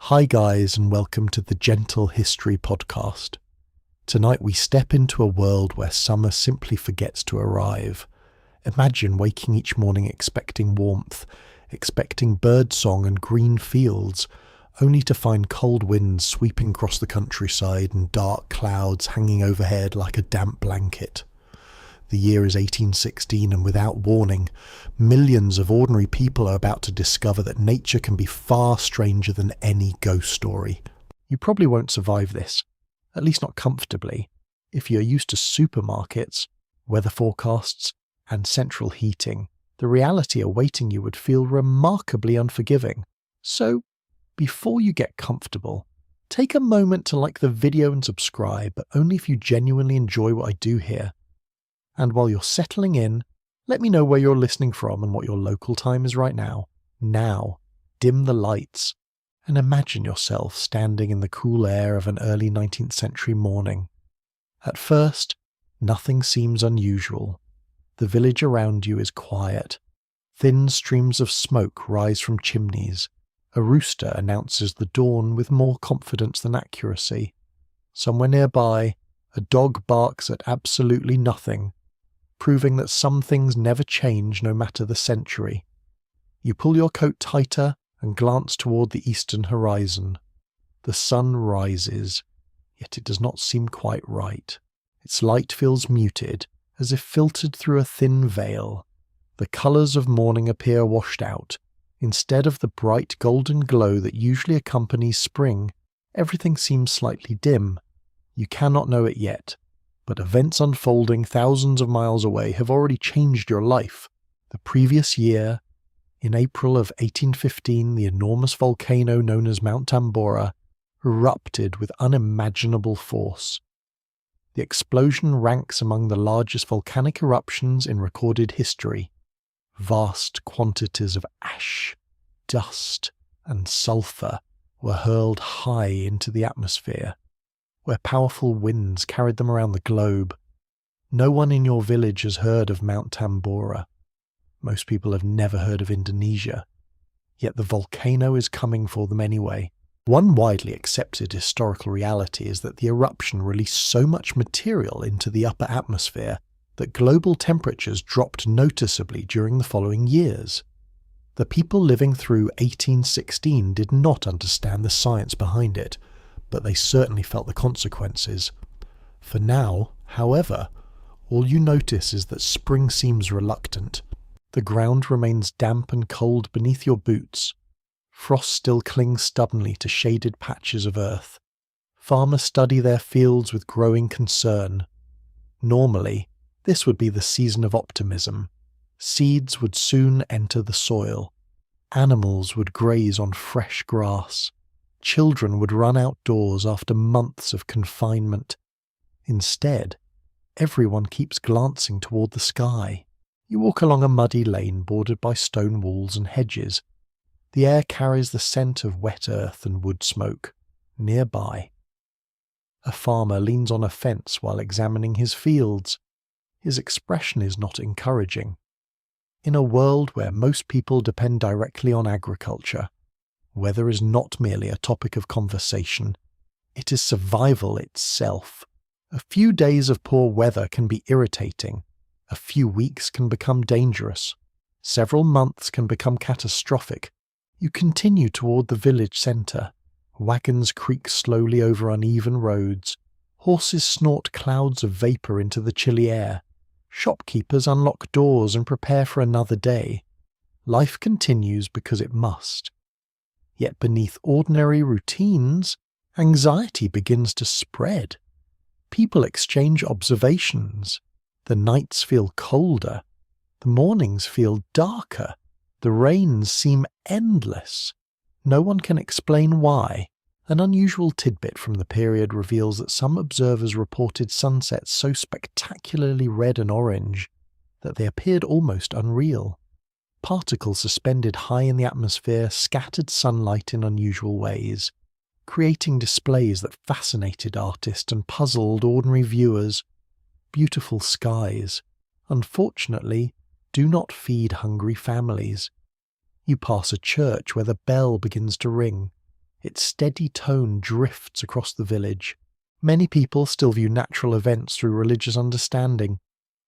Hi guys, and welcome to the Gentle History podcast. Tonight we step into a world where summer simply forgets to arrive. Imagine waking each morning expecting warmth, expecting birdsong and green fields, only to find cold winds sweeping across the countryside and dark clouds hanging overhead like a damp blanket. The year is 1816, and without warning, millions of ordinary people are about to discover that nature can be far stranger than any ghost story. You probably won't survive this, at least not comfortably, if you're used to supermarkets, weather forecasts, and central heating. The reality awaiting you would feel remarkably unforgiving. So, before you get comfortable, take a moment to like the video and subscribe, but only if you genuinely enjoy what I do here. And while you're settling in, let me know where you're listening from and what your local time is right now. Now, dim the lights and imagine yourself standing in the cool air of an early 19th century morning. At first, nothing seems unusual. The village around you is quiet. Thin streams of smoke rise from chimneys. A rooster announces the dawn with more confidence than accuracy. Somewhere nearby, a dog barks at absolutely nothing, proving that some things never change no matter the century. You pull your coat tighter and glance toward the eastern horizon. The sun rises, yet it does not seem quite right. Its light feels muted, as if filtered through a thin veil. The colours of morning appear washed out. Instead of the bright golden glow that usually accompanies spring, everything seems slightly dim. You cannot know it yet, but events unfolding thousands of miles away have already changed your life. The previous year, in April of 1815, the enormous volcano known as Mount Tambora erupted with unimaginable force. The explosion ranks among the largest volcanic eruptions in recorded history. Vast quantities of ash, dust, and sulphur were hurled high into the atmosphere, where powerful winds carried them around the globe. No one in your village has heard of Mount Tambora. Most people have never heard of Indonesia. Yet the volcano is coming for them anyway. One widely accepted historical reality is that the eruption released so much material into the upper atmosphere that global temperatures dropped noticeably during the following years. The people living through 1816 did not understand the science behind it, but they certainly felt the consequences. For now, however, all you notice is that spring seems reluctant. The ground remains damp and cold beneath your boots. Frost still clings stubbornly to shaded patches of earth. Farmers study their fields with growing concern. Normally, this would be the season of optimism. Seeds would soon enter the soil. Animals would graze on fresh grass. Children would run outdoors after months of confinement. Instead, everyone keeps glancing toward the sky. You walk along a muddy lane bordered by stone walls and hedges. The air carries the scent of wet earth and wood smoke. Nearby, a farmer leans on a fence while examining his fields. His expression is not encouraging. In a world where most people depend directly on agriculture, weather is not merely a topic of conversation, it is survival itself. A few days of poor weather can be irritating. A few weeks can become dangerous. Several months can become catastrophic. You continue toward the village centre. Wagons creak slowly over uneven roads. Horses snort clouds of vapour into the chilly air. Shopkeepers unlock doors and prepare for another day. Life continues because it must. Yet beneath ordinary routines, anxiety begins to spread. People exchange observations. The nights feel colder. The mornings feel darker. The rains seem endless. No one can explain why. An unusual tidbit from the period reveals that some observers reported sunsets so spectacularly red and orange that they appeared almost unreal. Particles suspended high in the atmosphere scattered sunlight in unusual ways, creating displays that fascinated artists and puzzled ordinary viewers. Beautiful skies, unfortunately, do not feed hungry families. You pass a church where the bell begins to ring. Its steady tone drifts across the village. Many people still view natural events through religious understanding.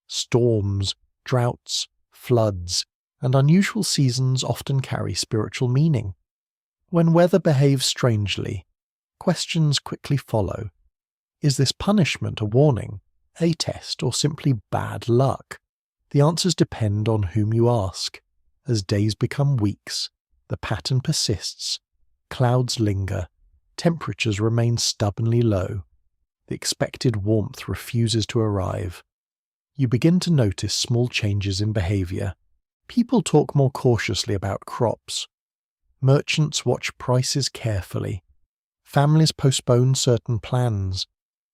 Storms, droughts, floods, and unusual seasons often carry spiritual meaning. When weather behaves strangely, questions quickly follow. Is this punishment a warning, a test, or simply bad luck? The answers depend on whom you ask. As days become weeks, the pattern persists. Clouds linger, temperatures remain stubbornly low. The expected warmth refuses to arrive. You begin to notice small changes in behaviour. People talk more cautiously about crops. Merchants watch prices carefully. Families postpone certain plans.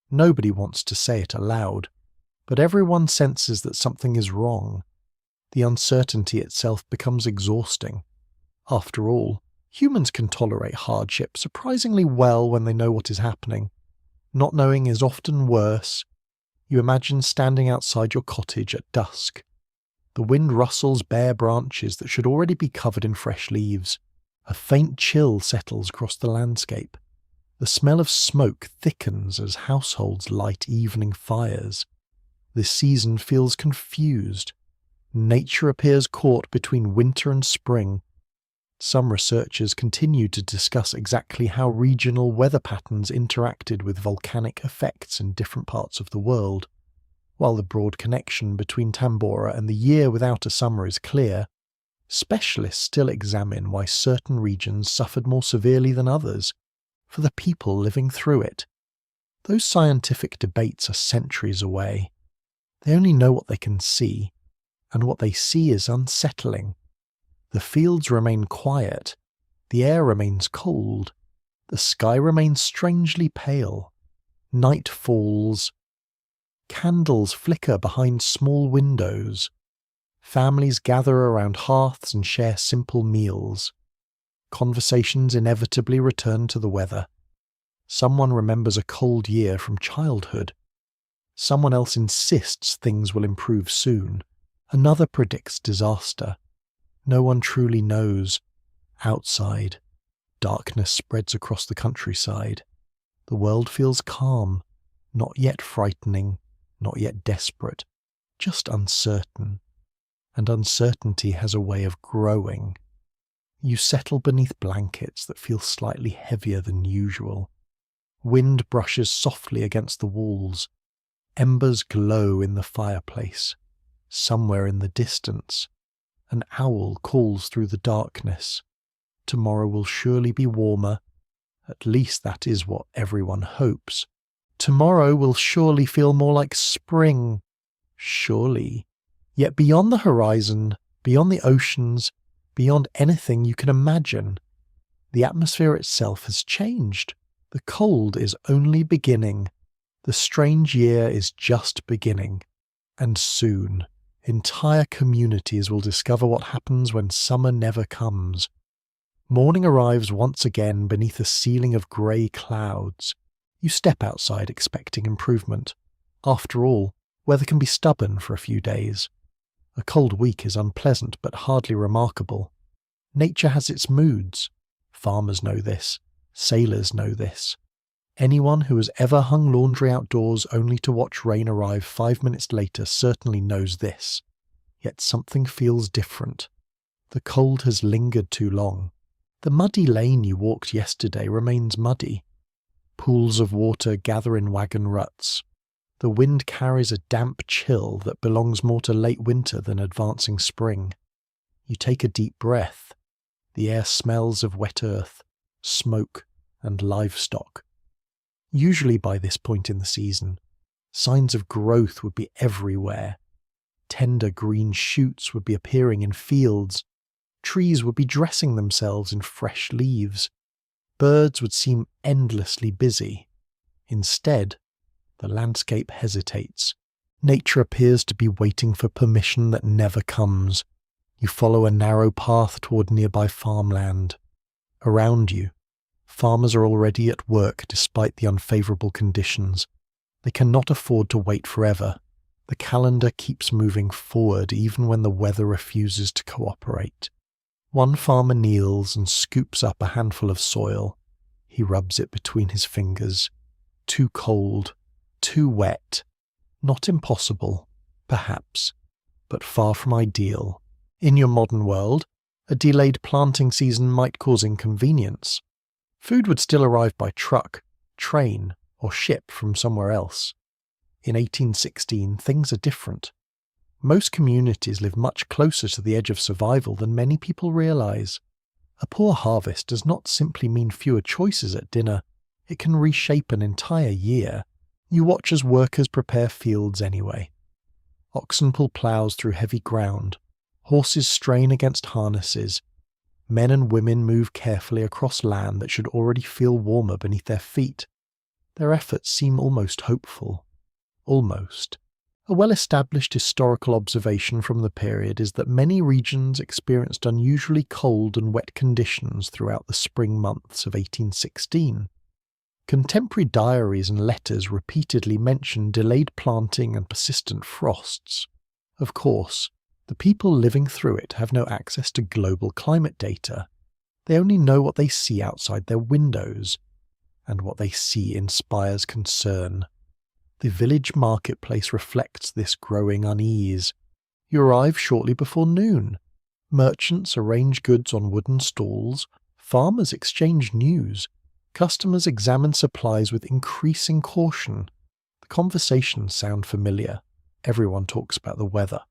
Nobody wants to say it aloud, but everyone senses that something is wrong. The uncertainty itself becomes exhausting. After all, humans can tolerate hardship surprisingly well when they know what is happening. Not knowing is often worse. You imagine standing outside your cottage at dusk. The wind rustles bare branches that should already be covered in fresh leaves. A faint chill settles across the landscape. The smell of smoke thickens as households light evening fires. The season feels confused. Nature appears caught between winter and spring. Some researchers continue to discuss exactly how regional weather patterns interacted with volcanic effects in different parts of the world. While the broad connection between Tambora and the year without a summer is clear, specialists still examine why certain regions suffered more severely than others, for the people living through it. Those scientific debates are centuries away. They only know what they can see, and what they see is unsettling. The fields remain quiet, the air remains cold, the sky remains strangely pale. Night falls. Candles flicker behind small windows. Families gather around hearths and share simple meals. Conversations inevitably return to the weather. Someone remembers a cold year from childhood. Someone else insists things will improve soon. Another predicts disaster. No one truly knows. Outside, darkness spreads across the countryside. The world feels calm, not yet frightening, not yet desperate, just uncertain. And uncertainty has a way of growing. You settle beneath blankets that feel slightly heavier than usual. Wind brushes softly against the walls. Embers glow in the fireplace. Somewhere in the distance, an owl calls through the darkness. Tomorrow will surely be warmer. At least that is what everyone hopes. Tomorrow will surely feel more like spring. Surely. Yet beyond the horizon, beyond the oceans, beyond anything you can imagine, the atmosphere itself has changed. The cold is only beginning. The strange year is just beginning. And soon, entire communities will discover what happens when summer never comes. Morning arrives once again beneath a ceiling of grey clouds. You step outside expecting improvement. After all, weather can be stubborn for a few days. A cold week is unpleasant but hardly remarkable. Nature has its moods. Farmers know this. Sailors know this. Anyone who has ever hung laundry outdoors only to watch rain arrive 5 minutes later certainly knows this. Yet something feels different. The cold has lingered too long. The muddy lane you walked yesterday remains muddy. Pools of water gather in wagon ruts. The wind carries a damp chill that belongs more to late winter than advancing spring. You take a deep breath. The air smells of wet earth, smoke, and livestock. Usually by this point in the season, signs of growth would be everywhere. Tender green shoots would be appearing in fields. Trees would be dressing themselves in fresh leaves. Birds would seem endlessly busy. Instead, the landscape hesitates. Nature appears to be waiting for permission that never comes. You follow a narrow path toward nearby farmland. Around you, farmers are already at work despite the unfavourable conditions. They cannot afford to wait forever. The calendar keeps moving forward even when the weather refuses to cooperate. One farmer kneels and scoops up a handful of soil. He rubs it between his fingers. Too cold, too wet. Not impossible, perhaps, but far from ideal. In your modern world, a delayed planting season might cause inconvenience. Food would still arrive by truck, train, or ship from somewhere else. In 1816, things are different. Most communities live much closer to the edge of survival than many people realize. A poor harvest does not simply mean fewer choices at dinner. It can reshape an entire year. You watch as workers prepare fields anyway. Oxen pull ploughs through heavy ground. Horses strain against harnesses. Men and women move carefully across land that should already feel warmer beneath their feet. Their efforts seem almost hopeful. Almost. A well-established historical observation from the period is that many regions experienced unusually cold and wet conditions throughout the spring months of 1816. Contemporary diaries and letters repeatedly mention delayed planting and persistent frosts. Of course, the people living through it have no access to global climate data. They only know what they see outside their windows, and what they see inspires concern. The village marketplace reflects this growing unease. You arrive shortly before noon. Merchants arrange goods on wooden stalls. Farmers exchange news. Customers examine supplies with increasing caution. The conversations sound familiar. Everyone talks about the weather.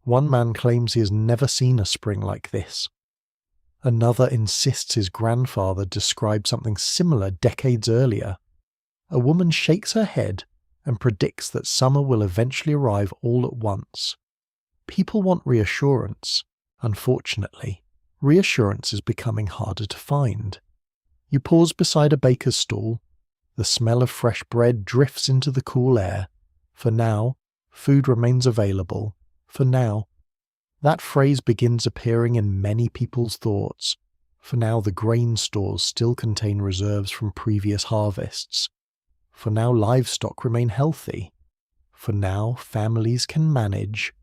One man claims he has never seen a spring like this. Another insists his grandfather described something similar decades earlier. A woman shakes her head and predicts that summer will eventually arrive all at once. People want reassurance. Unfortunately, reassurance is becoming harder to find. You pause beside a baker's stall. The smell of fresh bread drifts into the cool air. For now, food remains available. For now. That phrase begins appearing in many people's thoughts. For now, the grain stores still contain reserves from previous harvests. For now, livestock remain healthy. For now, families can manage.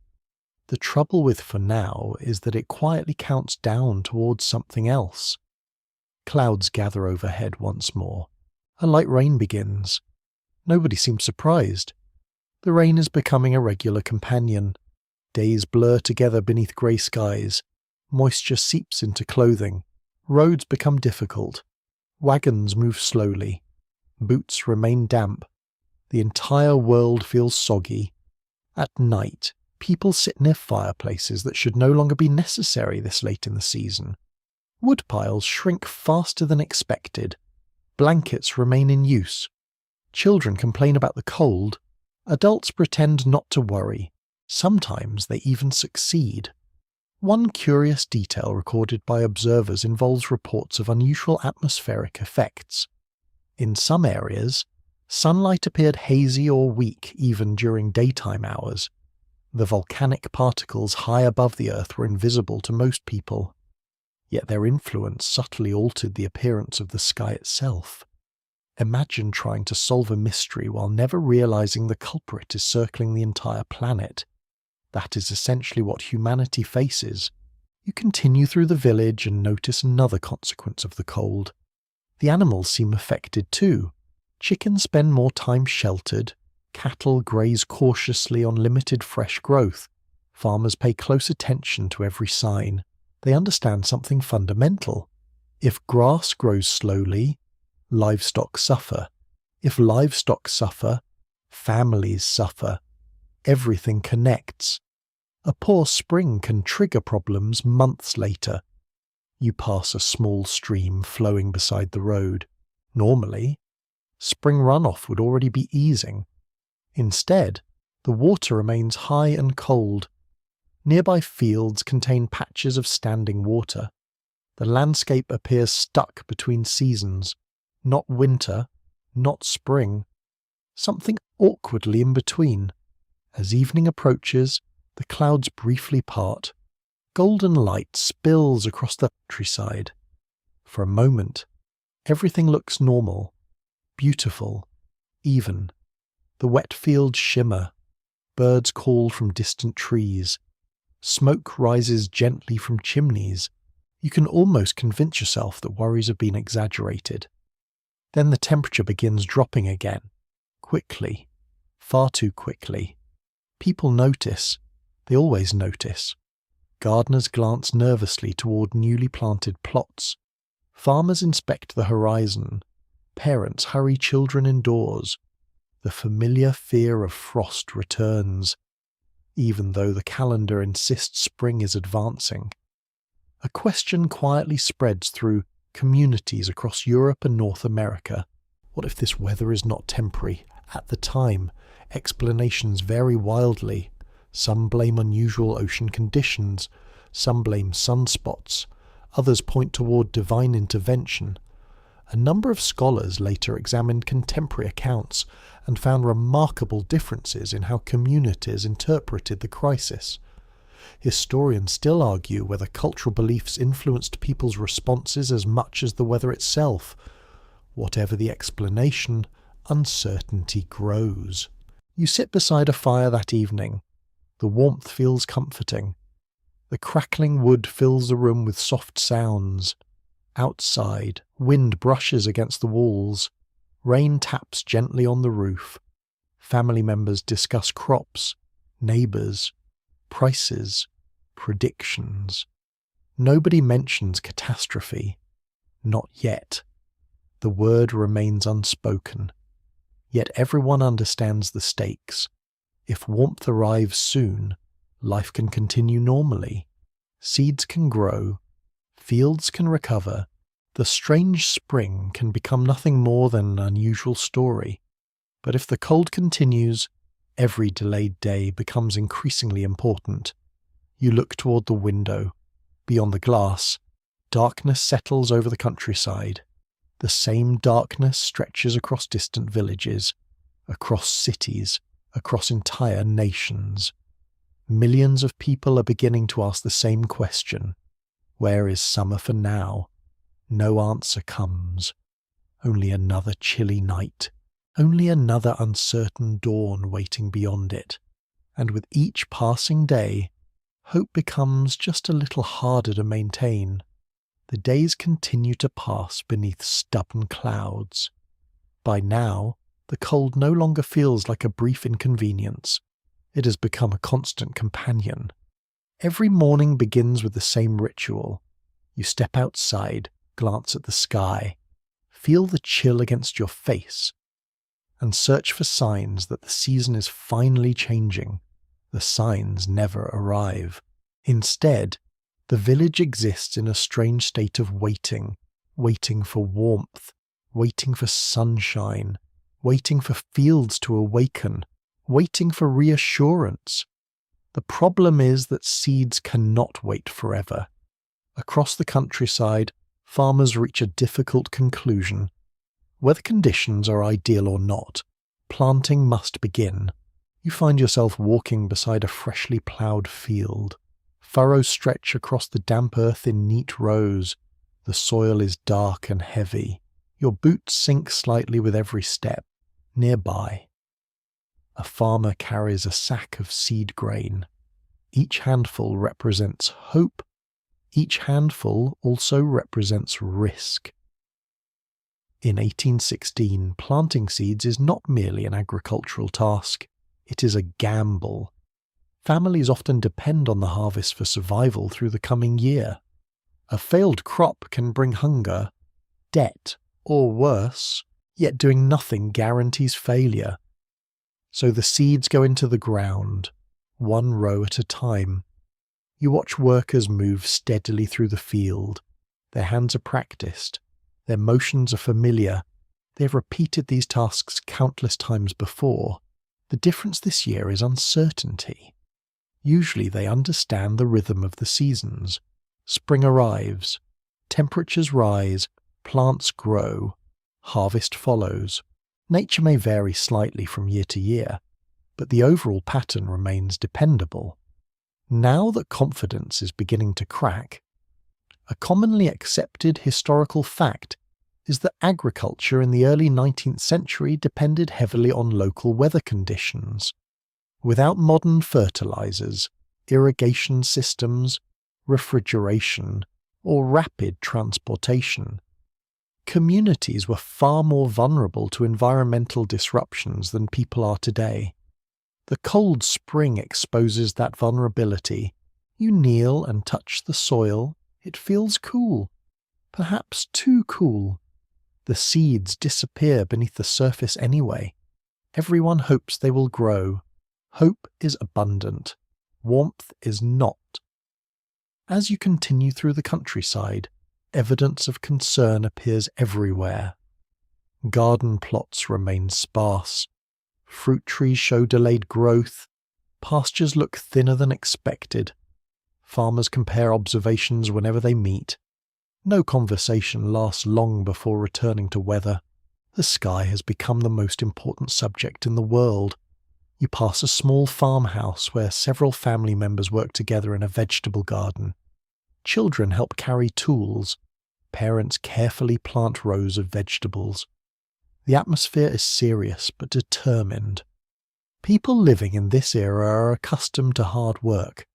The trouble with for now is that it quietly counts down towards something else. Clouds gather overhead once more. A light rain begins. Nobody seems surprised. The rain is becoming a regular companion. Days blur together beneath grey skies. Moisture seeps into clothing. Roads become difficult. Wagons move slowly. Boots remain damp. The entire world feels soggy. At night, people sit near fireplaces that should no longer be necessary this late in the season. Wood piles shrink faster than expected. Blankets remain in use. Children complain about the cold. Adults pretend not to worry. Sometimes they even succeed. One curious detail recorded by observers involves reports of unusual atmospheric effects. In some areas, sunlight appeared hazy or weak even during daytime hours. The volcanic particles high above the Earth were invisible to most people, yet their influence subtly altered the appearance of the sky itself. Imagine trying to solve a mystery while never realizing the culprit is circling the entire planet. That is essentially what humanity faces. You continue through the village and notice another consequence of the cold. The animals seem affected too. Chickens spend more time sheltered. Cattle graze cautiously on limited fresh growth. Farmers pay close attention to every sign. They understand something fundamental. If grass grows slowly, livestock suffer. If livestock suffer, families suffer. Everything connects. A poor spring can trigger problems months later. You pass a small stream flowing beside the road. Normally, spring runoff would already be easing. Instead, the water remains high and cold. Nearby fields contain patches of standing water. The landscape appears stuck between seasons. Not winter, not spring. Something awkwardly in between. As evening approaches, the clouds briefly part. Golden light spills across the countryside. For a moment, everything looks normal, beautiful, even. The wet fields shimmer. Birds call from distant trees. Smoke rises gently from chimneys. You can almost convince yourself that worries have been exaggerated. Then the temperature begins dropping again, quickly, far too quickly. People notice. They always notice. Gardeners glance nervously toward newly planted plots. Farmers inspect the horizon. Parents hurry children indoors. The familiar fear of frost returns, even though the calendar insists spring is advancing. A question quietly spreads through communities across Europe and North America. What if this weather is not temporary? At the time, explanations vary wildly. Some blame unusual ocean conditions, some blame sunspots, others point toward divine intervention. A number of scholars later examined contemporary accounts and found remarkable differences in how communities interpreted the crisis. Historians still argue whether cultural beliefs influenced people's responses as much as the weather itself. Whatever the explanation, uncertainty grows. You sit beside a fire that evening. The warmth feels comforting. The crackling wood fills the room with soft sounds. Outside, wind brushes against the walls. Rain taps gently on the roof. Family members discuss crops, neighbours, prices, predictions. Nobody mentions catastrophe. Not yet. The word remains unspoken. Yet everyone understands the stakes. If warmth arrives soon, life can continue normally. Seeds can grow. Fields can recover. The strange spring can become nothing more than an unusual story. But if the cold continues, every delayed day becomes increasingly important. You look toward the window. Beyond the glass, darkness settles over the countryside. The same darkness stretches across distant villages, across cities, across entire nations. Millions of people are beginning to ask the same question. Where is summer for now? No answer comes. Only another chilly night. Only another uncertain dawn waiting beyond it. And with each passing day, hope becomes just a little harder to maintain. The days continue to pass beneath stubborn clouds. By now, the cold no longer feels like a brief inconvenience. It has become a constant companion. Every morning begins with the same ritual. You step outside, glance at the sky, feel the chill against your face, and search for signs that the season is finally changing. The signs never arrive. Instead, the village exists in a strange state of waiting, waiting for warmth, waiting for sunshine, waiting for fields to awaken, waiting for reassurance. The problem is that seeds cannot wait forever. Across the countryside, farmers reach a difficult conclusion. Whether conditions are ideal or not, planting must begin. You find yourself walking beside a freshly ploughed field. Furrows stretch across the damp earth in neat rows. The soil is dark and heavy. Your boots sink slightly with every step. Nearby, a farmer carries a sack of seed grain. Each handful represents hope. Each handful also represents risk. In 1816, planting seeds is not merely an agricultural task. It is a gamble. Families often depend on the harvest for survival through the coming year. A failed crop can bring hunger, debt, or worse, yet doing nothing guarantees failure. So the seeds go into the ground, one row at a time. You watch workers move steadily through the field. Their hands are practiced. Their motions are familiar. They've repeated these tasks countless times before. The difference this year is uncertainty. Usually they understand the rhythm of the seasons. Spring arrives. Temperatures rise. Plants grow. Harvest follows. Nature may vary slightly from year to year, but the overall pattern remains dependable. Now that confidence is beginning to crack, a commonly accepted historical fact is that agriculture in the early 19th century depended heavily on local weather conditions. Without modern fertilizers, irrigation systems, refrigeration, or rapid transportation, Communities were far more vulnerable to environmental disruptions than people are today. The cold spring exposes that vulnerability. You kneel and touch the soil, it feels cool. Perhaps too cool. The seeds disappear beneath the surface anyway. Everyone hopes they will grow. Hope is abundant. Warmth is not. As you continue through the countryside, evidence of concern appears everywhere. Garden plots remain sparse. Fruit trees show delayed growth. Pastures look thinner than expected. Farmers compare observations whenever they meet. No conversation lasts long before returning to weather. The sky has become the most important subject in the world. You pass a small farmhouse where several family members work together in a vegetable garden. Children help carry tools. Parents carefully plant rows of vegetables. The atmosphere is serious but determined. People living in this era are accustomed to hard work.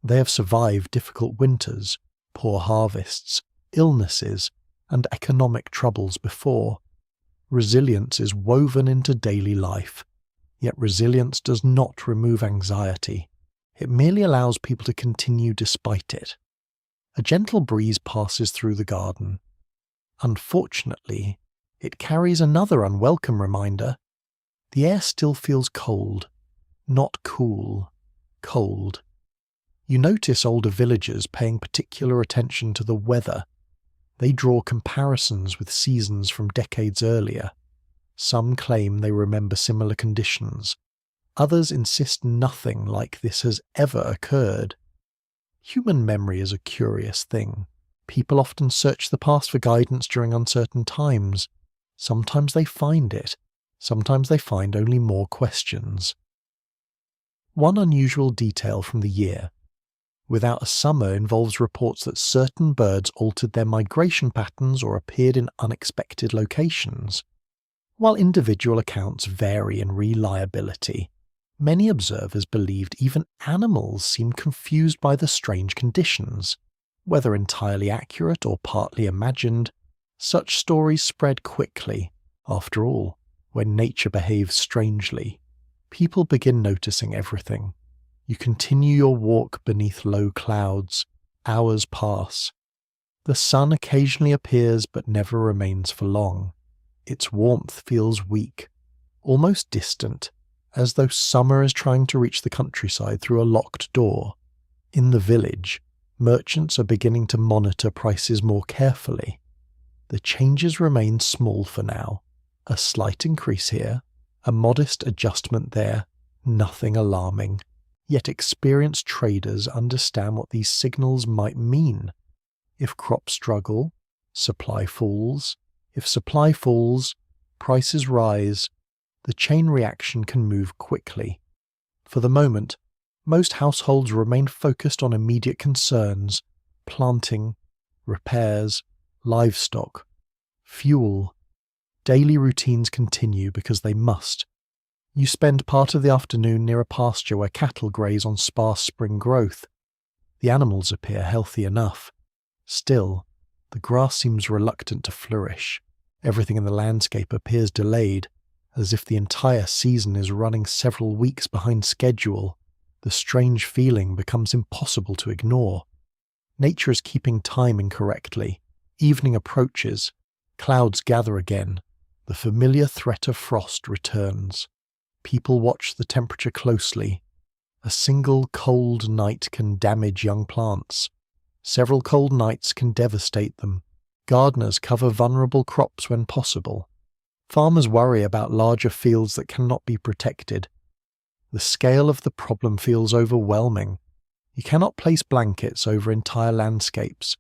They have survived difficult winters, poor harvests, illnesses, and economic troubles before. Resilience is woven into daily life. Yet resilience does not remove anxiety. It merely allows people to continue despite it. A gentle breeze passes through the garden. Unfortunately, it carries another unwelcome reminder. The air still feels cold. Not cool. Cold. You notice older villagers paying particular attention to the weather. They draw comparisons with seasons from decades earlier. Some claim they remember similar conditions. Others insist nothing like this has ever occurred. Human memory is a curious thing. People often search the past for guidance during uncertain times. Sometimes they find it. Sometimes they find only more questions. One unusual detail from the year. Without a Summer involves reports that certain birds altered their migration patterns or appeared in unexpected locations. While individual accounts vary in reliability, many observers believed even animals seemed confused by the strange conditions. Whether entirely accurate or partly imagined, such stories spread quickly. After all, when nature behaves strangely, people begin noticing everything. You continue your walk beneath low clouds. Hours pass. The sun occasionally appears but never remains for long. Its warmth feels weak, almost distant, as though summer is trying to reach the countryside through a locked door. In the village, merchants are beginning to monitor prices more carefully. The changes remain small for now. A slight increase here, a modest adjustment there, nothing alarming. Yet experienced traders understand what these signals might mean. If crops struggle, supply falls. If supply falls, prices rise. The chain reaction can move quickly. For the moment, most households remain focused on immediate concerns: planting, repairs, livestock, fuel. Daily routines continue because they must. You spend part of the afternoon near a pasture where cattle graze on sparse spring growth. The animals appear healthy enough. Still, the grass seems reluctant to flourish. Everything in the landscape appears delayed, as if the entire season is running several weeks behind schedule. The strange feeling becomes impossible to ignore. Nature is keeping time incorrectly. Evening approaches. Clouds gather again. The familiar threat of frost returns. People watch the temperature closely. A single cold night can damage young plants. Several cold nights can devastate them. Gardeners cover vulnerable crops when possible. Farmers worry about larger fields that cannot be protected. The scale of the problem feels overwhelming. You cannot place blankets over entire landscapes.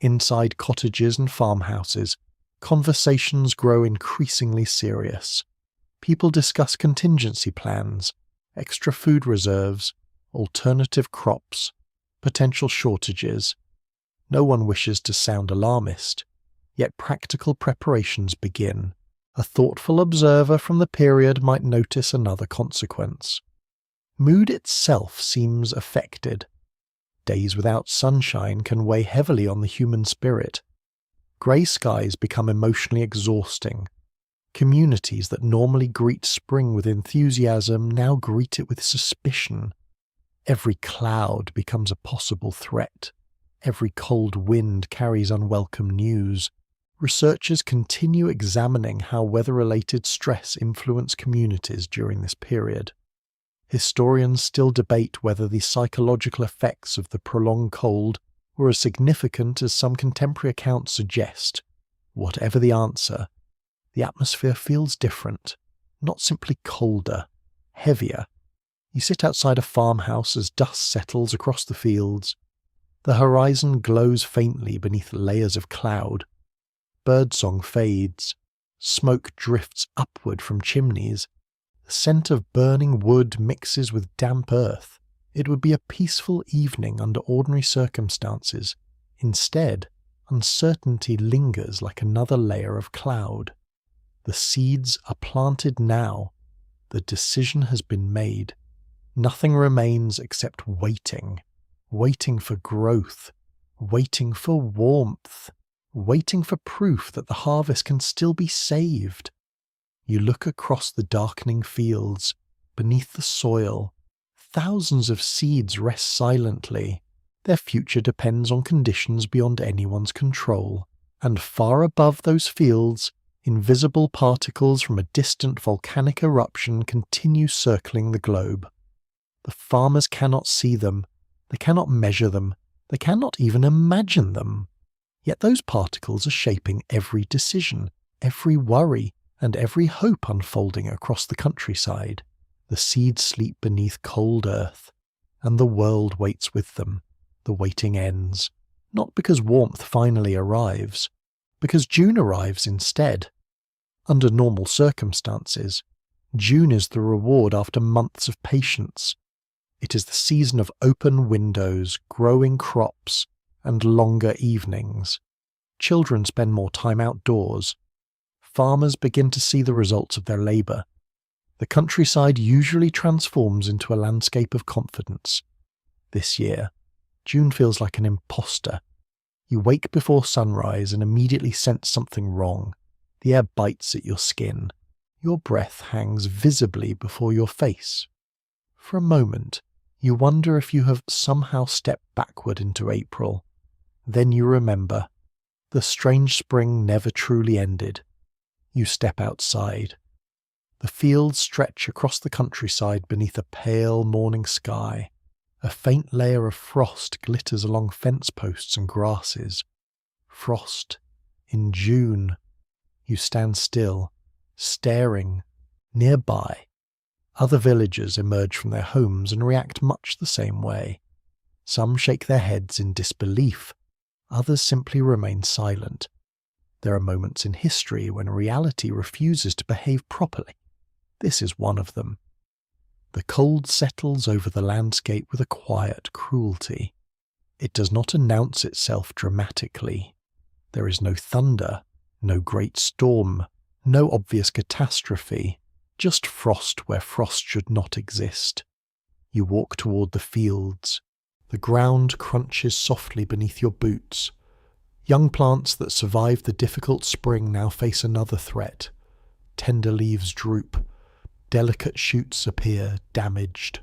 Inside cottages and farmhouses, conversations grow increasingly serious. People discuss contingency plans, extra food reserves, alternative crops, potential shortages. No one wishes to sound alarmist, yet practical preparations begin. A thoughtful observer from the period might notice another consequence. Mood itself seems affected. Days without sunshine can weigh heavily on the human spirit. Grey skies become emotionally exhausting. Communities that normally greet spring with enthusiasm now greet it with suspicion. Every cloud becomes a possible threat. Every cold wind carries unwelcome news. Researchers continue examining how weather-related stress influence communities during this period. Historians still debate whether the psychological effects of the prolonged cold were as significant as some contemporary accounts suggest. Whatever the answer, the atmosphere feels different, not simply colder, heavier. You sit outside a farmhouse as dust settles across the fields. The horizon glows faintly beneath layers of cloud. Birdsong fades. Smoke drifts upward from chimneys. The scent of burning wood mixes with damp earth. It would be a peaceful evening under ordinary circumstances. Instead, uncertainty lingers like another layer of cloud. The seeds are planted now. The decision has been made. Nothing remains except waiting. Waiting for growth. Waiting for warmth. Waiting for proof that the harvest can still be saved. You look across the darkening fields. Beneath the soil, thousands of seeds rest silently. Their future depends on conditions beyond anyone's control. And far above those fields, invisible particles from a distant volcanic eruption continue circling the globe. The farmers cannot see them. They cannot measure them. They cannot even imagine them. Yet those particles are shaping every decision, every worry, and every hope unfolding across the countryside. The seeds sleep beneath cold earth, and the world waits with them. The waiting ends, not because warmth finally arrives, because June arrives instead. Under normal circumstances, June is the reward after months of patience. It is the season of open windows, growing crops, and longer evenings. Children spend more time outdoors. Farmers begin to see the results of their labour. The countryside usually transforms into a landscape of confidence. This year, June feels like an imposter. You wake before sunrise and immediately sense something wrong. The air bites at your skin. Your breath hangs visibly before your face. For a moment, you wonder if you have somehow stepped backward into April. Then you remember. The strange spring never truly ended. You step outside. The fields stretch across the countryside beneath a pale morning sky. A faint layer of frost glitters along fence posts and grasses. Frost in June. You stand still, staring. Nearby, other villagers emerge from their homes and react much the same way. Some shake their heads in disbelief. Others simply remain silent. There are moments in history when reality refuses to behave properly. This is one of them. The cold settles over the landscape with a quiet cruelty. It does not announce itself dramatically. There is no thunder, no great storm, no obvious catastrophe, just frost where frost should not exist. You walk toward the fields. The ground crunches softly beneath your boots. Young plants that survived the difficult spring now face another threat. Tender leaves droop. Delicate shoots appear, damaged.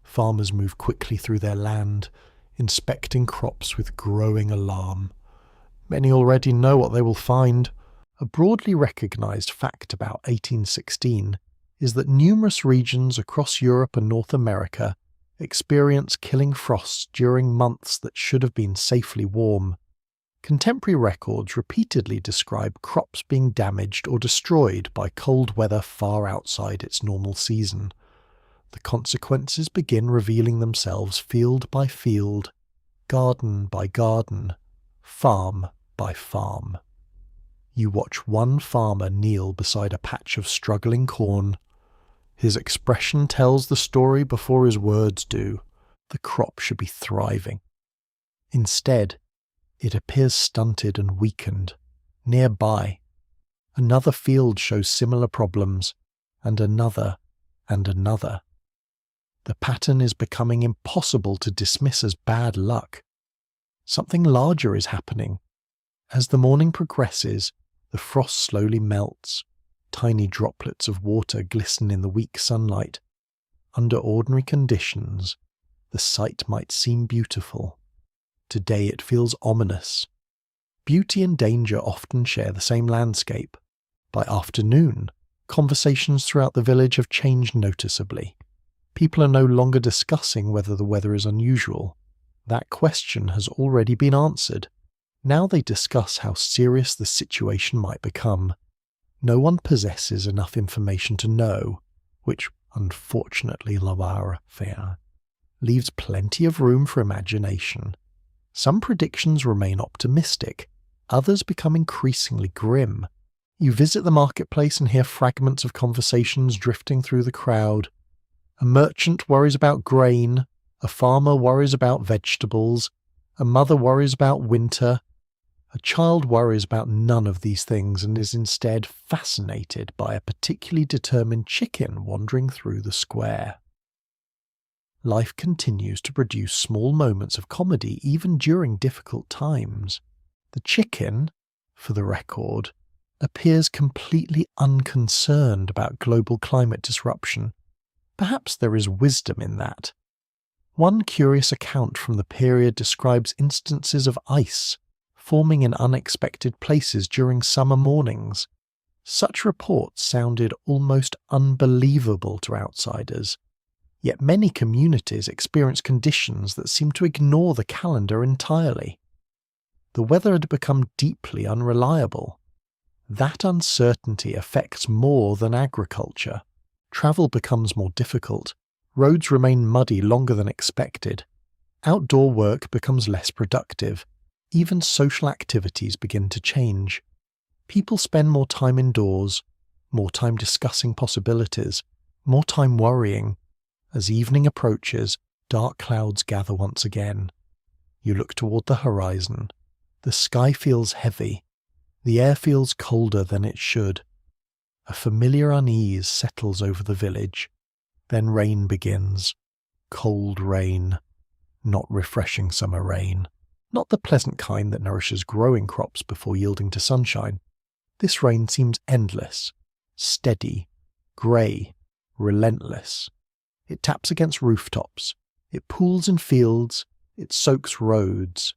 Farmers move quickly through their land, inspecting crops with growing alarm. Many already know what they will find. A broadly recognised fact about 1816 is that numerous regions across Europe and North America experience killing frosts during months that should have been safely warm. Contemporary records repeatedly describe crops being damaged or destroyed by cold weather far outside its normal season. The consequences begin revealing themselves field by field, garden by garden, farm by farm. You watch one farmer kneel beside a patch of struggling corn. His expression tells the story before his words do. The crop should be thriving. Instead, it appears stunted and weakened. Nearby, another field shows similar problems, and another, and another. The pattern is becoming impossible to dismiss as bad luck. Something larger is happening. As the morning progresses, the frost slowly melts. Tiny droplets of water glisten in the weak sunlight. Under ordinary conditions, the sight might seem beautiful. Today it feels ominous. Beauty and danger often share the same landscape. By afternoon, conversations throughout the village have changed noticeably. People are no longer discussing whether the weather is unusual. That question has already been answered. Now they discuss how serious the situation might become. No one possesses enough information to know, which, unfortunately, leaves plenty of room for imagination. Some predictions remain optimistic, others become increasingly grim. You visit the marketplace and hear fragments of conversations drifting through the crowd. A merchant worries about grain, a farmer worries about vegetables, a mother worries about winter. A child worries about none of these things and is instead fascinated by a particularly determined chicken wandering through the square. Life continues to produce small moments of comedy even during difficult times. The chicken, for the record, appears completely unconcerned about global climate disruption. Perhaps there is wisdom in that. One curious account from the period describes instances of ice forming in unexpected places during summer mornings. Such reports sounded almost unbelievable to outsiders, yet many communities experience conditions that seem to ignore the calendar entirely. The weather had become deeply unreliable. That uncertainty affects more than agriculture. Travel becomes more difficult. Roads remain muddy longer than expected. Outdoor work becomes less productive. Even social activities begin to change. People spend more time indoors, more time discussing possibilities, more time worrying. As evening approaches, dark clouds gather once again. You look toward the horizon. The sky feels heavy. The air feels colder than it should. A familiar unease settles over the village. Then rain begins. Cold rain. Not refreshing summer rain. Not the pleasant kind that nourishes growing crops before yielding to sunshine. This rain seems endless, steady, grey, relentless. It taps against rooftops. It pools in fields. It soaks roads.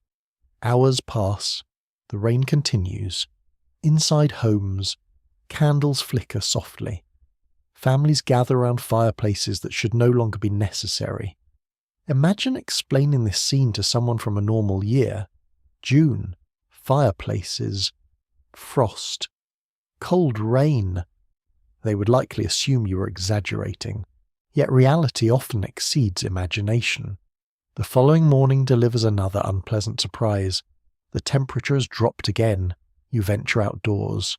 Hours pass. The rain continues. Inside homes, candles flicker softly. Families gather around fireplaces that should no longer be necessary. Imagine explaining this scene to someone from a normal year. June, fireplaces, frost, cold rain. They would likely assume you were exaggerating. Yet reality often exceeds imagination. The following morning delivers another unpleasant surprise. The temperature has dropped again. You venture outdoors.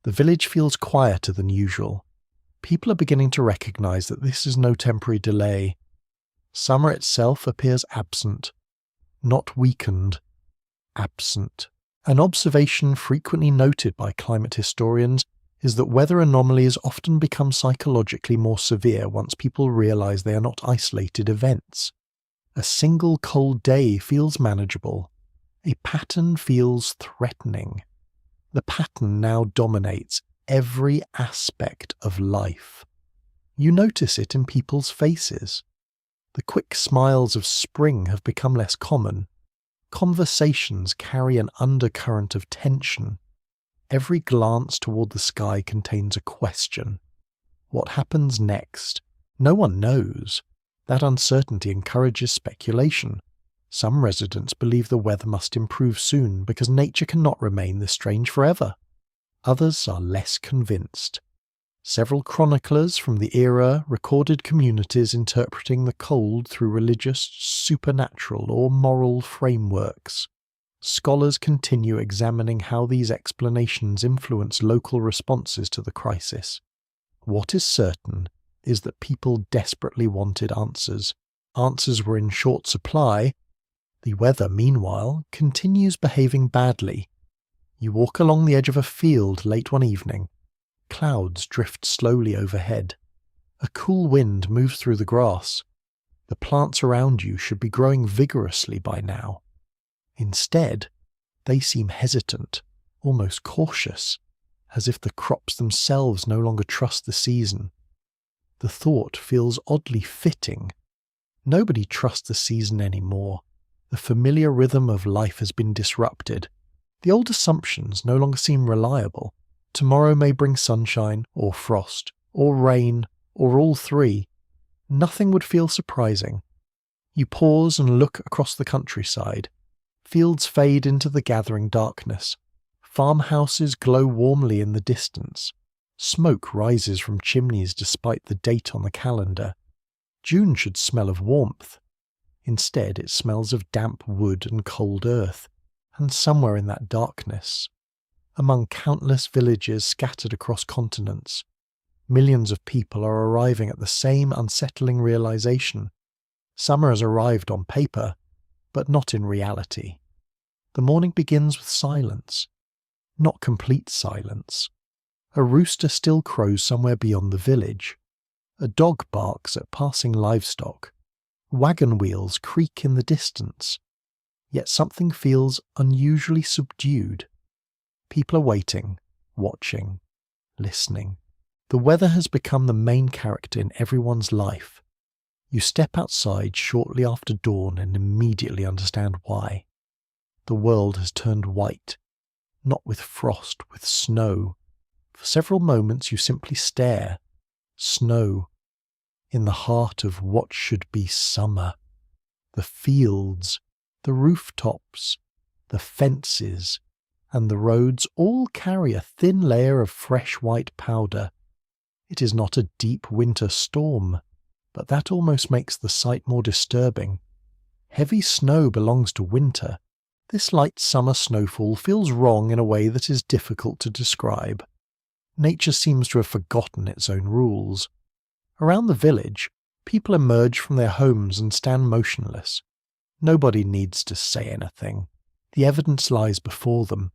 The village feels quieter than usual. People are beginning to recognize that this is no temporary delay. Summer itself appears absent. Not weakened. Absent. An observation frequently noted by climate historians is that weather anomalies often become psychologically more severe once people realize they are not isolated events. A single cold day feels manageable. A pattern feels threatening. The pattern now dominates every aspect of life. You notice it in people's faces. The quick smiles of spring have become less common. Conversations carry an undercurrent of tension. Every glance toward the sky contains a question. What happens next? No one knows. That uncertainty encourages speculation. Some residents believe the weather must improve soon because nature cannot remain this strange forever. Others are less convinced. Several chroniclers from the era recorded communities interpreting the cold through religious, supernatural, or moral frameworks. Scholars continue examining how these explanations influence local responses to the crisis. What is certain is that people desperately wanted answers. Answers were in short supply. The weather, meanwhile, continues behaving badly. You walk along the edge of a field late one evening. Clouds drift slowly overhead. A cool wind moves through the grass. The plants around you should be growing vigorously by now. Instead, They seem hesitant, almost cautious, as if the crops themselves no longer trust the season. The thought feels oddly fitting. Nobody trusts the season anymore. The familiar rhythm of life has been disrupted. The old assumptions no longer seem reliable. Tomorrow may bring sunshine, or frost, or rain, or all three. Nothing would feel surprising. You pause and look across the countryside. Fields fade into the gathering darkness. Farmhouses glow warmly in the distance. Smoke rises from chimneys despite the date on the calendar. June should smell of warmth. Instead, it smells of damp wood and cold earth, and somewhere in that darkness, among countless villages scattered across continents, millions of people are arriving at the same unsettling realization. Summer has arrived on paper, but not in reality. The morning begins with silence, not complete silence. A rooster still crows somewhere beyond the village. A dog barks at passing livestock. Wagon wheels creak in the distance. Yet something feels unusually subdued. People are waiting, watching, listening. The weather has become the main character in everyone's life. You step outside shortly after dawn and immediately understand why. The world has turned white, not with frost, with snow. For several moments you simply stare. Snow. In the heart of what should be summer. The fields, the rooftops, the fences, and the roads all carry a thin layer of fresh white powder. It is not a deep winter storm, but that almost makes the sight more disturbing. Heavy snow belongs to winter. This light summer snowfall feels wrong in a way that is difficult to describe. Nature seems to have forgotten its own rules. Around the village, people emerge from their homes and stand motionless. Nobody needs to say anything. The evidence lies before them.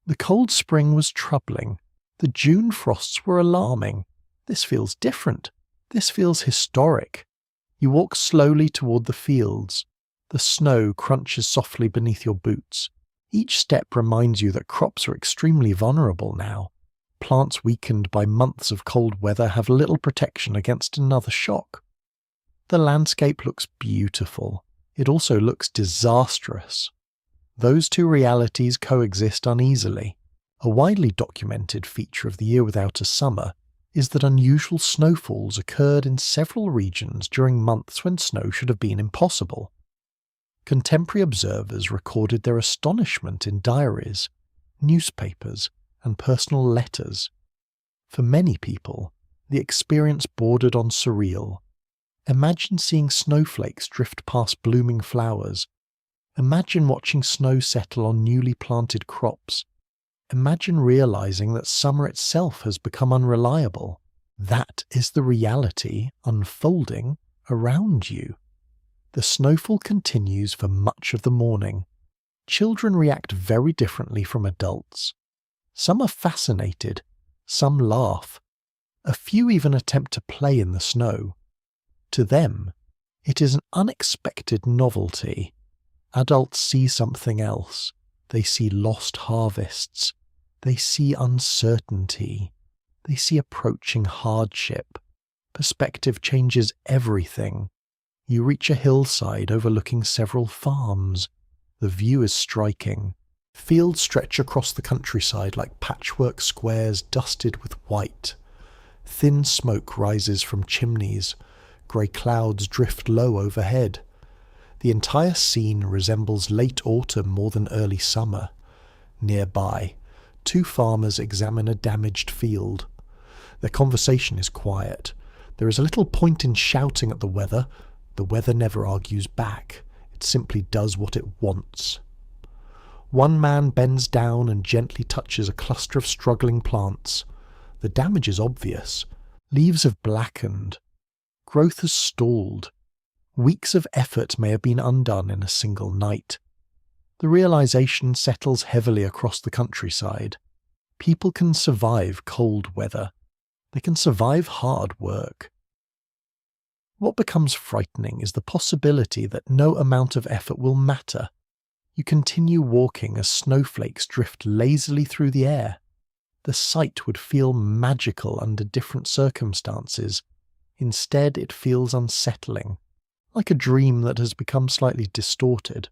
The cold spring was troubling. The June frosts were alarming. This feels different. This feels historic. You walk slowly toward the fields. The snow crunches softly beneath your boots. Each step reminds you that crops are extremely vulnerable now. Plants weakened by months of cold weather have little protection against another shock. The landscape looks beautiful. It also looks disastrous. Those two realities coexist uneasily. A widely documented feature of the year without a summer is that unusual snowfalls occurred in several regions during months when snow should have been impossible. Contemporary observers recorded their astonishment in diaries, newspapers, and personal letters. For many people, the experience bordered on surreal. Imagine seeing snowflakes drift past blooming flowers. Imagine watching snow settle on newly planted crops. Imagine realizing that summer itself has become unreliable. That is the reality unfolding around you. The snowfall continues for much of the morning. Children react very differently from adults. Some are fascinated, some laugh. A few even attempt to play in the snow. To them, it is an unexpected novelty. Adults see something else. They see lost harvests. They see uncertainty. They see approaching hardship. Perspective changes everything. You reach a hillside overlooking several farms. The view is striking. Fields stretch across the countryside like patchwork squares dusted with white. Thin smoke rises from chimneys. Grey clouds drift low overhead. The entire scene resembles late autumn more than early summer. Nearby, two farmers examine a damaged field. Their conversation is quiet. There is a little point in shouting at the weather. The weather never argues back. It simply does what it wants. One man bends down and gently touches a cluster of struggling plants. The damage is obvious. Leaves have blackened. Growth has stalled. Weeks of effort may have been undone in a single night. The realization settles heavily across the countryside. People can survive cold weather. They can survive hard work. What becomes frightening is the possibility that no amount of effort will matter. You continue walking as snowflakes drift lazily through the air. The sight would feel magical under different circumstances. Instead, it feels unsettling, like a dream that has become slightly distorted.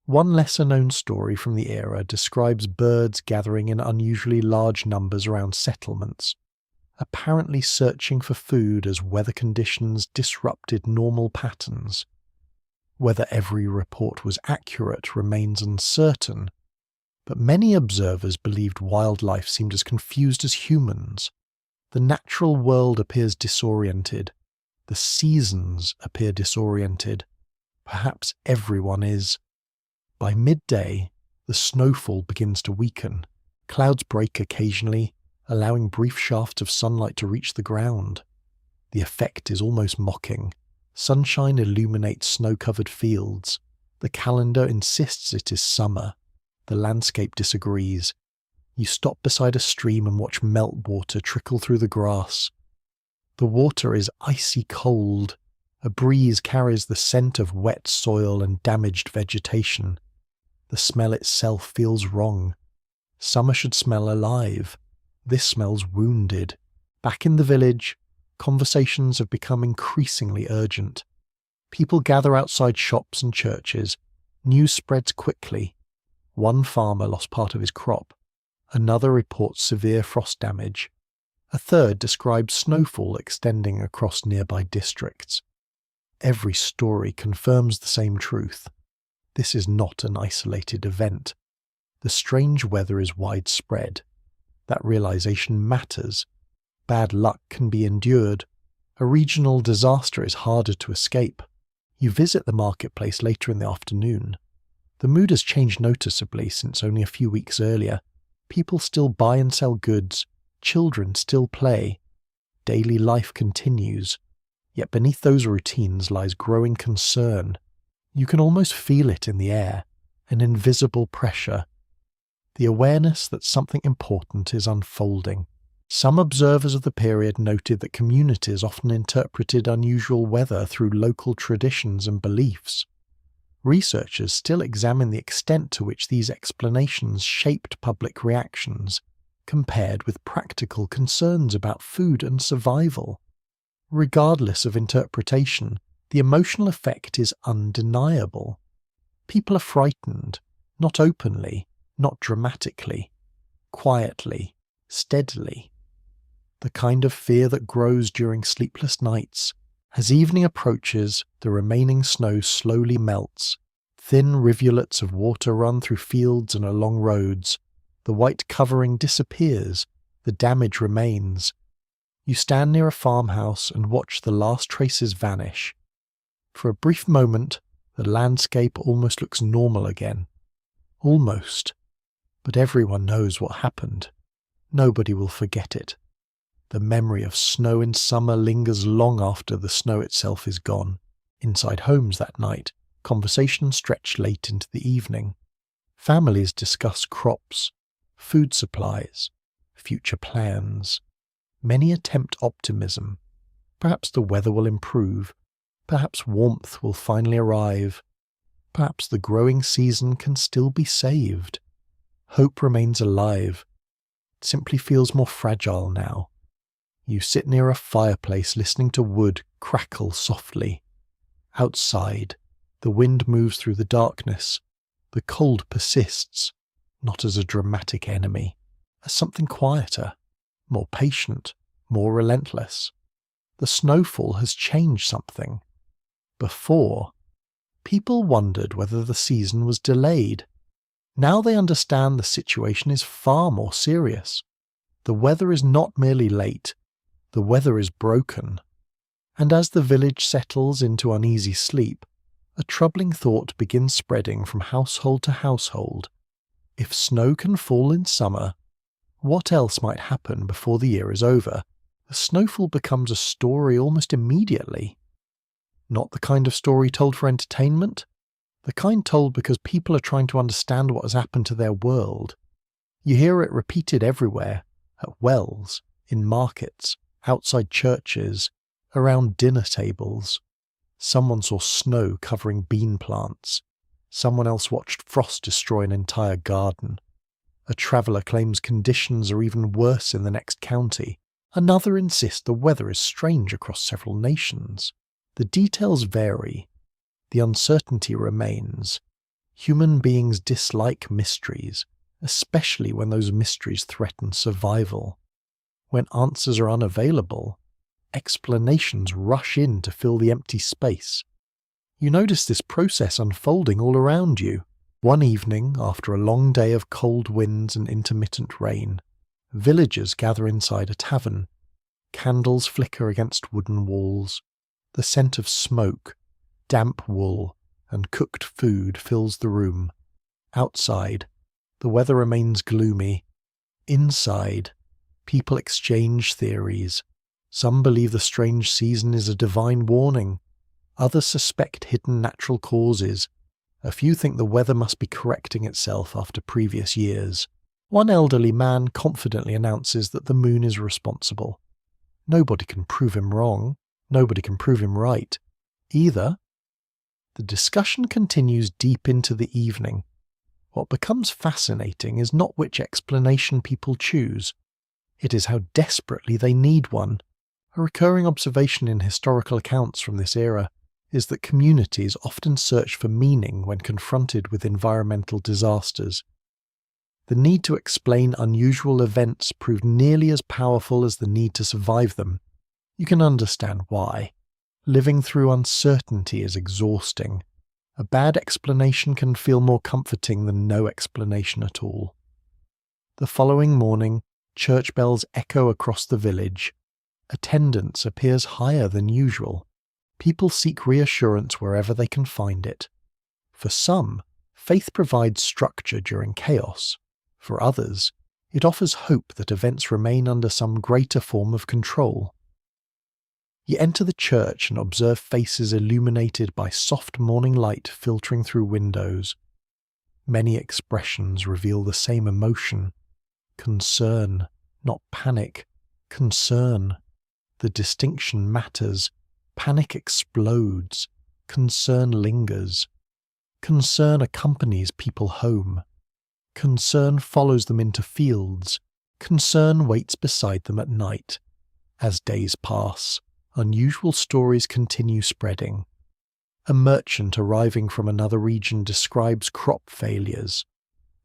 One lesser-known story from the era describes birds gathering in unusually large numbers around settlements, apparently searching for food as weather conditions disrupted normal patterns. Whether every report was accurate remains uncertain, but many observers believed wildlife seemed as confused as humans. The natural world appears disoriented. The seasons appear disoriented. Perhaps everyone is. By midday, the snowfall begins to weaken. Clouds break occasionally, allowing brief shafts of sunlight to reach the ground. The effect is almost mocking. Sunshine illuminates snow-covered fields. The calendar insists it is summer. The landscape disagrees. You stop beside a stream and watch meltwater trickle through the grass. The water is icy cold. A breeze carries the scent of wet soil and damaged vegetation. The smell itself feels wrong. Summer should smell alive. This smells wounded. Back in the village, conversations have become increasingly urgent. People gather outside shops and churches. News spreads quickly. One farmer lost part of his crop. Another reports severe frost damage. A third describes snowfall extending across nearby districts. Every story confirms the same truth. This is not an isolated event. The strange weather is widespread. That realization matters. Bad luck can be endured. A regional disaster is harder to escape. You visit the marketplace later in the afternoon. The mood has changed noticeably since only a few weeks earlier. People still buy and sell goods. Children still play. Daily life continues. Yet beneath those routines lies growing concern. You can almost feel it in the air, an invisible pressure. The awareness that something important is unfolding. Some observers of the period noted that communities often interpreted unusual weather through local traditions and beliefs. Researchers still examine the extent to which these explanations shaped public reactions, compared with practical concerns about food and survival. Regardless of interpretation, the emotional effect is undeniable. People are frightened, not openly, not dramatically, quietly, steadily. The kind of fear that grows during sleepless nights. As evening approaches, the remaining snow slowly melts. Thin rivulets of water run through fields and along roads. The white covering disappears. The damage remains. You stand near a farmhouse and watch the last traces vanish. For a brief moment, the landscape almost looks normal again. Almost. But everyone knows what happened. Nobody will forget it. The memory of snow in summer lingers long after the snow itself is gone. Inside homes that night, conversations stretch late into the evening. Families discuss crops, food supplies, future plans. Many attempt optimism. Perhaps the weather will improve. Perhaps warmth will finally arrive. Perhaps the growing season can still be saved. Hope remains alive. It simply feels more fragile now. You sit near a fireplace listening to wood crackle softly. Outside, the wind moves through the darkness. The cold persists, not as a dramatic enemy, as something quieter, more patient, more relentless. The snowfall has changed something. Before, people wondered whether the season was delayed. Now they understand the situation is far more serious. The weather is not merely late, the weather is broken. And as the village settles into uneasy sleep, a troubling thought begins spreading from household to household. If snow can fall in summer, what else might happen before the year is over? The snowfall becomes a story almost immediately. Not the kind of story told for entertainment, the kind told because people are trying to understand what has happened to their world. You hear it repeated everywhere, at wells, in markets, outside churches, around dinner tables. Someone saw snow covering bean plants. Someone else watched frost destroy an entire garden. A traveller claims conditions are even worse in the next county. Another insists the weather is strange across several nations. The details vary. The uncertainty remains. Human beings dislike mysteries, especially when those mysteries threaten survival. When answers are unavailable, explanations rush in to fill the empty space. You notice this process unfolding all around you. One evening, after a long day of cold winds and intermittent rain, villagers gather inside a tavern. Candles flicker against wooden walls. The scent of smoke, damp wool, and cooked food fills the room. Outside, the weather remains gloomy. Inside, people exchange theories. Some believe the strange season is a divine warning. Others suspect hidden natural causes. A few think the weather must be correcting itself after previous years. One elderly man confidently announces that the moon is responsible. Nobody can prove him wrong. Nobody can prove him right, either. The discussion continues deep into the evening. What becomes fascinating is not which explanation people choose. It is how desperately they need one. A recurring observation in historical accounts from this era is that communities often search for meaning when confronted with environmental disasters. The need to explain unusual events proved nearly as powerful as the need to survive them. You can understand why. Living through uncertainty is exhausting. A bad explanation can feel more comforting than no explanation at all. The following morning, church bells echo across the village. Attendance appears higher than usual. People seek reassurance wherever they can find it. For some, faith provides structure during chaos. For others, it offers hope that events remain under some greater form of control. You enter the church and observe faces illuminated by soft morning light filtering through windows. Many expressions reveal the same emotion. Concern, not panic. Concern. The distinction matters. Panic explodes. Concern lingers. Concern accompanies people home. Concern follows them into fields. Concern waits beside them at night. As days pass, unusual stories continue spreading. A merchant arriving from another region describes crop failures.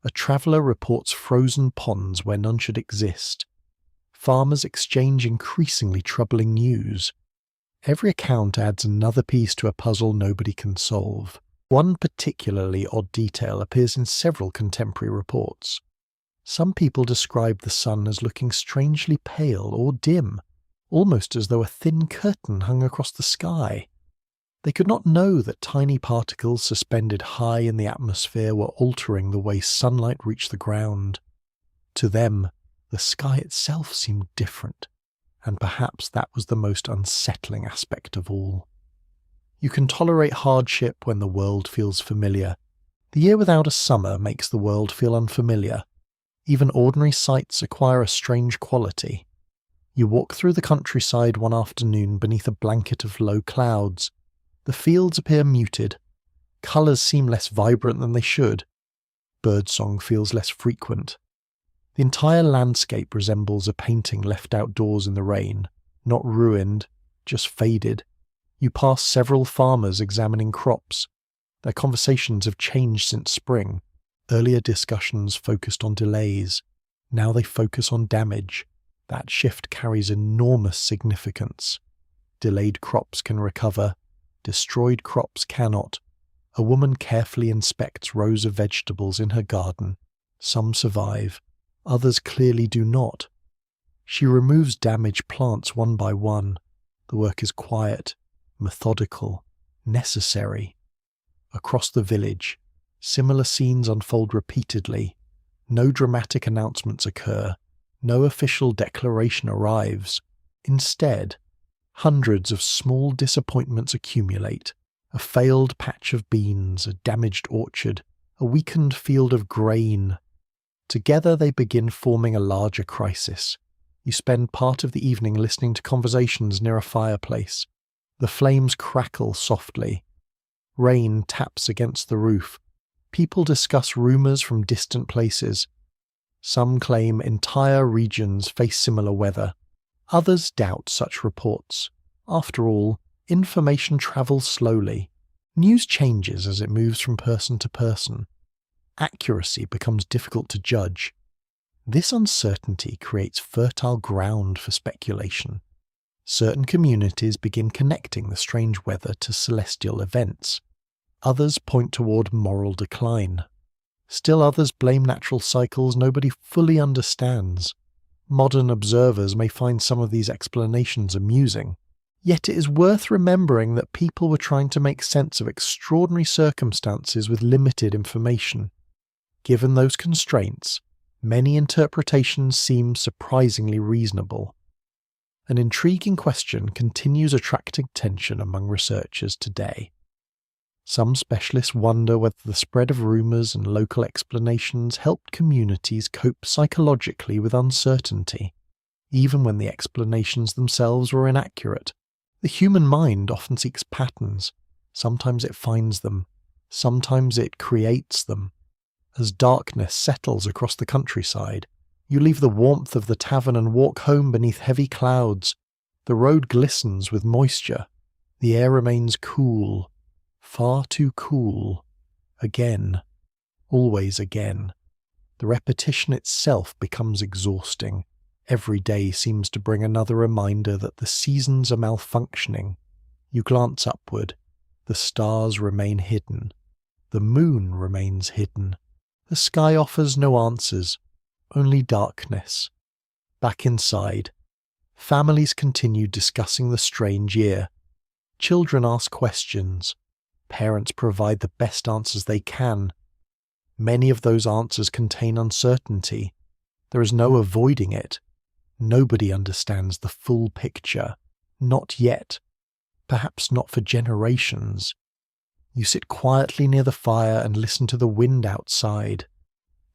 A traveller reports frozen ponds where none should exist. Farmers exchange increasingly troubling news. Every account adds another piece to a puzzle nobody can solve. One particularly odd detail appears in several contemporary reports. Some people describe the sun as looking strangely pale or dim, almost as though a thin curtain hung across the sky. They could not know that tiny particles suspended high in the atmosphere were altering the way sunlight reached the ground. To them, the sky itself seemed different, and perhaps that was the most unsettling aspect of all. You can tolerate hardship when the world feels familiar. The year without a summer makes the world feel unfamiliar. Even ordinary sights acquire a strange quality. You walk through the countryside one afternoon beneath a blanket of low clouds. The fields appear muted. Colours seem less vibrant than they should. Birdsong feels less frequent. The entire landscape resembles a painting left outdoors in the rain, not ruined, just faded. You pass several farmers examining crops. Their conversations have changed since spring. Earlier discussions focused on delays. Now they focus on damage. That shift carries enormous significance. Delayed crops can recover. Destroyed crops cannot. A woman carefully inspects rows of vegetables in her garden. Some survive. Others clearly do not. She removes damaged plants one by one. The work is quiet, methodical, necessary. Across the village, similar scenes unfold repeatedly. No dramatic announcements occur. No official declaration arrives. Instead, hundreds of small disappointments accumulate. A failed patch of beans, a damaged orchard, a weakened field of grain. Together they begin forming a larger crisis. You spend part of the evening listening to conversations near a fireplace. The flames crackle softly. Rain taps against the roof, People discuss rumours from distant places. Some claim entire regions face similar weather. Others doubt such reports. After all, information travels slowly. News changes as it moves from person to person. Accuracy becomes difficult to judge. This uncertainty creates fertile ground for speculation. Certain communities begin connecting the strange weather to celestial events. Others point toward moral decline. Still others blame natural cycles nobody fully understands. Modern observers may find some of these explanations amusing. Yet it is worth remembering that people were trying to make sense of extraordinary circumstances with limited information. Given those constraints, many interpretations seem surprisingly reasonable. An intriguing question continues attracting attention among researchers today. Some specialists wonder whether the spread of rumours and local explanations helped communities cope psychologically with uncertainty, even when the explanations themselves were inaccurate. The human mind often seeks patterns. Sometimes it finds them. Sometimes it creates them. As darkness settles across the countryside, you leave the warmth of the tavern and walk home beneath heavy clouds. The road glistens with moisture. The air remains cool. Far too cool. Again. Always again. The repetition itself becomes exhausting. Every day seems to bring another reminder that the seasons are malfunctioning. You glance upward. The stars remain hidden. The moon remains hidden. The sky offers no answers, only darkness. Back inside, families continue discussing the strange year. Children ask questions. Parents provide the best answers they can. Many of those answers contain uncertainty. There is no avoiding it. Nobody understands the full picture. Not yet. Perhaps not for generations. You sit quietly near the fire and listen to the wind outside.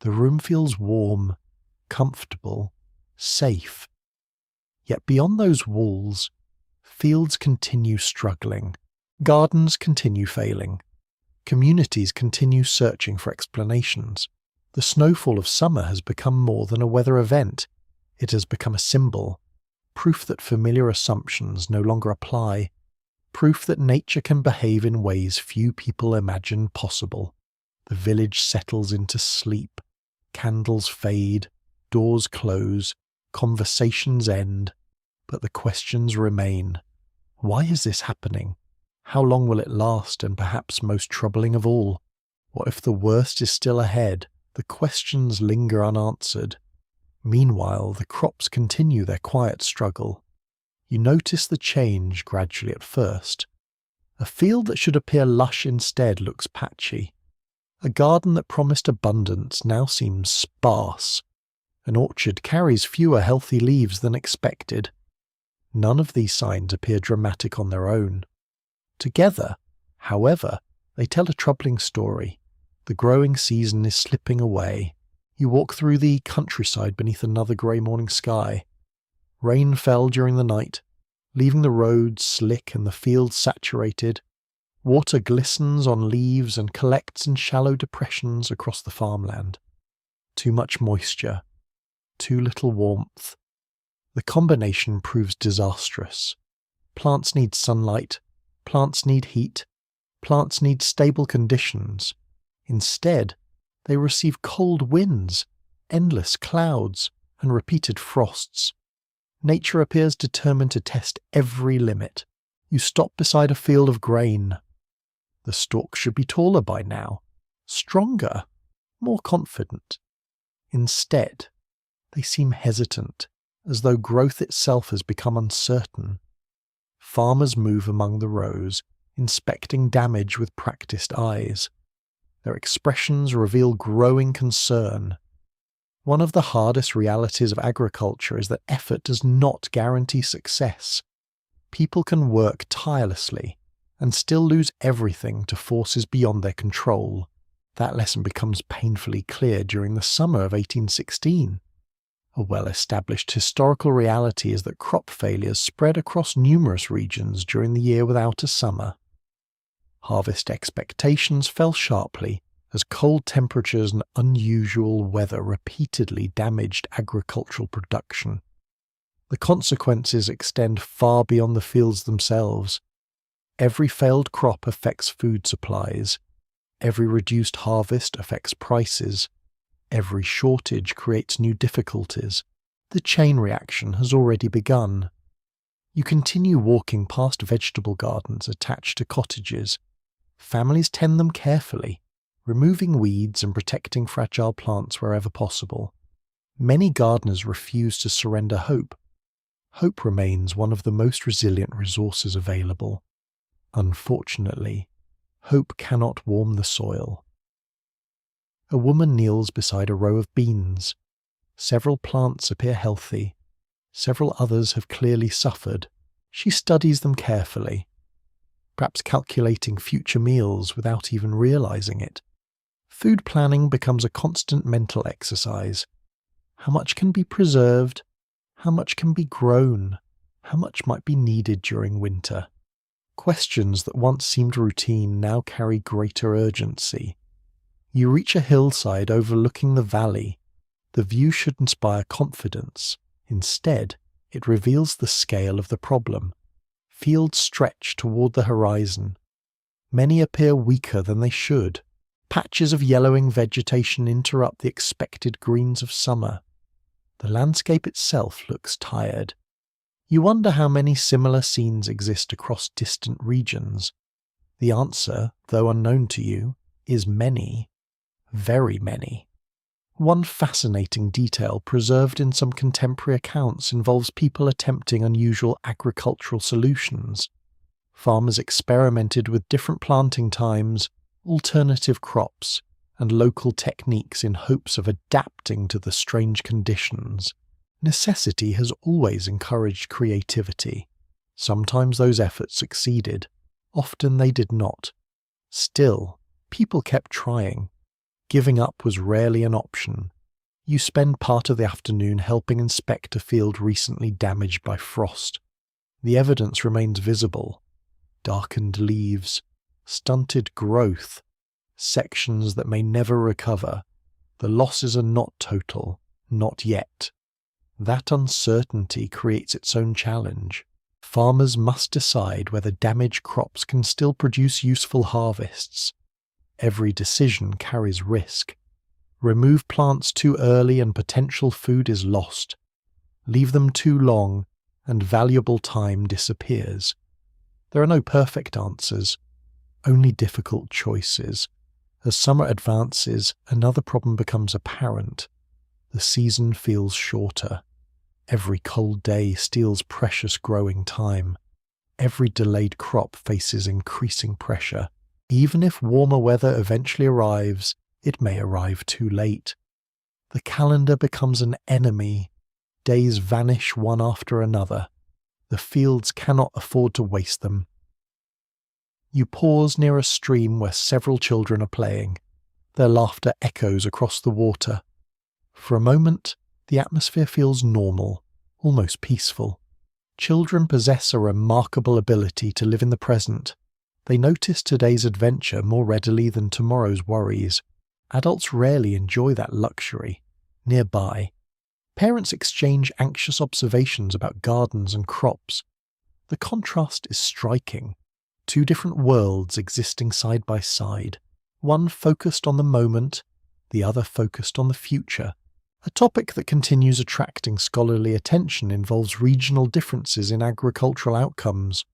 The room feels warm, comfortable, safe. Yet beyond those walls, fields continue struggling. Gardens continue failing. Communities continue searching for explanations. The snowfall of summer has become more than a weather event. It has become a symbol, proof that familiar assumptions no longer apply, proof that nature can behave in ways few people imagine possible. The village settles into sleep. Candles fade, doors close, conversations end, but the questions remain. Why is this happening? How long will it last? And perhaps most troubling of all, what if the worst is still ahead? The questions linger unanswered. Meanwhile, the crops continue their quiet struggle. You notice the change gradually at first. A field that should appear lush instead looks patchy. A garden that promised abundance now seems sparse. An orchard carries fewer healthy leaves than expected. None of these signs appear dramatic on their own. Together, however, they tell a troubling story. The growing season is slipping away. You walk through the countryside beneath another grey morning sky. Rain fell during the night, leaving the roads slick and the fields saturated. Water glistens on leaves and collects in shallow depressions across the farmland. Too much moisture. Too little warmth. The combination proves disastrous. Plants need sunlight. Plants need heat. Plants need stable conditions. Instead, they receive cold winds, endless clouds, and repeated frosts. Nature appears determined to test every limit. You stop beside a field of grain. The stalks should be taller by now, stronger, more confident. Instead, they seem hesitant, as though growth itself has become uncertain. Farmers move among the rows, inspecting damage with practiced eyes. Their expressions reveal growing concern. One of the hardest realities of agriculture is that effort does not guarantee success. People can work tirelessly and still lose everything to forces beyond their control. That lesson becomes painfully clear during the summer of 1816. A well-established historical reality is that crop failures spread across numerous regions during the year without a summer. Harvest expectations fell sharply as cold temperatures and unusual weather repeatedly damaged agricultural production. The consequences extend far beyond the fields themselves. Every failed crop affects food supplies. Every reduced harvest affects prices. Every shortage creates new difficulties. The chain reaction has already begun. You continue walking past vegetable gardens attached to cottages. Families tend them carefully, removing weeds and protecting fragile plants wherever possible. Many gardeners refuse to surrender hope. Hope remains one of the most resilient resources available. Unfortunately, hope cannot warm the soil. A woman kneels beside a row of beans. Several plants appear healthy. Several others have clearly suffered. She studies them carefully, perhaps calculating future meals without even realizing it. Food planning becomes a constant mental exercise. How much can be preserved? How much can be grown? How much might be needed during winter? Questions that once seemed routine now carry greater urgency. You reach a hillside overlooking the valley. The view should inspire confidence. Instead, it reveals the scale of the problem. Fields stretch toward the horizon. Many appear weaker than they should. Patches of yellowing vegetation interrupt the expected greens of summer. The landscape itself looks tired. You wonder how many similar scenes exist across distant regions. The answer, though unknown to you, is many. Very many. One fascinating detail preserved in some contemporary accounts involves people attempting unusual agricultural solutions. Farmers experimented with different planting times, alternative crops, and local techniques in hopes of adapting to the strange conditions. Necessity has always encouraged creativity. Sometimes those efforts succeeded, often they did not. Still, people kept trying. Giving up was rarely an option. You spend part of the afternoon helping inspect a field recently damaged by frost. The evidence remains visible. Darkened leaves, stunted growth, sections that may never recover. The losses are not total, not yet. That uncertainty creates its own challenge. Farmers must decide whether damaged crops can still produce useful harvests. Every decision carries risk. Remove plants too early and potential food is lost. Leave them too long and valuable time disappears. There are no perfect answers, only difficult choices. As summer advances, another problem becomes apparent. The season feels shorter. Every cold day steals precious growing time. Every delayed crop faces increasing pressure. Even if warmer weather eventually arrives, it may arrive too late. The calendar becomes an enemy. Days vanish one after another. The fields cannot afford to waste them. You pause near a stream where several children are playing. Their laughter echoes across the water. For a moment, the atmosphere feels normal, almost peaceful. Children possess a remarkable ability to live in the present. They notice today's adventure more readily than tomorrow's worries. Adults rarely enjoy that luxury. Nearby, parents exchange anxious observations about gardens and crops. The contrast is striking. Two different worlds existing side by side. One focused on the moment, the other focused on the future. A topic that continues attracting scholarly attention involves regional differences in agricultural outcomes.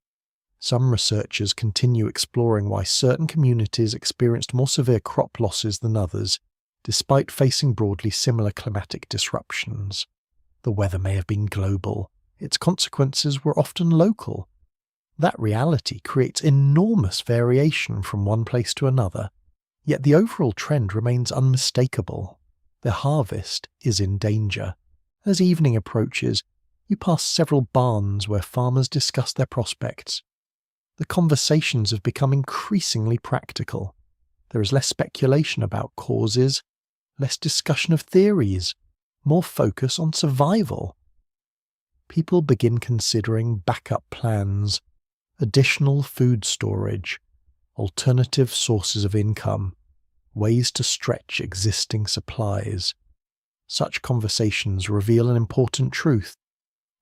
Some researchers continue exploring why certain communities experienced more severe crop losses than others, despite facing broadly similar climatic disruptions. The weather may have been global. Its consequences were often local. That reality creates enormous variation from one place to another, yet the overall trend remains unmistakable. The harvest is in danger. As evening approaches, you pass several barns where farmers discuss their prospects. The conversations have become increasingly practical. There is less speculation about causes, less discussion of theories, more focus on survival. People begin considering backup plans, additional food storage, alternative sources of income. ways to stretch existing supplies. Such conversations reveal an important truth.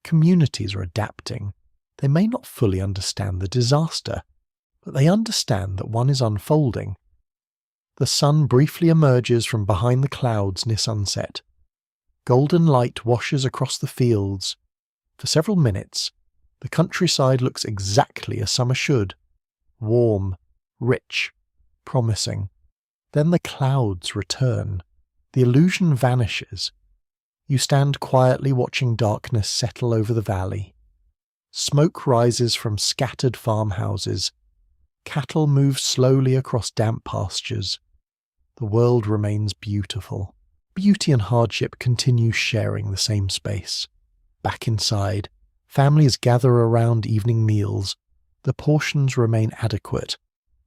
Communities are adapting. They may not fully understand the disaster, but they understand that one is unfolding. The sun briefly emerges from behind the clouds near sunset. Golden light washes across the fields. For several minutes, the countryside looks exactly as summer should. Warm, rich, promising. Then the clouds return. The illusion vanishes. You stand quietly watching darkness settle over the valley. Smoke rises from scattered farmhouses. Cattle move slowly across damp pastures. The world remains beautiful. Beauty and hardship continue sharing the same space. Back inside, families gather around evening meals. The portions remain adequate.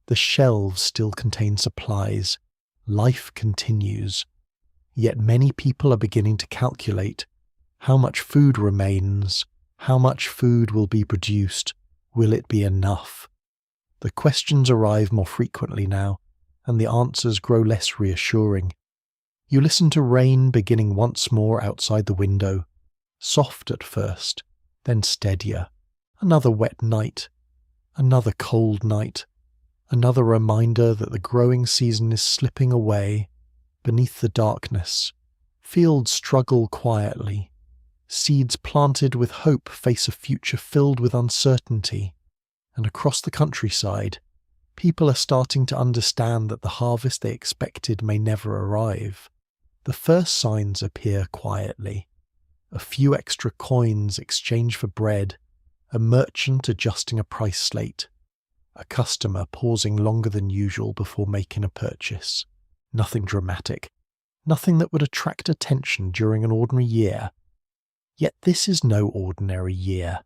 The shelves still contain supplies. Life continues. Yet many people are beginning to calculate how much food remains, how much food will be produced, will it be enough? The questions arrive more frequently now, and the answers grow less reassuring. You listen to rain beginning once more outside the window, soft at first, then steadier. Another wet night, another cold night, another reminder that the growing season is slipping away. Beneath the darkness, fields struggle quietly. Seeds planted with hope face a future filled with uncertainty. And across the countryside, people are starting to understand that the harvest they expected may never arrive. The first signs appear quietly. A few extra coins exchanged for bread, a merchant adjusting a price slate, a customer pausing longer than usual before making a purchase. Nothing dramatic, nothing that would attract attention during an ordinary year. Yet this is no ordinary year.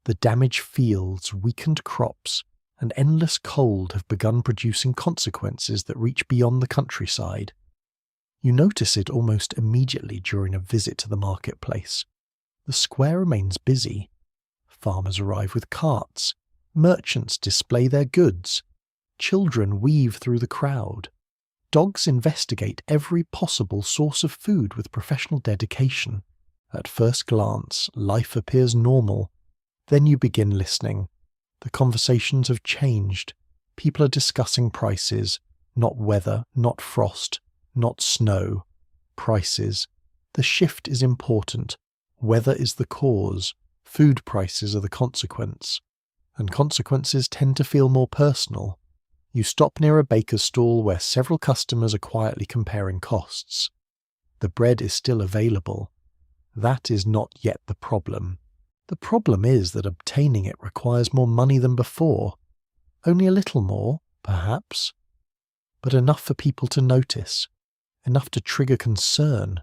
The damaged fields, weakened crops, and endless cold have begun producing consequences that reach beyond the countryside. You notice it almost immediately during a visit to the marketplace. The square remains busy. Farmers arrive with carts. Merchants display their goods. Children weave through the crowd. Dogs investigate every possible source of food with professional dedication. At first glance, life appears normal. Then you begin listening. The conversations have changed. People are discussing prices, not weather, not frost, not snow. Prices. The shift is important. Weather is the cause. Food prices are the consequence. And consequences tend to feel more personal. You stop near a baker's stall where several customers are quietly comparing costs. The bread is still available. That is not yet the problem. The problem is that obtaining it requires more money than before. Only a little more, perhaps, but enough for people to notice, enough to trigger concern.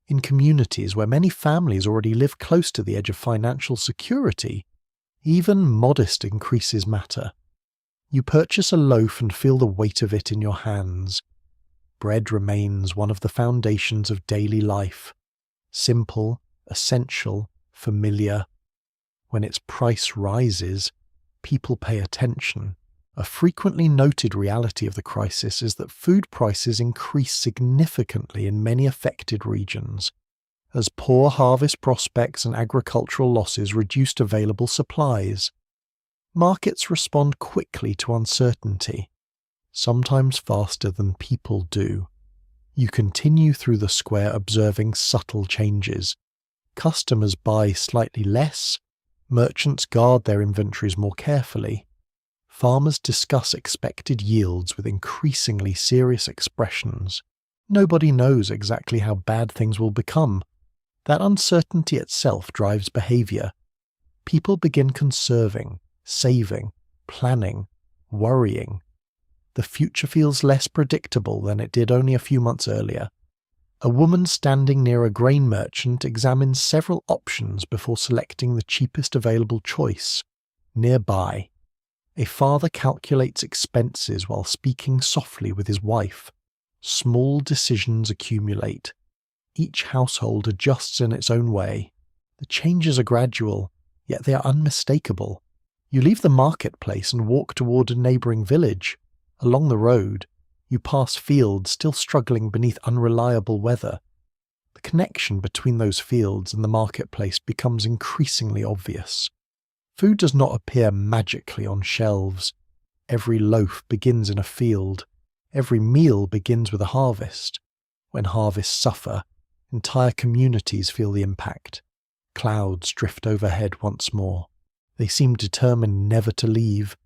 In communities where many families already live close to the edge of financial security, even modest increases matter. You purchase a loaf and feel the weight of it in your hands. Bread remains one of the foundations of daily life. Simple, essential, familiar. When its price rises, people pay attention. A frequently noted reality of the crisis is that food prices increase significantly in many affected regions, as poor harvest prospects and agricultural losses reduced available supplies. Markets respond quickly to uncertainty, sometimes faster than people do. You continue through the square observing subtle changes. Customers buy slightly less, merchants guard their inventories more carefully. Farmers discuss expected yields with increasingly serious expressions. Nobody knows exactly how bad things will become. That uncertainty itself drives behavior. People begin conserving, saving, planning, worrying. The future feels less predictable than it did only a few months earlier. A woman standing near a grain merchant examines several options before selecting the cheapest available choice. Nearby, a father calculates expenses while speaking softly with his wife. Small decisions accumulate. Each household adjusts in its own way. The changes are gradual, yet they are unmistakable. You leave the marketplace and walk toward a neighbouring village. Along the road, You pass fields still struggling beneath unreliable weather. The connection between those fields and the marketplace becomes increasingly obvious. Food does not appear magically on shelves. Every loaf begins in a field. Every meal begins with a harvest. When harvests suffer, entire communities feel the impact. Clouds drift overhead once more. They seem determined never to leave.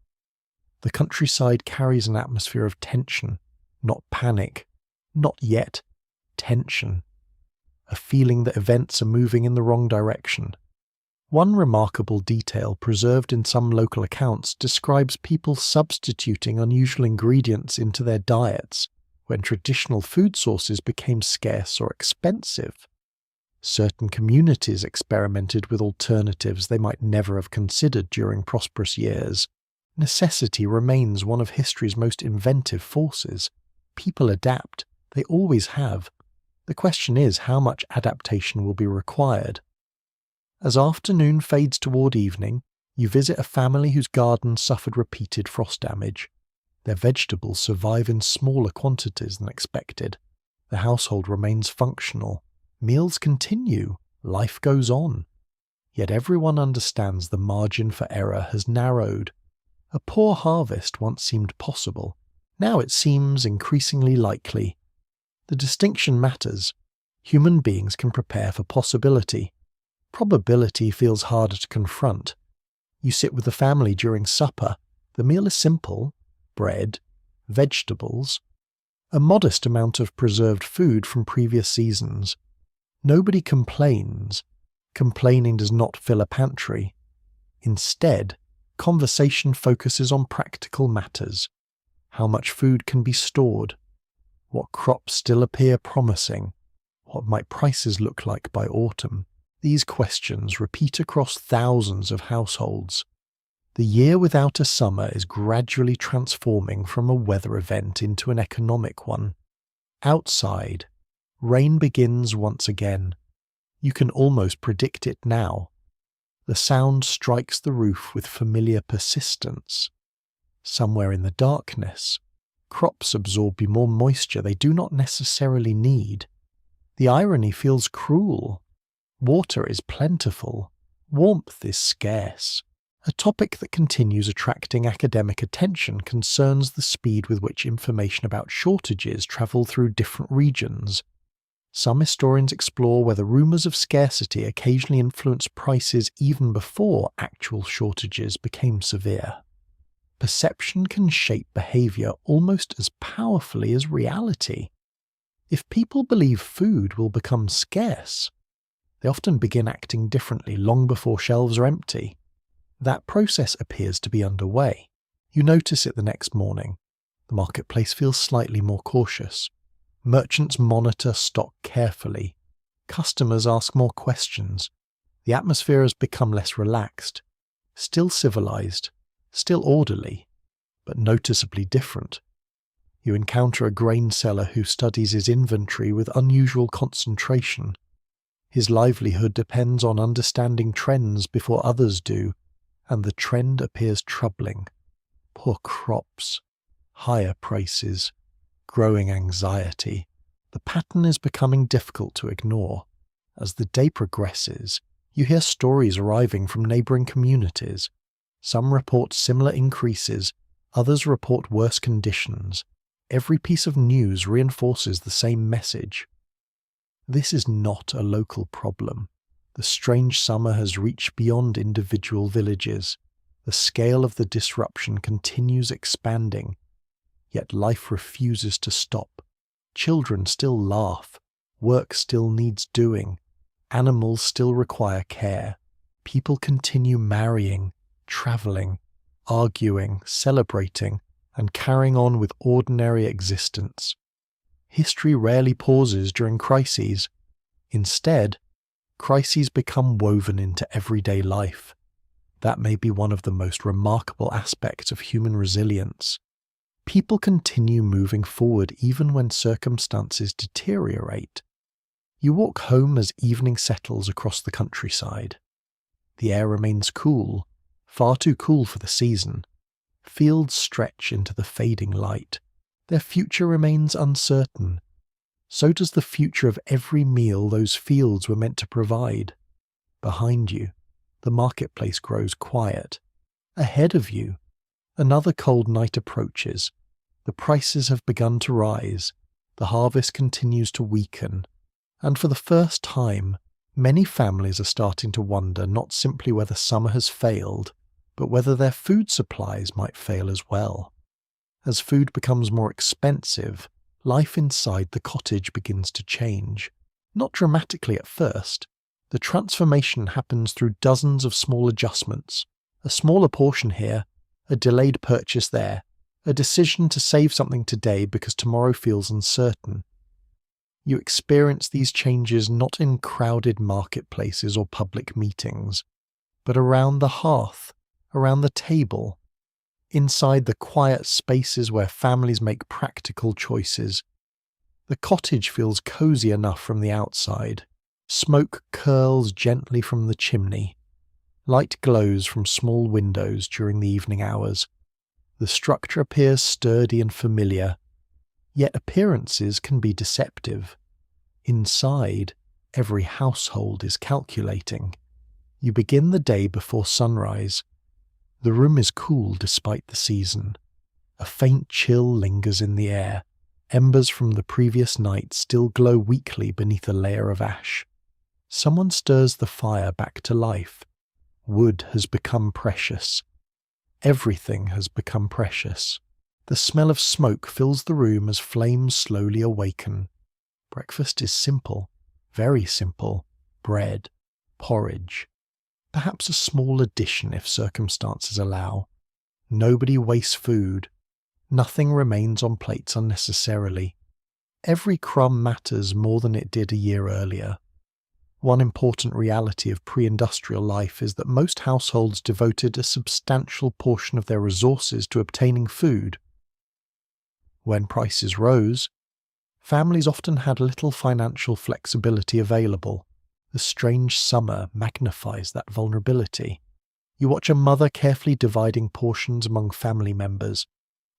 The countryside carries an atmosphere of tension, not panic, not yet tension. A feeling that events are moving in the wrong direction. One remarkable detail preserved in some local accounts describes people substituting unusual ingredients into their diets when traditional food sources became scarce or expensive. Certain communities experimented with alternatives they might never have considered during prosperous years. Necessity remains one of history's most inventive forces. People adapt. They always have. The question is how much adaptation will be required. As afternoon fades toward evening, you visit a family whose garden suffered repeated frost damage. Their vegetables survive in smaller quantities than expected. The household remains functional. Meals continue. Life goes on. Yet everyone understands the margin for error has narrowed. A poor harvest once seemed possible. Now it seems increasingly likely. The distinction matters. Human beings can prepare for possibility. Probability feels harder to confront. You sit with the family during supper. The meal is simple: bread, vegetables, a modest amount of preserved food from previous seasons. Nobody complains. Complaining does not fill a pantry. Instead, conversation focuses on practical matters. How much food can be stored? What crops still appear promising? What might prices look like by autumn? These questions repeat across thousands of households. The year without a summer is gradually transforming from a weather event into an economic one. Outside, rain begins once again. You can almost predict it now. The sound strikes the roof with familiar persistence. Somewhere in the darkness, crops absorb more moisture they do not necessarily need. The irony feels cruel. Water is plentiful. Warmth is scarce. A topic that continues attracting academic attention concerns the speed with which information about shortages travel through different regions. Some historians explore whether rumours of scarcity occasionally influenced prices even before actual shortages became severe. Perception can shape behaviour almost as powerfully as reality. If people believe food will become scarce, they often begin acting differently long before shelves are empty. That process appears to be underway. You notice it the next morning. The marketplace feels slightly more cautious. Merchants monitor stock carefully. Customers ask more questions. The atmosphere has become less relaxed. Still civilized. Still orderly. But noticeably different. You encounter a grain seller who studies his inventory with unusual concentration. His livelihood depends on understanding trends before others do, and the trend appears troubling. Poor crops, higher prices, growing anxiety. The pattern is becoming difficult to ignore. As the day progresses, you hear stories arriving from neighbouring communities. Some report similar increases, others report worse conditions. Every piece of news reinforces the same message. This is not a local problem. The strange summer has reached beyond individual villages. The scale of the disruption continues expanding. Yet life refuses to stop. Children still laugh. Work still needs doing. Animals still require care. People continue marrying, travelling, arguing, celebrating, and carrying on with ordinary existence. History rarely pauses during crises. Instead, crises become woven into everyday life. That may be one of the most remarkable aspects of human resilience. People continue moving forward even when circumstances deteriorate. You walk home as evening settles across the countryside. The air remains cool, far too cool for the season. Fields stretch into the fading light. Their future remains uncertain. So does the future of every meal those fields were meant to provide. Behind you, the marketplace grows quiet. Ahead of you, another cold night approaches. The prices have begun to rise. The harvest continues to weaken. And for the first time, many families are starting to wonder not simply whether summer has failed, but whether their food supplies might fail as well. As food becomes more expensive, life inside the cottage begins to change. Not dramatically at first. The transformation happens through dozens of small adjustments. A smaller portion here, a delayed purchase there, a decision to save something today because tomorrow feels uncertain. You experience these changes not in crowded marketplaces or public meetings, but around the hearth, around the table, inside the quiet spaces where families make practical choices. The cottage feels cozy enough from the outside. Smoke curls gently from the chimney. Light glows from small windows during the evening hours. The structure appears sturdy and familiar, yet appearances can be deceptive. Inside, every household is calculating. You begin the day before sunrise. The room is cool despite the season. A faint chill lingers in the air. Embers from the previous night still glow weakly beneath a layer of ash. Someone stirs the fire back to life. Wood has become precious. Everything has become precious. The smell of smoke fills the room as flames slowly awaken. Breakfast is simple, very simple. Bread, porridge. Perhaps a small addition if circumstances allow. Nobody wastes food. Nothing remains on plates unnecessarily. Every crumb matters more than it did a year earlier. One important reality of pre-industrial life is that most households devoted a substantial portion of their resources to obtaining food. When prices rose, families often had little financial flexibility available. The strange summer magnifies that vulnerability. You watch a mother carefully dividing portions among family members.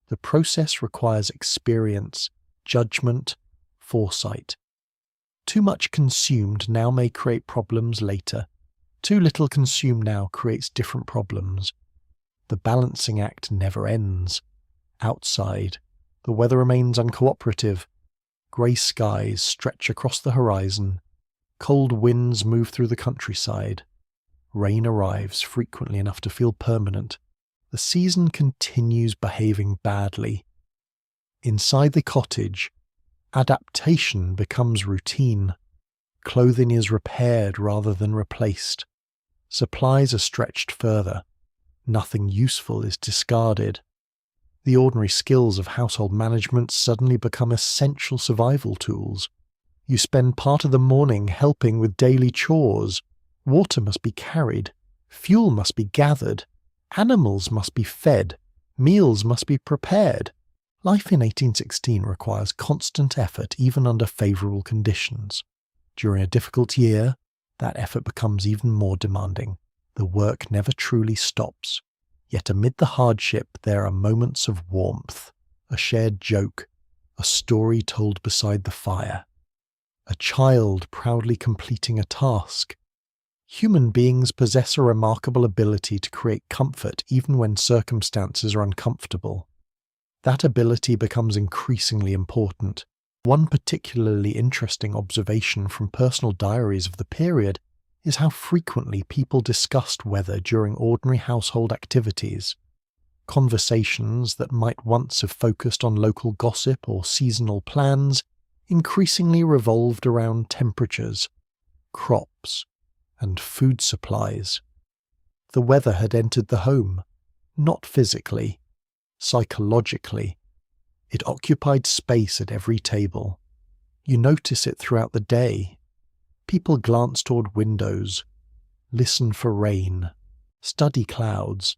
The process requires experience, judgment, foresight. Too much consumed now may create problems later. Too little consumed now creates different problems. The balancing act never ends. Outside, the weather remains uncooperative. Grey skies stretch across the horizon. Cold winds move through the countryside. Rain arrives frequently enough to feel permanent. The season continues behaving badly. Inside the cottage, adaptation becomes routine. Clothing is repaired rather than replaced. Supplies are stretched further. Nothing useful is discarded. The ordinary skills of household management suddenly become essential survival tools. You spend part of the morning helping with daily chores. Water must be carried. Fuel must be gathered. Animals must be fed. Meals must be prepared. Life in 1816 requires constant effort even under favourable conditions. During a difficult year, that effort becomes even more demanding. The work never truly stops. Yet amid the hardship there are moments of warmth, a shared joke, a story told beside the fire, a child proudly completing a task. Human beings possess a remarkable ability to create comfort even when circumstances are uncomfortable. That ability becomes increasingly important. One particularly interesting observation from personal diaries of the period is how frequently people discussed weather during ordinary household activities. Conversations that might once have focused on local gossip or seasonal plans increasingly revolved around temperatures, crops, and food supplies. The weather had entered the home, not physically, psychologically. It occupied space at every table. You notice it throughout the day. People glance toward windows, listen for rain, study clouds,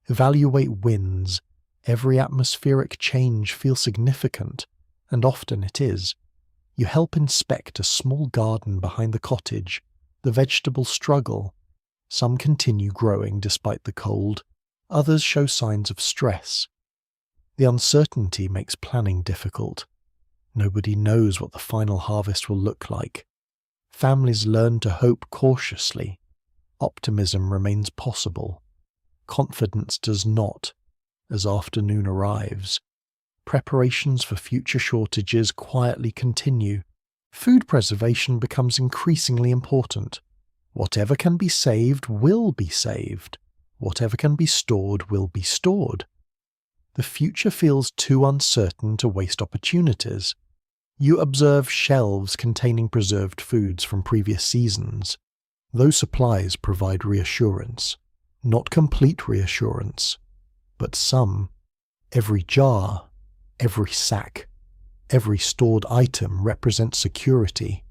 evaluate winds. Every atmospheric change feels significant, and often it is. You help inspect a small garden behind the cottage. The vegetables struggle. Some continue growing despite the cold. Others show signs of stress. The uncertainty makes planning difficult. Nobody knows what the final harvest will look like. Families learn to hope cautiously. Optimism remains possible. Confidence does not, as afternoon arrives. Preparations for future shortages quietly continue. Food preservation becomes increasingly important. Whatever can be saved will be saved. Whatever can be stored will be stored. The future feels too uncertain to waste opportunities. You observe shelves containing preserved foods from previous seasons. Those supplies provide reassurance. Not complete reassurance, but some. Every jar, every sack, every stored item represents security.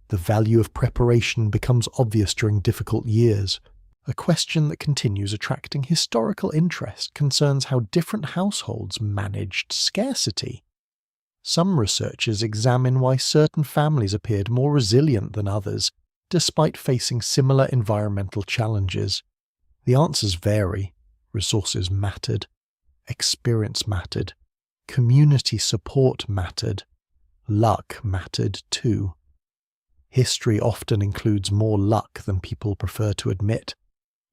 The value of preparation becomes obvious during difficult years. A question that continues attracting historical interest concerns how different households managed scarcity. Some researchers examine why certain families appeared more resilient than others, despite facing similar environmental challenges. The answers vary. Resources mattered. Experience mattered. Community support mattered. Luck mattered too. History often includes more luck than people prefer to admit.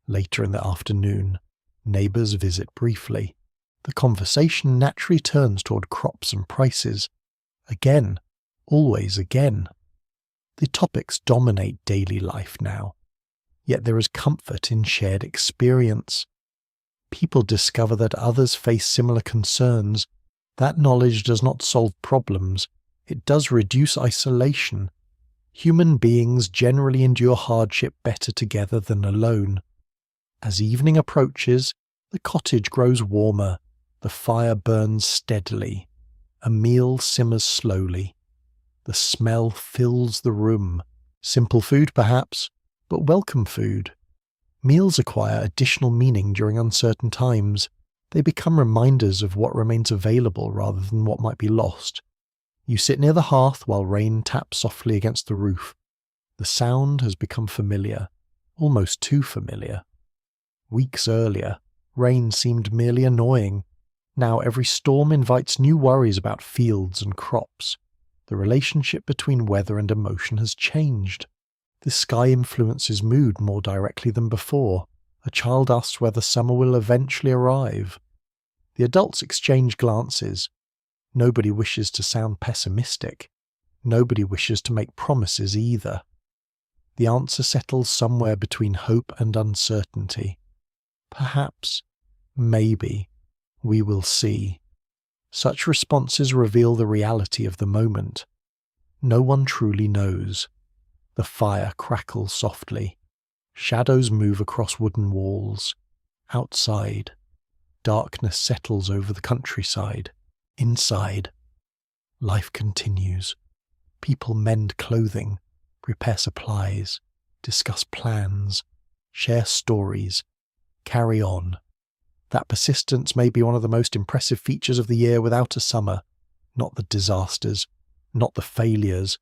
Later in the afternoon, neighbours visit briefly. The conversation naturally turns toward crops and prices. Again, always again. The topics dominate daily life now. Yet there is comfort in shared experience. People discover that others face similar concerns. That knowledge does not solve problems. It does reduce isolation. Human beings generally endure hardship better together than alone. As evening approaches, the cottage grows warmer. The fire burns steadily. A meal simmers slowly. The smell fills the room. Simple food, perhaps, but welcome food. Meals acquire additional meaning during uncertain times. They become reminders of what remains available rather than what might be lost. You sit near the hearth while rain taps softly against the roof. The sound has become familiar, almost too familiar. Weeks earlier, rain seemed merely annoying. Now every storm invites new worries about fields and crops. The relationship between weather and emotion has changed. The sky influences mood more directly than before. A child asks whether summer will eventually arrive. The adults exchange glances. Nobody wishes to sound pessimistic. Nobody wishes to make promises either. The answer settles somewhere between hope and uncertainty. Perhaps, maybe, we will see. Such responses reveal the reality of the moment. No one truly knows. The fire crackles softly. Shadows move across wooden walls. Outside, darkness settles over the countryside. Inside, life continues. People mend clothing, prepare supplies, discuss plans, share stories, carry on. That persistence may be one of the most impressive features of the year without a summer. Not the disasters, not the failures,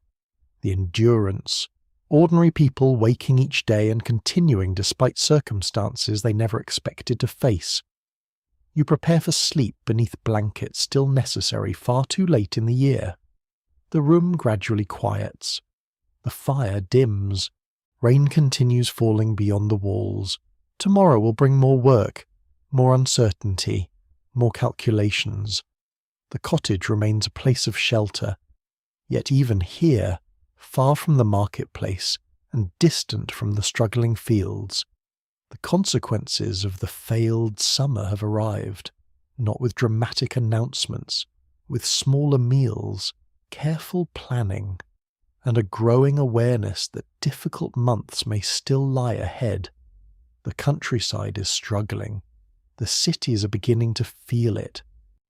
the endurance. Ordinary people waking each day and continuing despite circumstances they never expected to face. You prepare for sleep beneath blankets still necessary far too late in the year. The room gradually quiets. The fire dims. Rain continues falling beyond the walls. Tomorrow will bring more work, more uncertainty, more calculations. The cottage remains a place of shelter. Yet even here, far from the marketplace and distant from the struggling fields, the consequences of the failed summer have arrived, not with dramatic announcements, with smaller meals, careful planning, and a growing awareness that difficult months may still lie ahead. The countryside is struggling. The cities are beginning to feel it.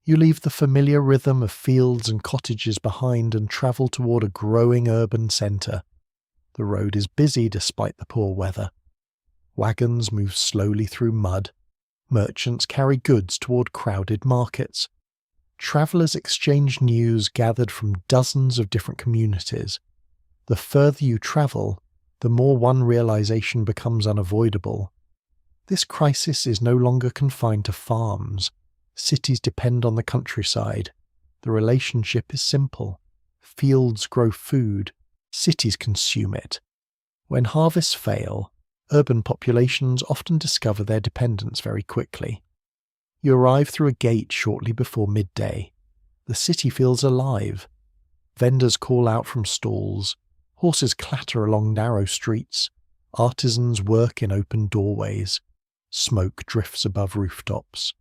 You leave the familiar rhythm of fields and cottages behind and travel toward a growing urban centre. The road is busy despite the poor weather. Wagons move slowly through mud. Merchants carry goods toward crowded markets. Travellers exchange news gathered from dozens of different communities. The further you travel, the more one realization becomes unavoidable. This crisis is no longer confined to farms. Cities depend on the countryside. The relationship is simple. Fields grow food, cities consume it. When harvests fail, urban populations often discover their dependence very quickly. You arrive through a gate shortly before midday. The city feels alive. Vendors call out from stalls, horses clatter along narrow streets, artisans work in open doorways, smoke drifts above rooftops.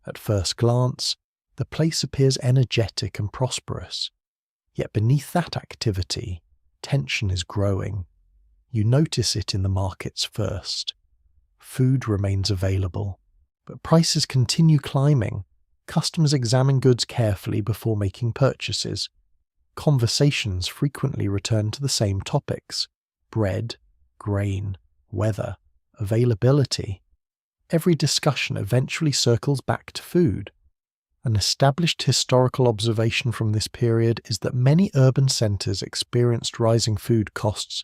At first glance, the place appears energetic and prosperous. Yet beneath that activity, tension is growing. You notice it in the markets first. Food remains available, but prices continue climbing. Customers examine goods carefully before making purchases. Conversations frequently return to the same topics: bread, grain, weather, availability. Every discussion eventually circles back to food. An established historical observation from this period is that many urban centres experienced rising food costs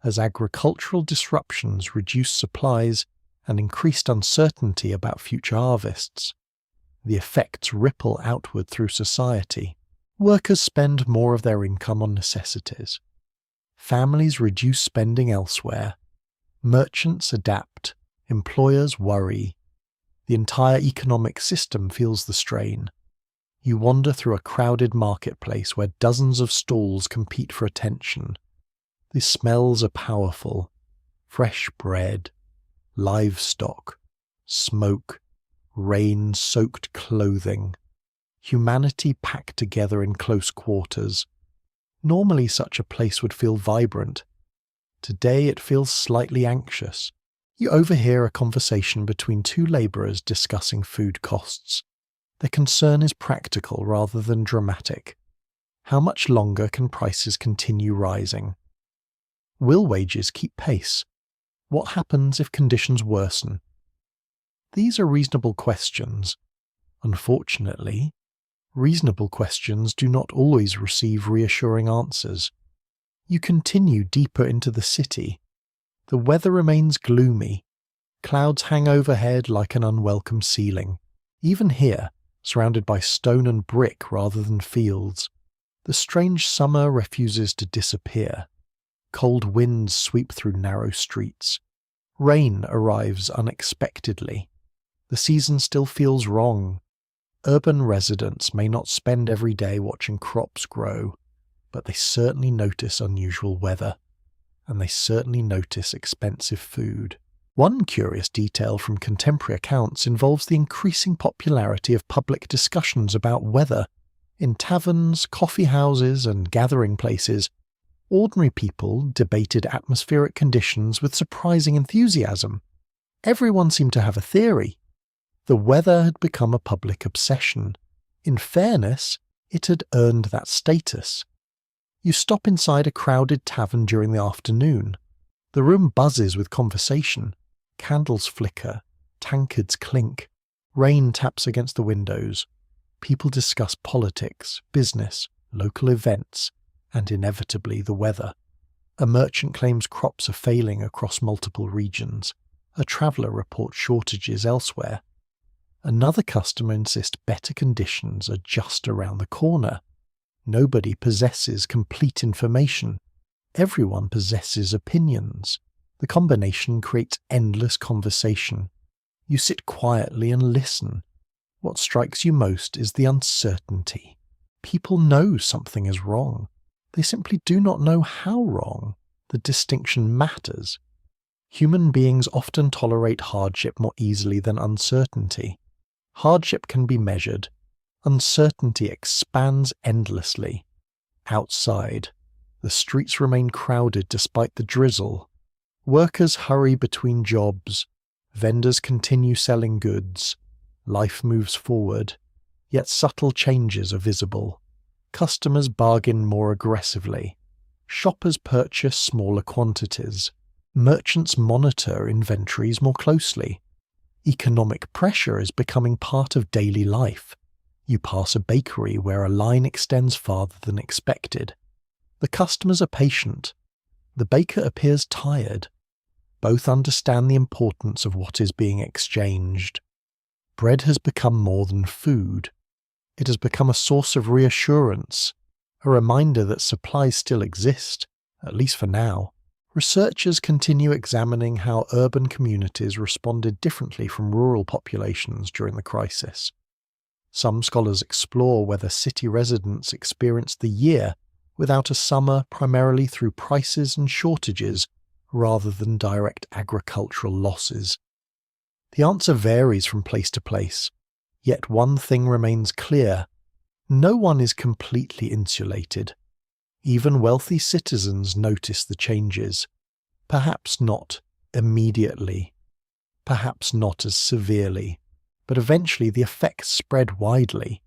as agricultural disruptions reduced supplies and increased uncertainty about future harvests. The effects ripple outward through society. Workers spend more of their income on necessities. Families reduce spending elsewhere. Merchants adapt. Employers worry. The entire economic system feels the strain. You wander through a crowded marketplace where dozens of stalls compete for attention. The smells are powerful. Fresh bread, livestock, smoke, rain-soaked clothing. Humanity packed together in close quarters. Normally such a place would feel vibrant. Today it feels slightly anxious. You overhear a conversation between two labourers discussing food costs. Their concern is practical rather than dramatic. How much longer can prices continue rising? Will wages keep pace? What happens if conditions worsen? These are reasonable questions. Unfortunately, reasonable questions do not always receive reassuring answers. You continue deeper into the city. The weather remains gloomy. Clouds hang overhead like an unwelcome ceiling. Even here, surrounded by stone and brick rather than fields, the strange summer refuses to disappear. Cold winds sweep through narrow streets. Rain arrives unexpectedly. The season still feels wrong. Urban residents may not spend every day watching crops grow, but they certainly notice unusual weather, and they certainly notice expensive food. One curious detail from contemporary accounts involves the increasing popularity of public discussions about weather. In taverns, coffee houses, and gathering places, ordinary people debated atmospheric conditions with surprising enthusiasm. Everyone seemed to have a theory. The weather had become a public obsession. In fairness, it had earned that status. You stop inside a crowded tavern during the afternoon. The room buzzes with conversation. Candles flicker, tankards clink, rain taps against the windows. People discuss politics, business, local events, and inevitably the weather. A merchant claims crops are failing across multiple regions. A traveller reports shortages elsewhere. Another customer insists better conditions are just around the corner. Nobody possesses complete information. Everyone possesses opinions. The combination creates endless conversation. You sit quietly and listen. What strikes you most is the uncertainty. People know something is wrong. They simply do not know how wrong. The distinction matters. Human beings often tolerate hardship more easily than uncertainty. Hardship can be measured. Uncertainty expands endlessly. Outside, the streets remain crowded despite the drizzle. Workers hurry between jobs. Vendors continue selling goods. Life moves forward, yet subtle changes are visible. Customers bargain more aggressively. Shoppers purchase smaller quantities. Merchants monitor inventories more closely. Economic pressure is becoming part of daily life. You pass a bakery where a line extends farther than expected. The customers are patient. The baker appears tired. Both understand the importance of what is being exchanged. Bread has become more than food. It has become a source of reassurance, a reminder that supplies still exist, at least for now. Researchers continue examining how urban communities responded differently from rural populations during the crisis. Some scholars explore whether city residents experienced the year without a summer primarily through prices and shortages rather than direct agricultural losses. The answer varies from place to place, yet one thing remains clear: no one is completely insulated. Even wealthy citizens notice the changes. Perhaps not immediately, perhaps not as severely, but eventually the effects spread widely.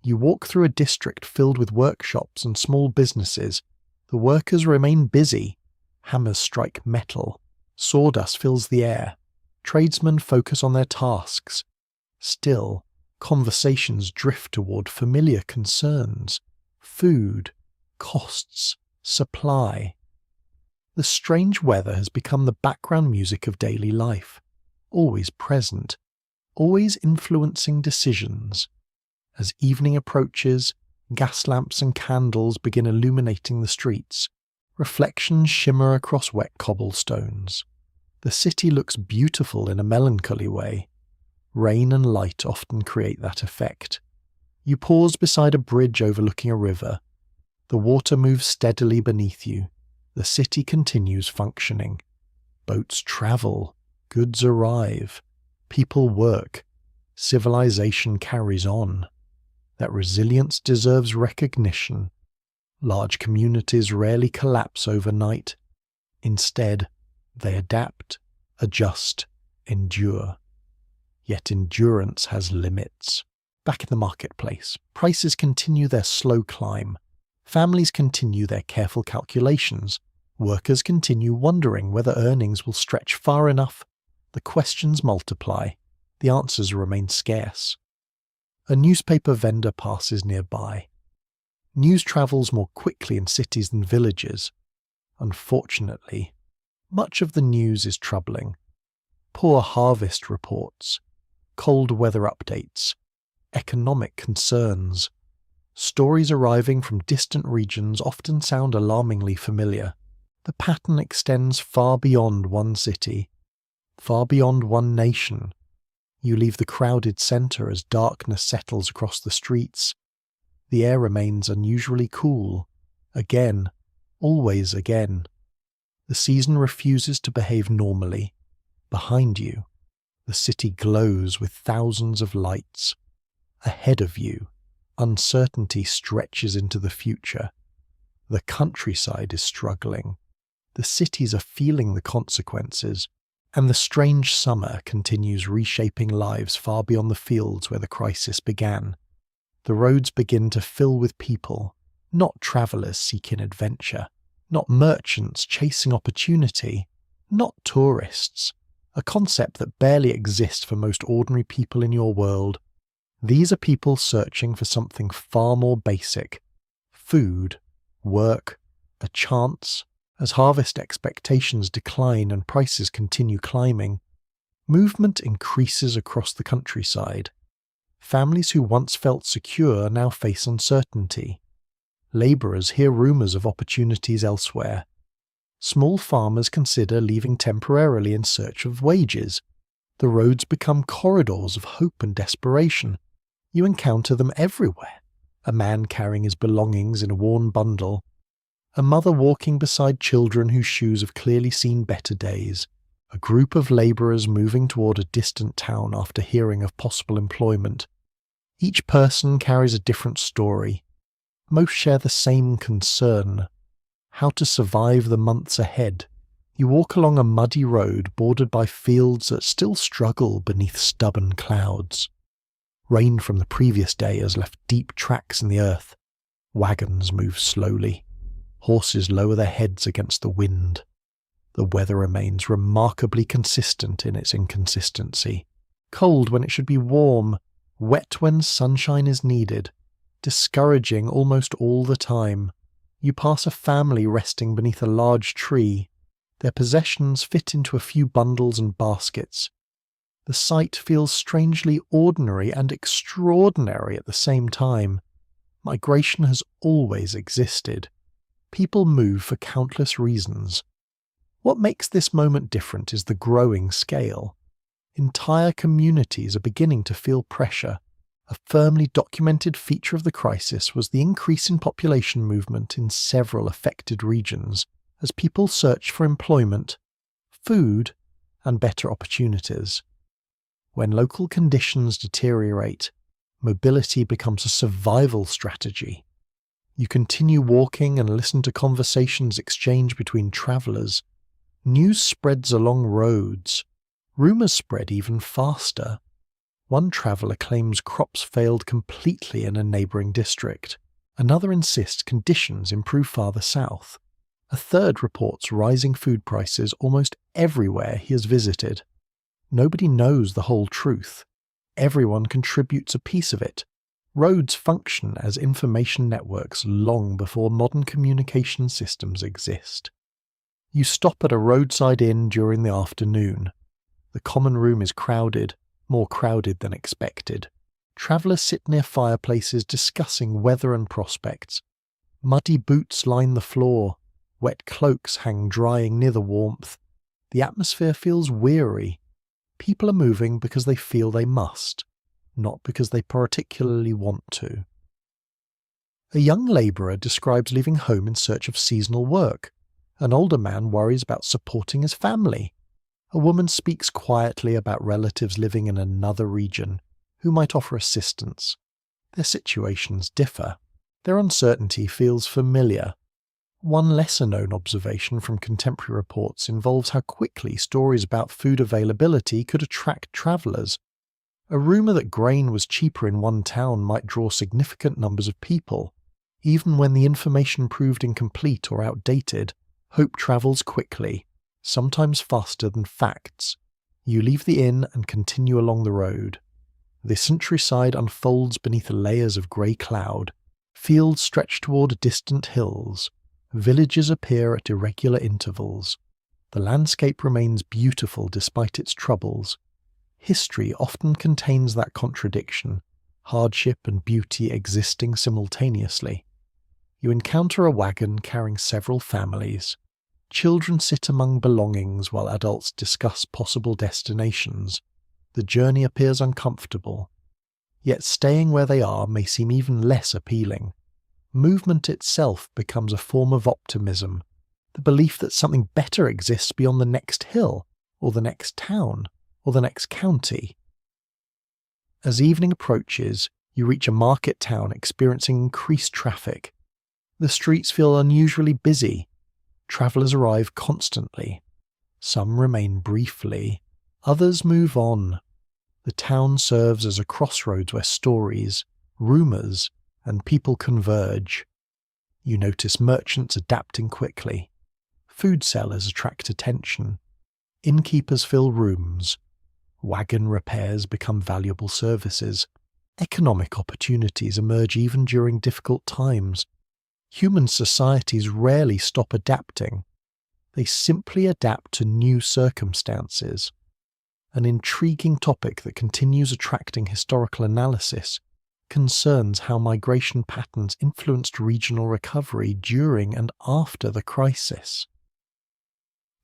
You walk through a district filled with workshops and small businesses. The workers remain busy. Hammers strike metal. Sawdust fills the air. Tradesmen focus on their tasks. Still, conversations drift toward familiar concerns: food, costs, supply. The strange weather has become the background music of daily life, always present, always influencing decisions. As evening approaches, gas lamps and candles begin illuminating the streets. Reflections shimmer across wet cobblestones. The city looks beautiful in a melancholy way. Rain and light often create that effect. You pause beside a bridge overlooking a river. The water moves steadily beneath you. The city continues functioning. Boats travel. Goods arrive. People work. Civilization carries on. That resilience deserves recognition. Large communities rarely collapse overnight. Instead, they adapt, adjust, endure. Yet endurance has limits. Back in the marketplace, prices continue their slow climb. Families continue their careful calculations. Workers continue wondering whether earnings will stretch far enough. The questions multiply. The answers remain scarce. A newspaper vendor passes nearby. News travels more quickly in cities than villages. Unfortunately, much of the news is troubling. Poor harvest reports, cold weather updates, economic concerns. Stories arriving from distant regions often sound alarmingly familiar. The pattern extends far beyond one city, far beyond one nation. You leave the crowded centre as darkness settles across the streets. The air remains unusually cool. Again, always again. The season refuses to behave normally. Behind you, the city glows with thousands of lights. Ahead of you, uncertainty stretches into the future. The countryside is struggling. The cities are feeling the consequences, and the strange summer continues reshaping lives far beyond the fields where the crisis began. The roads begin to fill with people, not travellers seeking adventure, not merchants chasing opportunity, not tourists, a concept that barely exists for most ordinary people in your world. These are people searching for something far more basic: food, work, a chance. As harvest expectations decline and prices continue climbing, movement increases across the countryside. Families who once felt secure now face uncertainty. Labourers hear rumours of opportunities elsewhere. Small farmers consider leaving temporarily in search of wages. The roads become corridors of hope and desperation. You encounter them everywhere. A man carrying his belongings in a worn bundle. A mother walking beside children whose shoes have clearly seen better days. A group of labourers moving toward a distant town after hearing of possible employment. Each person carries a different story. Most share the same concern: how to survive the months ahead. You walk along a muddy road bordered by fields that still struggle beneath stubborn clouds. Rain from the previous day has left deep tracks in the earth. Wagons move slowly. Horses lower their heads against the wind. The weather remains remarkably consistent in its inconsistency. Cold when it should be warm, wet when sunshine is needed, discouraging almost all the time. You pass a family resting beneath a large tree. Their possessions fit into a few bundles and baskets. The sight feels strangely ordinary and extraordinary at the same time. Migration has always existed. People move for countless reasons. What makes this moment different is the growing scale. Entire communities are beginning to feel pressure. A firmly documented feature of the crisis was the increase in population movement in several affected regions as people search for employment, food, and better opportunities. When local conditions deteriorate, mobility becomes a survival strategy. You continue walking and listen to conversations exchanged between travellers. News spreads along roads. Rumours spread even faster. One traveller claims crops failed completely in a neighbouring district. Another insists conditions improve farther south. A third reports rising food prices almost everywhere he has visited. Nobody knows the whole truth. Everyone contributes a piece of it. Roads function as information networks long before modern communication systems exist. You stop at a roadside inn during the afternoon. The common room is crowded, more crowded than expected. Travellers sit near fireplaces discussing weather and prospects. Muddy boots line the floor. Wet cloaks hang drying near the warmth. The atmosphere feels weary. People are moving because they feel they must, not because they particularly want to. A young labourer describes leaving home in search of seasonal work. An older man worries about supporting his family. A woman speaks quietly about relatives living in another region who might offer assistance. Their situations differ. Their uncertainty feels familiar. One lesser-known observation from contemporary reports involves how quickly stories about food availability could attract travellers. A rumour that grain was cheaper in one town might draw significant numbers of people. Even when the information proved incomplete or outdated, hope travels quickly, sometimes faster than facts. You leave the inn and continue along the road. The countryside unfolds beneath layers of grey cloud. Fields stretch toward distant hills. Villages appear at irregular intervals. The landscape remains beautiful despite its troubles. History often contains that contradiction, hardship and beauty existing simultaneously. You encounter a wagon carrying several families. Children sit among belongings while adults discuss possible destinations. The journey appears uncomfortable. Yet staying where they are may seem even less appealing. Movement itself becomes a form of optimism, the belief that something better exists beyond the next hill, or the next town, or the next county. As evening approaches, you reach a market town experiencing increased traffic. The streets feel unusually busy. Travellers arrive constantly. Some remain briefly. Others move on. The town serves as a crossroads where stories, rumours, and people converge. You notice merchants adapting quickly. Food sellers attract attention. Innkeepers fill rooms. Wagon repairs become valuable services. Economic opportunities emerge even during difficult times. Human societies rarely stop adapting. They simply adapt to new circumstances. An intriguing topic that continues attracting historical analysis concerns how migration patterns influenced regional recovery during and after the crisis.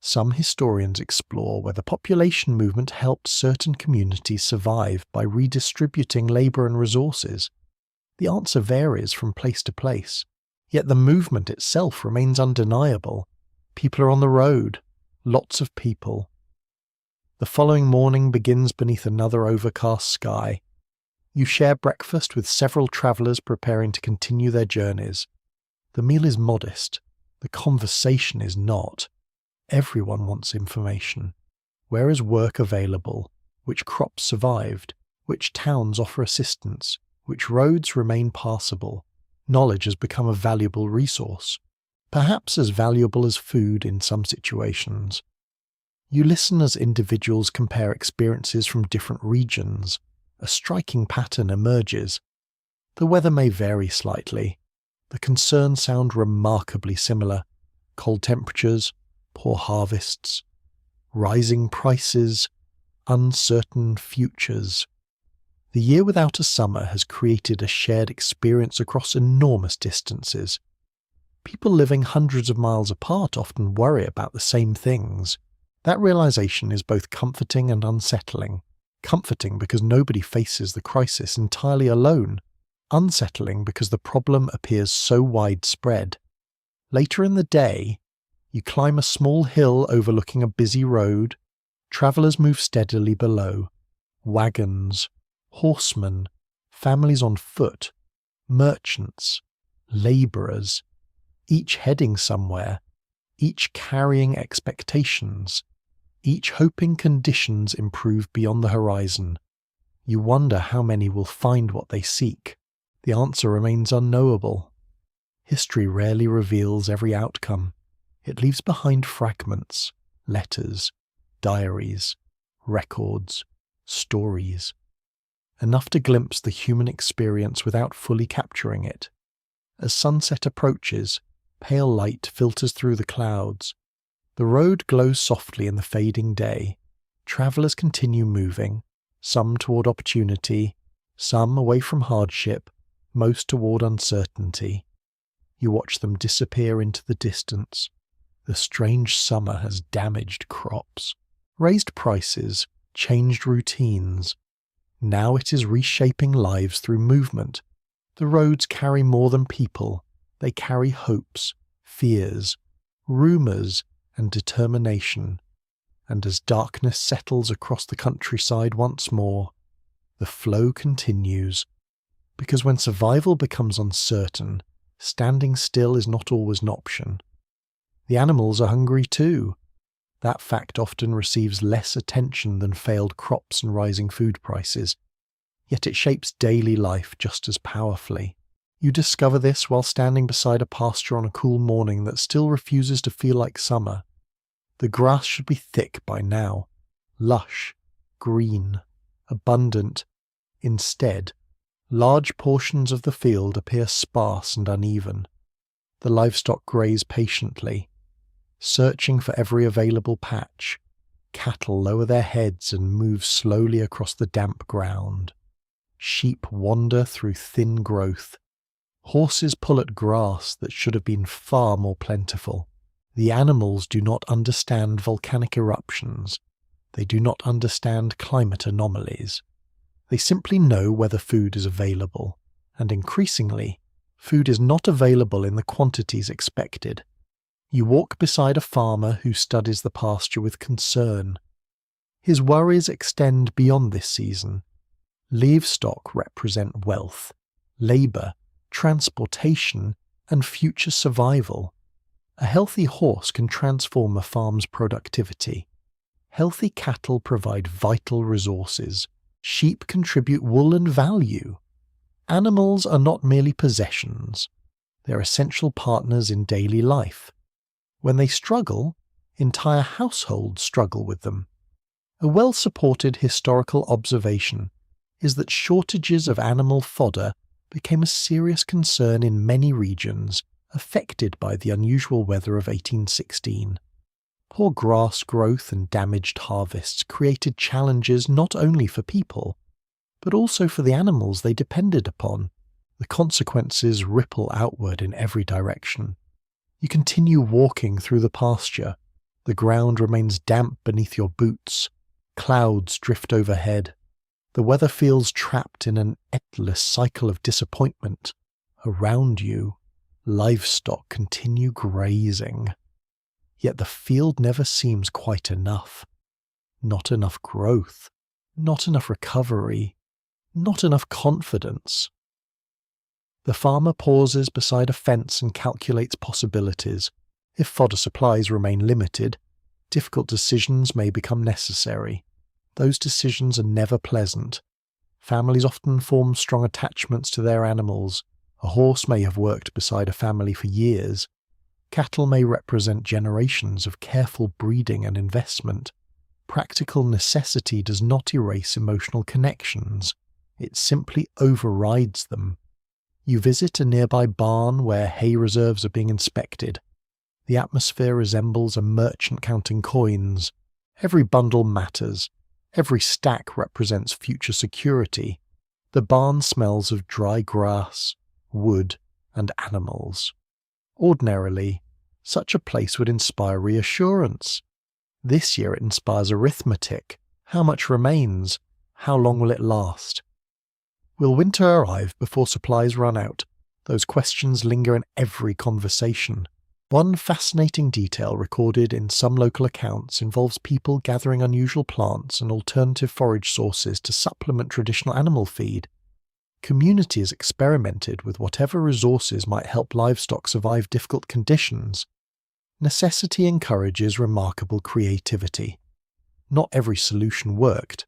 Some historians explore whether population movement helped certain communities survive by redistributing labour and resources. The answer varies from place to place, yet the movement itself remains undeniable. People are on the road, lots of people. The following morning begins beneath another overcast sky. You share breakfast with several travellers preparing to continue their journeys. The meal is modest. The conversation is not. Everyone wants information. Where is work available? Which crops survived? Which towns offer assistance? Which roads remain passable? Knowledge has become a valuable resource, perhaps as valuable as food in some situations. You listen as individuals compare experiences from different regions. A striking pattern emerges. The weather may vary slightly. The concerns sound remarkably similar. Cold temperatures, poor harvests, rising prices, uncertain futures. The year without a summer has created a shared experience across enormous distances. People living hundreds of miles apart often worry about the same things. That realization is both comforting and unsettling. Comforting because nobody faces the crisis entirely alone. Unsettling because the problem appears so widespread. Later in the day, you climb a small hill overlooking a busy road. Travellers move steadily below. Wagons, horsemen, families on foot, merchants, labourers, each heading somewhere, each carrying expectations, each hoping conditions improve beyond the horizon. You wonder how many will find what they seek. The answer remains unknowable. History rarely reveals every outcome. It leaves behind fragments, letters, diaries, records, stories. Enough to glimpse the human experience without fully capturing it. As sunset approaches, pale light filters through the clouds. The road glows softly in the fading day. Travellers continue moving, some toward opportunity, some away from hardship, most toward uncertainty. You watch them disappear into the distance. The strange summer has damaged crops, raised prices, changed routines. Now it is reshaping lives through movement. The roads carry more than people. They carry hopes, fears, rumours, and determination. And as darkness settles across the countryside once more, the flow continues. Because when survival becomes uncertain, standing still is not always an option. The animals are hungry too. That fact often receives less attention than failed crops and rising food prices. Yet it shapes daily life just as powerfully. You discover this while standing beside a pasture on a cool morning that still refuses to feel like summer. The grass should be thick by now, lush, green, abundant. Instead, large portions of the field appear sparse and uneven. The livestock graze patiently, searching for every available patch. Cattle lower their heads and move slowly across the damp ground. Sheep wander through thin growth. Horses pull at grass that should have been far more plentiful. The animals do not understand volcanic eruptions. They do not understand climate anomalies. They simply know whether food is available, and increasingly, food is not available in the quantities expected. You walk beside a farmer who studies the pasture with concern. His worries extend beyond this season. Livestock represent wealth, labour, transportation, and future survival. A healthy horse can transform a farm's productivity. Healthy cattle provide vital resources. Sheep contribute wool and value. Animals are not merely possessions. They're essential partners in daily life. When they struggle, entire households struggle with them. A well-supported historical observation is that shortages of animal fodder became a serious concern in many regions affected by the unusual weather of 1816. Poor grass growth and damaged harvests created challenges not only for people, but also for the animals they depended upon. The consequences ripple outward in every direction. You continue walking through the pasture. The ground remains damp beneath your boots. Clouds drift overhead. The weather feels trapped in an endless cycle of disappointment. Around you, livestock continue grazing. Yet the field never seems quite enough. Not enough growth. Not enough recovery. Not enough confidence. The farmer pauses beside a fence and calculates possibilities. If fodder supplies remain limited, difficult decisions may become necessary. Those decisions are never pleasant. Families often form strong attachments to their animals. A horse may have worked beside a family for years. Cattle may represent generations of careful breeding and investment. Practical necessity does not erase emotional connections. It simply overrides them. You visit a nearby barn where hay reserves are being inspected. The atmosphere resembles a merchant counting coins. Every bundle matters. Every stack represents future security. The barn smells of dry grass, wood, and animals. Ordinarily, such a place would inspire reassurance. This year it inspires arithmetic. How much remains? How long will it last? Will winter arrive before supplies run out? Those questions linger in every conversation. One fascinating detail recorded in some local accounts involves people gathering unusual plants and alternative forage sources to supplement traditional animal feed. Communities experimented with whatever resources might help livestock survive difficult conditions. Necessity encourages remarkable creativity. Not every solution worked.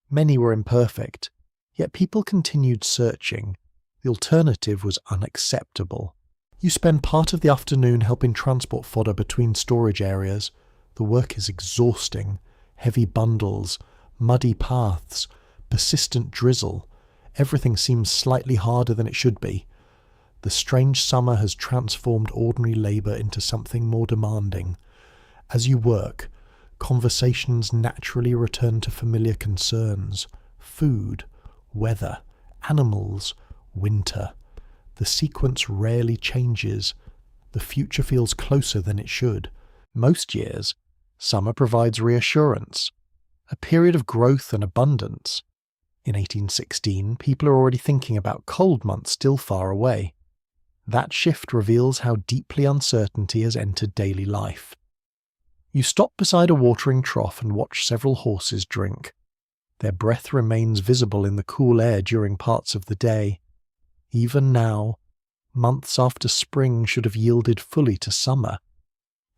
Many were imperfect. Yet people continued searching. The alternative was unacceptable. You spend part of the afternoon helping transport fodder between storage areas. The work is exhausting. Heavy bundles, muddy paths, persistent drizzle. Everything seems slightly harder than it should be. The strange summer has transformed ordinary labour into something more demanding. As you work, conversations naturally return to familiar concerns: food, weather, animals, winter. The sequence rarely changes. The future feels closer than it should. Most years, summer provides reassurance, a period of growth and abundance. In 1816, people are already thinking about cold months still far away. That shift reveals how deeply uncertainty has entered daily life. You stop beside a watering trough and watch several horses drink. Their breath remains visible in the cool air during parts of the day. Even now, months after spring should have yielded fully to summer,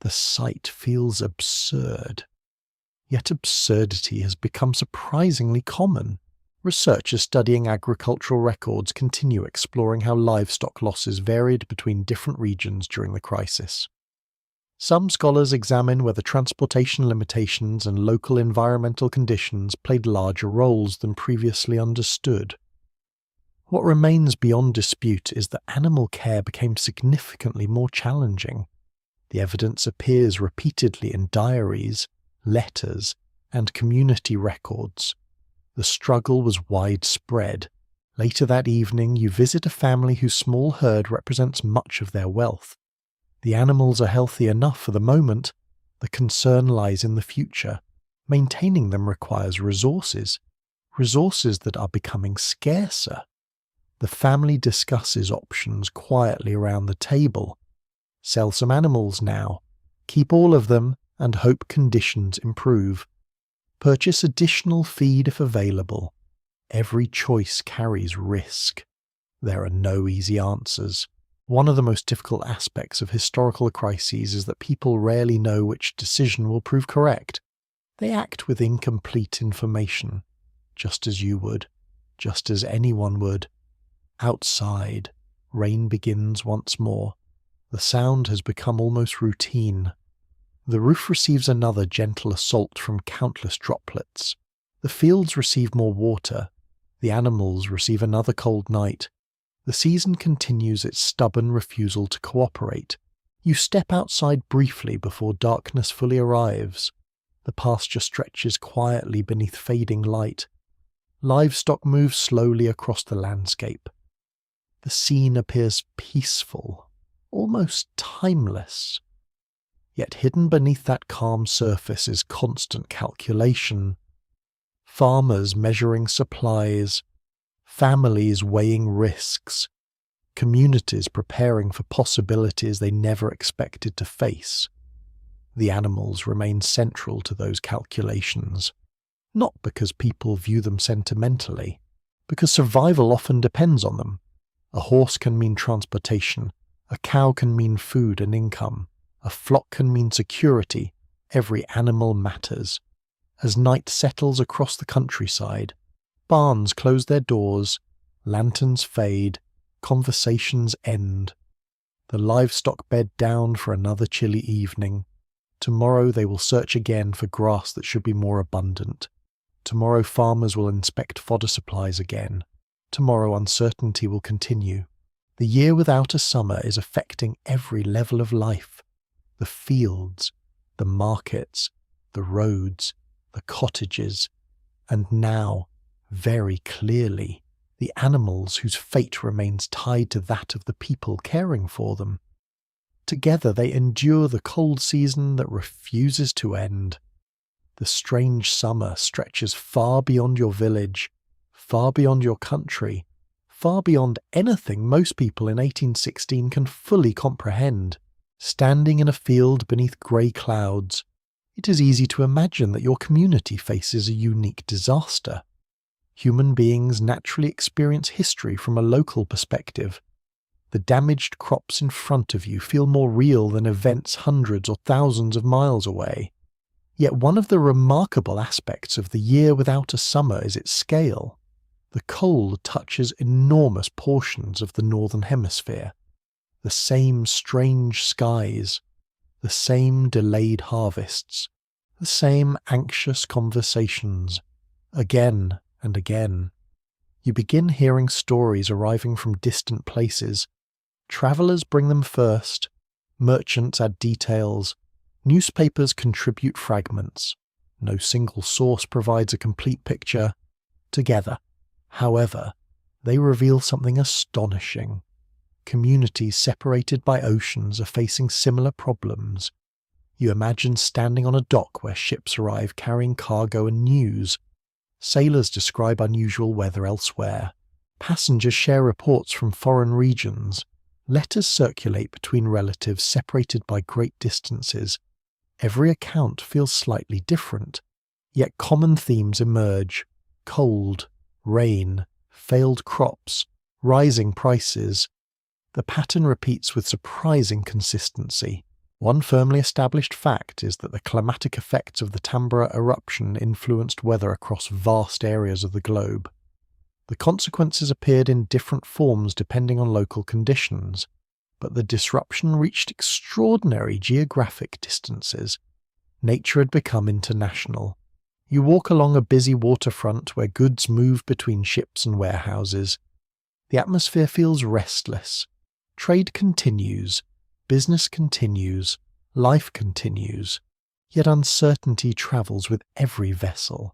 the sight feels absurd. Yet absurdity has become surprisingly common. Researchers studying agricultural records continue exploring how livestock losses varied between different regions during the crisis. Some scholars examine whether transportation limitations and local environmental conditions played larger roles than previously understood. What remains beyond dispute is that animal care became significantly more challenging. The evidence appears repeatedly in diaries, letters, and community records. The struggle was widespread. Later that evening, you visit a family whose small herd represents much of their wealth. The animals are healthy enough for the moment. The concern lies in the future. Maintaining them requires resources that are becoming scarcer. The family discusses options quietly around the table. Sell some animals now. Keep all of them and hope conditions improve. Purchase additional feed if available. Every choice carries risk. There are no easy answers. One of the most difficult aspects of historical crises is that people rarely know which decision will prove correct. They act with incomplete information, just as you would, just as anyone would. Outside, rain begins once more. The sound has become almost routine. The roof receives another gentle assault from countless droplets. The fields receive more water. The animals receive another cold night. The season continues its stubborn refusal to cooperate. You step outside briefly before darkness fully arrives. The pasture stretches quietly beneath fading light. Livestock move slowly across the landscape. The scene appears peaceful, almost timeless. Yet hidden beneath that calm surface is constant calculation. Farmers measuring supplies, families weighing risks, communities preparing for possibilities they never expected to face. The animals remain central to those calculations, not because people view them sentimentally, because survival often depends on them. A horse can mean transportation, a cow can mean food and income, a flock can mean security. Every animal matters. As night settles across the countryside, barns close their doors, lanterns fade, conversations end. The livestock bed down for another chilly evening. Tomorrow they will search again for grass that should be more abundant. Tomorrow farmers will inspect fodder supplies again. Tomorrow uncertainty will continue. The year without a summer is affecting every level of life. The fields, the markets, the roads, the cottages, And now, very clearly, the animals whose fate remains tied to that of the people caring for them. Together they endure the cold season that refuses to end. The strange summer stretches far beyond your village, far beyond your country, far beyond anything most people in 1816 can fully comprehend. Standing in a field beneath grey clouds, it is easy to imagine that your community faces a unique disaster. Human beings naturally experience history from a local perspective. The damaged crops in front of you feel more real than events hundreds or thousands of miles away. Yet one of the remarkable aspects of the year without a summer is its scale. The cold touches enormous portions of the northern hemisphere. The same strange skies, the same delayed harvests, the same anxious conversations, again and again. You begin hearing stories arriving from distant places. Travellers bring them first, merchants add details, newspapers contribute fragments. No single source provides a complete picture. Together, however, they reveal something astonishing. Communities separated by oceans are facing similar problems. You imagine standing on a dock where ships arrive carrying cargo and news. Sailors describe unusual weather elsewhere. Passengers share reports from foreign regions. Letters circulate between relatives separated by great distances. Every account feels slightly different, yet common themes emerge: cold, rain, failed crops, rising prices. The pattern repeats with surprising consistency. One firmly established fact is that the climatic effects of the Tambora eruption influenced weather across vast areas of the globe. The consequences appeared in different forms depending on local conditions, but the disruption reached extraordinary geographic distances. Nature had become international. You walk along a busy waterfront where goods move between ships and warehouses. The atmosphere feels restless. Trade continues, business continues, life continues, yet uncertainty travels with every vessel.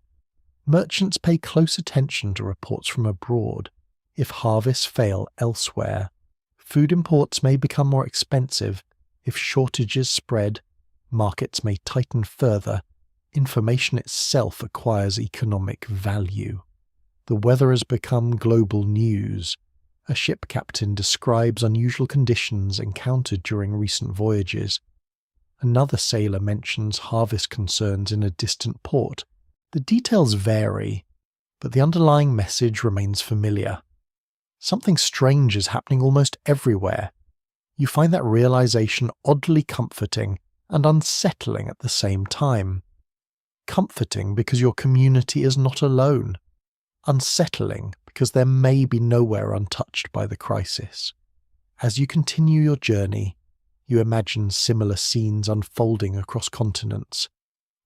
Merchants pay close attention to reports from abroad. If harvests fail elsewhere, food imports may become more expensive. If shortages spread, markets may tighten further. Information itself acquires economic value. The weather has become global news. A ship captain describes unusual conditions encountered during recent voyages. Another sailor mentions harvest concerns in a distant port. The details vary, but the underlying message remains familiar. Something strange is happening almost everywhere. You find that realization oddly comforting and unsettling at the same time. Comforting because your community is not alone. Unsettling because there may be nowhere untouched by the crisis. As you continue your journey, you imagine similar scenes unfolding across continents.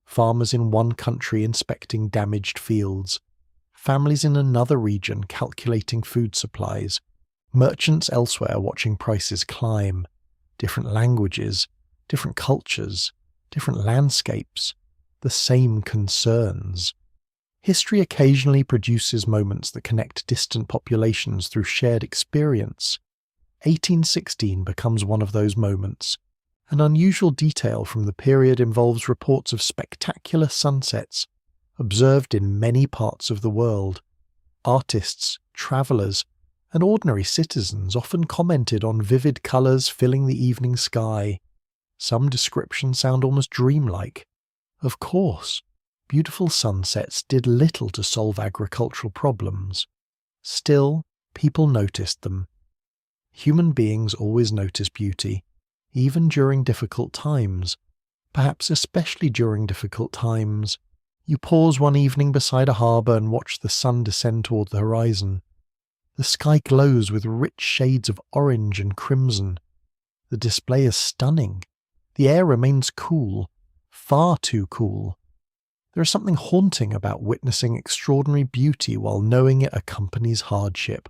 Farmers in one country inspecting damaged fields, families in another region calculating food supplies, merchants elsewhere watching prices climb, different languages, different cultures, different landscapes, the same concerns. History occasionally produces moments that connect distant populations through shared experience. 1816 becomes one of those moments. An unusual detail from the period involves reports of spectacular sunsets observed in many parts of the world. Artists, travellers, and ordinary citizens often commented on vivid colours filling the evening sky. Some descriptions sound almost dreamlike. Of course, beautiful sunsets did little to solve agricultural problems. Still, people noticed them. Human beings always notice beauty, even during difficult times. Perhaps especially during difficult times. You pause one evening beside a harbour and watch the sun descend toward the horizon. The sky glows with rich shades of orange and crimson. The display is stunning. The air remains cool, far too cool. There is something haunting about witnessing extraordinary beauty while knowing it accompanies hardship.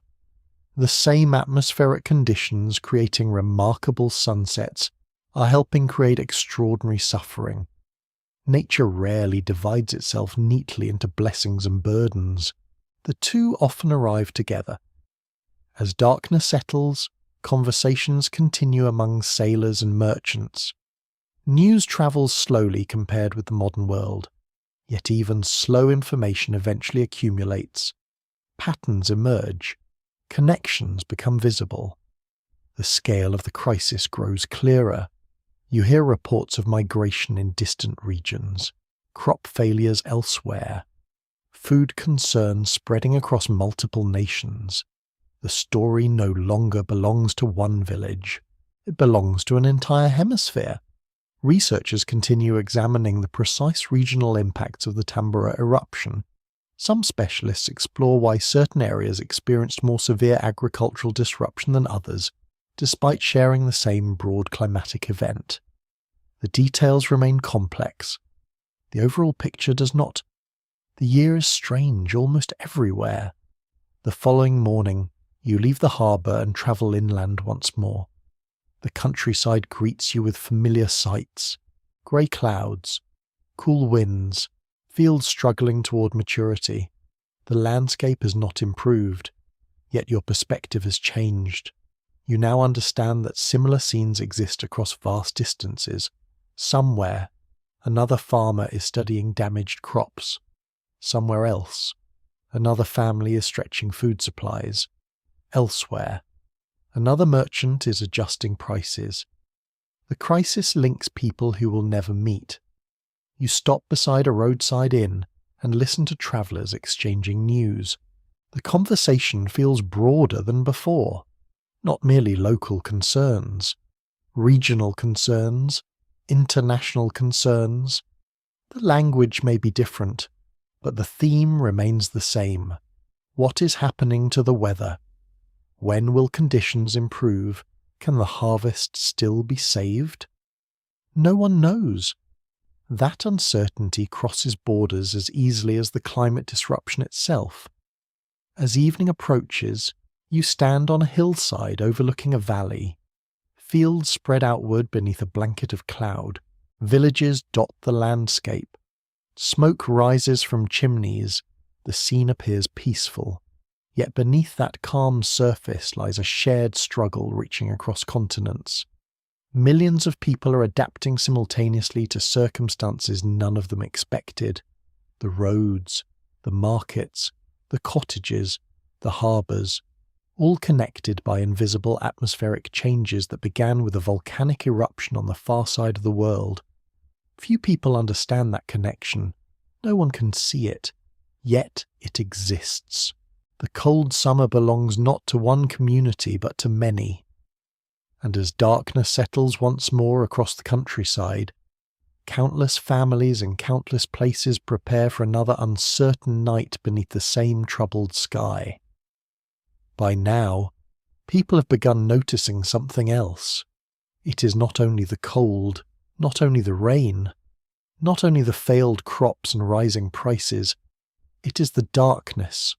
The same atmospheric conditions creating remarkable sunsets are helping create extraordinary suffering. Nature rarely divides itself neatly into blessings and burdens. The two often arrive together. As darkness settles, conversations continue among sailors and merchants. News travels slowly compared with the modern world, yet even slow information eventually accumulates. Patterns emerge. Connections become visible. The scale of the crisis grows clearer. You hear reports of migration in distant regions, crop failures elsewhere, food concerns spreading across multiple nations. The story no longer belongs to one village. It belongs to an entire hemisphere. Researchers continue examining the precise regional impacts of the Tambora eruption. Some specialists explore why certain areas experienced more severe agricultural disruption than others, despite sharing the same broad climatic event. The details remain complex. The overall picture does not. The year is strange almost everywhere. The following morning, you leave the harbour and travel inland once more. The countryside greets you with familiar sights: grey clouds, cool winds, fields struggling toward maturity. The landscape has not improved, yet your perspective has changed. You now understand that similar scenes exist across vast distances. Somewhere, another farmer is studying damaged crops. Somewhere else, another family is stretching food supplies. Elsewhere, another merchant is adjusting prices. The crisis links people who will never meet. You stop beside a roadside inn and listen to travellers exchanging news. The conversation feels broader than before. Not merely local concerns, regional concerns, international concerns. The language may be different, but the theme remains the same. What is happening to the weather? When will conditions improve? Can the harvest still be saved? No one knows. That uncertainty crosses borders as easily as the climate disruption itself. As evening approaches, you stand on a hillside overlooking a valley. Fields spread outward beneath a blanket of cloud. Villages dot the landscape. Smoke rises from chimneys. The scene appears peaceful. Yet beneath that calm surface lies a shared struggle reaching across continents. Millions of people are adapting simultaneously to circumstances none of them expected. The roads, the markets, the cottages, the harbours, all connected by invisible atmospheric changes that began with a volcanic eruption on the far side of the world. Few people understand that connection. No one can see it. Yet it exists. The cold summer belongs not to one community but to many. And as darkness settles once more across the countryside, countless families and countless places prepare for another uncertain night beneath the same troubled sky. By now, people have begun noticing something else. It is not only the cold, not only the rain, not only the failed crops and rising prices, it is the darkness,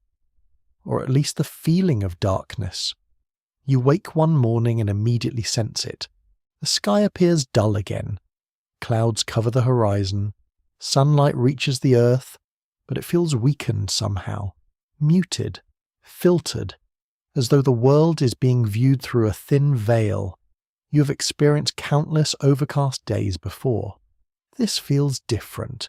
or at least the feeling of darkness. You wake one morning and immediately sense it. The sky appears dull again. Clouds cover the horizon. Sunlight reaches the earth, but it feels weakened somehow, muted, filtered, as though the world is being viewed through a thin veil. You have experienced countless overcast days before. This feels different.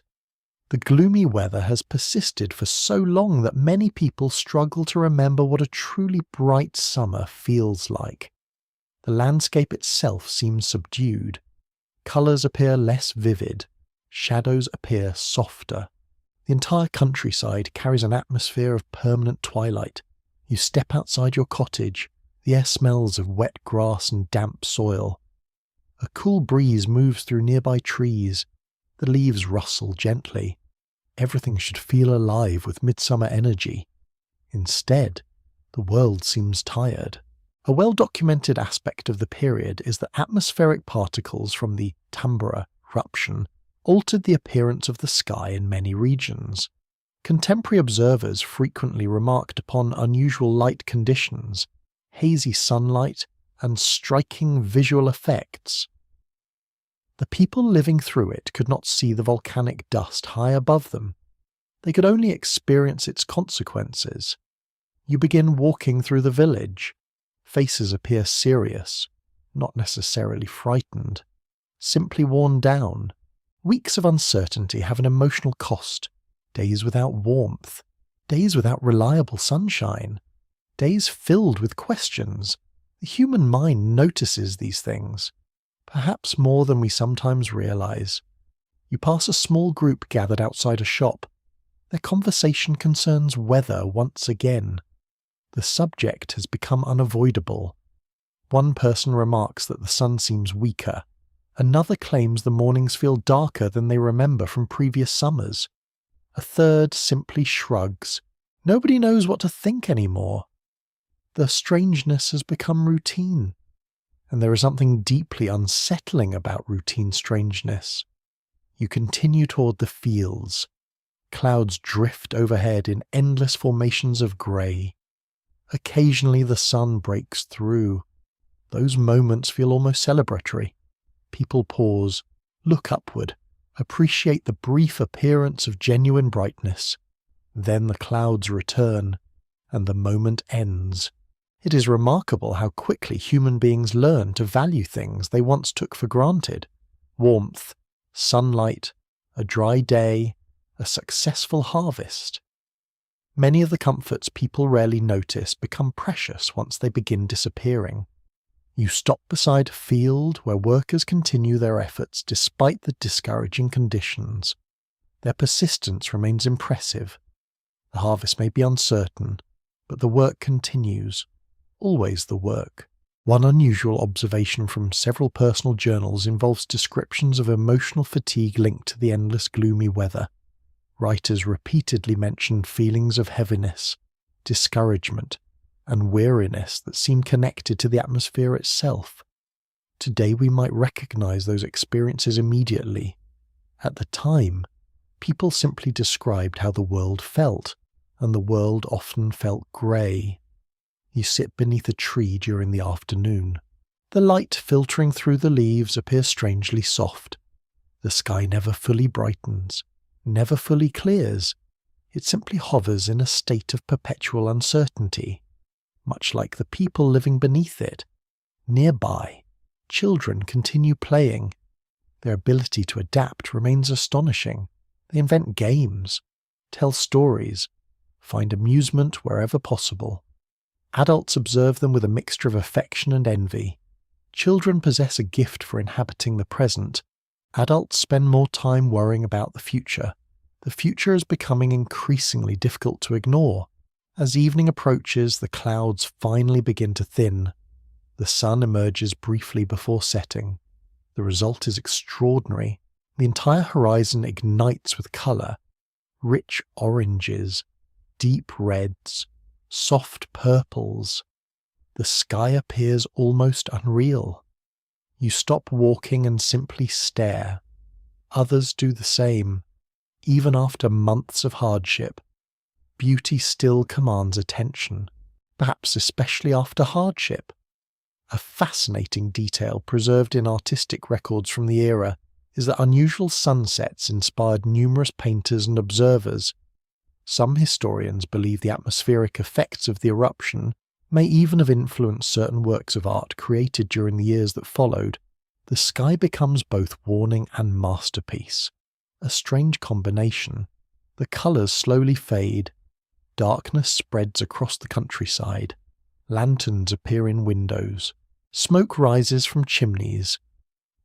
The gloomy weather has persisted for so long that many people struggle to remember what a truly bright summer feels like. The landscape itself seems subdued. Colours appear less vivid. Shadows appear softer. The entire countryside carries an atmosphere of permanent twilight. You step outside your cottage. The air smells of wet grass and damp soil. A cool breeze moves through nearby trees. The leaves rustle gently. Everything should feel alive with midsummer energy. Instead, the world seems tired. A well-documented aspect of the period is that atmospheric particles from the Tambora eruption altered the appearance of the sky in many regions. Contemporary observers frequently remarked upon unusual light conditions, hazy sunlight, and striking visual effects. The people living through it could not see the volcanic dust high above them. They could only experience its consequences. You begin walking through the village. Faces appear serious, not necessarily frightened, simply worn down. Weeks of uncertainty have an emotional cost. Days without warmth, days without reliable sunshine, days filled with questions. The human mind notices these things, perhaps more than we sometimes realize. You pass a small group gathered outside a shop. Their conversation concerns weather once again. The subject has become unavoidable. One person remarks that the sun seems weaker. Another claims the mornings feel darker than they remember from previous summers. A third simply shrugs. Nobody knows what to think anymore. The strangeness has become routine, and there is something deeply unsettling about routine strangeness. You continue toward the fields. Clouds drift overhead in endless formations of grey. Occasionally the sun breaks through. Those moments feel almost celebratory. People pause, look upward, appreciate the brief appearance of genuine brightness. Then the clouds return, and the moment ends. It is remarkable how quickly human beings learn to value things they once took for granted. Warmth, sunlight, a dry day, a successful harvest. Many of the comforts people rarely notice become precious once they begin disappearing. You stop beside a field where workers continue their efforts despite the discouraging conditions. Their persistence remains impressive. The harvest may be uncertain, but the work continues. Always the work. One unusual observation from several personal journals involves descriptions of emotional fatigue linked to the endless gloomy weather. Writers repeatedly mention feelings of heaviness, discouragement, and weariness that seem connected to the atmosphere itself. Today we might recognize those experiences immediately. At the time, people simply described how the world felt, and the world often felt grey. You sit beneath a tree during the afternoon. The light filtering through the leaves appears strangely soft. The sky never fully brightens, never fully clears. It simply hovers in a state of perpetual uncertainty, much like the people living beneath it. Nearby, children continue playing. Their ability to adapt remains astonishing. They invent games, tell stories, find amusement wherever possible. Adults observe them with a mixture of affection and envy. Children possess a gift for inhabiting the present. Adults spend more time worrying about the future. The future is becoming increasingly difficult to ignore. As evening approaches, the clouds finally begin to thin. The sun emerges briefly before setting. The result is extraordinary. The entire horizon ignites with colour. Rich oranges, deep reds, soft purples. The sky appears almost unreal. You stop walking and simply stare. Others do the same. Even after months of hardship, beauty still commands attention, perhaps especially after hardship. A fascinating detail preserved in artistic records from the era is that unusual sunsets inspired numerous painters and observers. Some historians believe the atmospheric effects of the eruption may even have influenced certain works of art created during the years that followed. The sky becomes both warning and masterpiece. A strange combination. The colours slowly fade. Darkness spreads across the countryside. Lanterns appear in windows. Smoke rises from chimneys.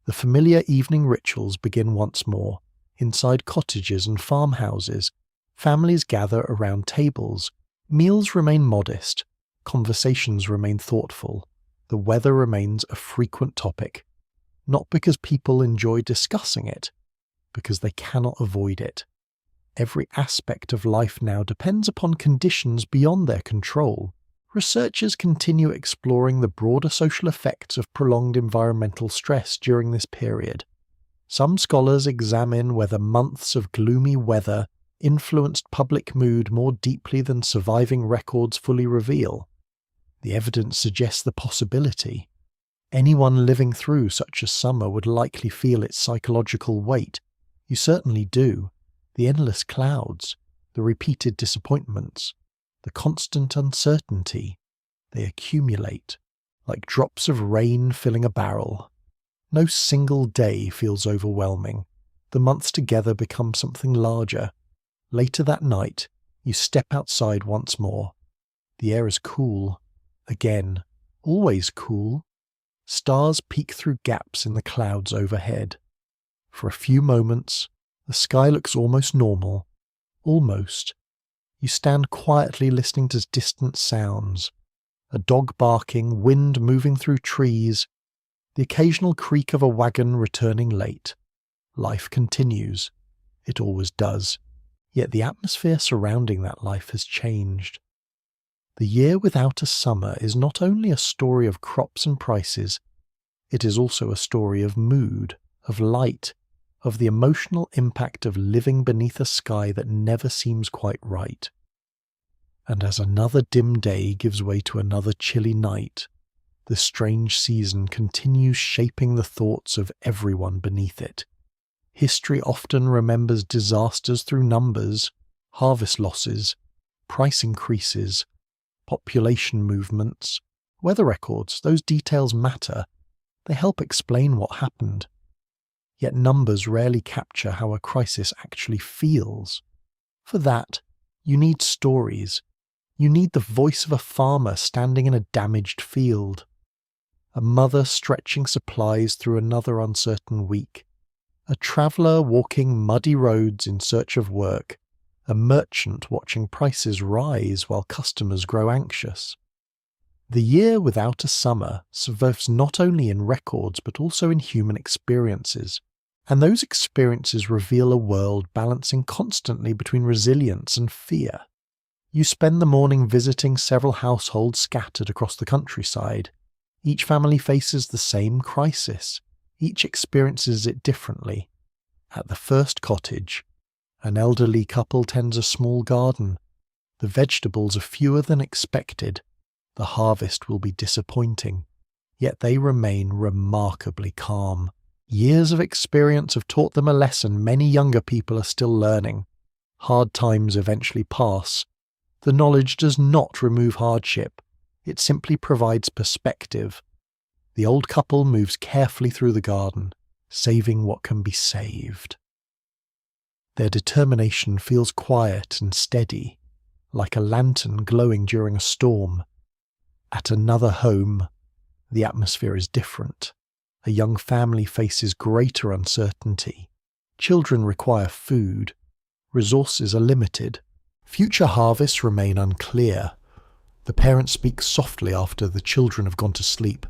The familiar evening rituals begin once more. Inside cottages and farmhouses, families gather around tables. Meals remain modest. Conversations remain thoughtful. The weather remains a frequent topic. Not because people enjoy discussing it, because they cannot avoid it. Every aspect of life now depends upon conditions beyond their control. Researchers continue exploring the broader social effects of prolonged environmental stress during this period. Some scholars examine whether months of gloomy weather influenced public mood more deeply than surviving records fully reveal. The evidence suggests the possibility. Anyone living through such a summer would likely feel its psychological weight. You certainly do. The endless clouds, the repeated disappointments, the constant uncertainty, they accumulate, like drops of rain filling a barrel. No single day feels overwhelming. The months together become something larger. Later that night, you step outside once more. The air is cool. Again, always cool. Stars peek through gaps in the clouds overhead. For a few moments, the sky looks almost normal. Almost. You stand quietly listening to distant sounds. A dog barking, wind moving through trees, the occasional creak of a wagon returning late. Life continues. It always does. Yet the atmosphere surrounding that life has changed. The year without a summer is not only a story of crops and prices, it is also a story of mood, of light, of the emotional impact of living beneath a sky that never seems quite right. And as another dim day gives way to another chilly night, the strange season continues shaping the thoughts of everyone beneath it. History often remembers disasters through numbers, harvest losses, price increases, population movements, weather records. Those details matter. They help explain what happened. Yet numbers rarely capture how a crisis actually feels. For that, you need stories. You need the voice of a farmer standing in a damaged field, a mother stretching supplies through another uncertain week, a traveller walking muddy roads in search of work, a merchant watching prices rise while customers grow anxious. The year without a summer survives not only in records but also in human experiences, and those experiences reveal a world balancing constantly between resilience and fear. You spend the morning visiting several households scattered across the countryside. Each family faces the same crisis. Each experiences it differently. At the first cottage, an elderly couple tends a small garden. The vegetables are fewer than expected. The harvest will be disappointing. Yet they remain remarkably calm. Years of experience have taught them a lesson many younger people are still learning. Hard times eventually pass. The knowledge does not remove hardship. It simply provides perspective. The old couple moves carefully through the garden, saving what can be saved. Their determination feels quiet and steady, like a lantern glowing during a storm. At another home, the atmosphere is different. A young family faces greater uncertainty. Children require food. Resources are limited. Future harvests remain unclear. The parents speak softly after the children have gone to sleep.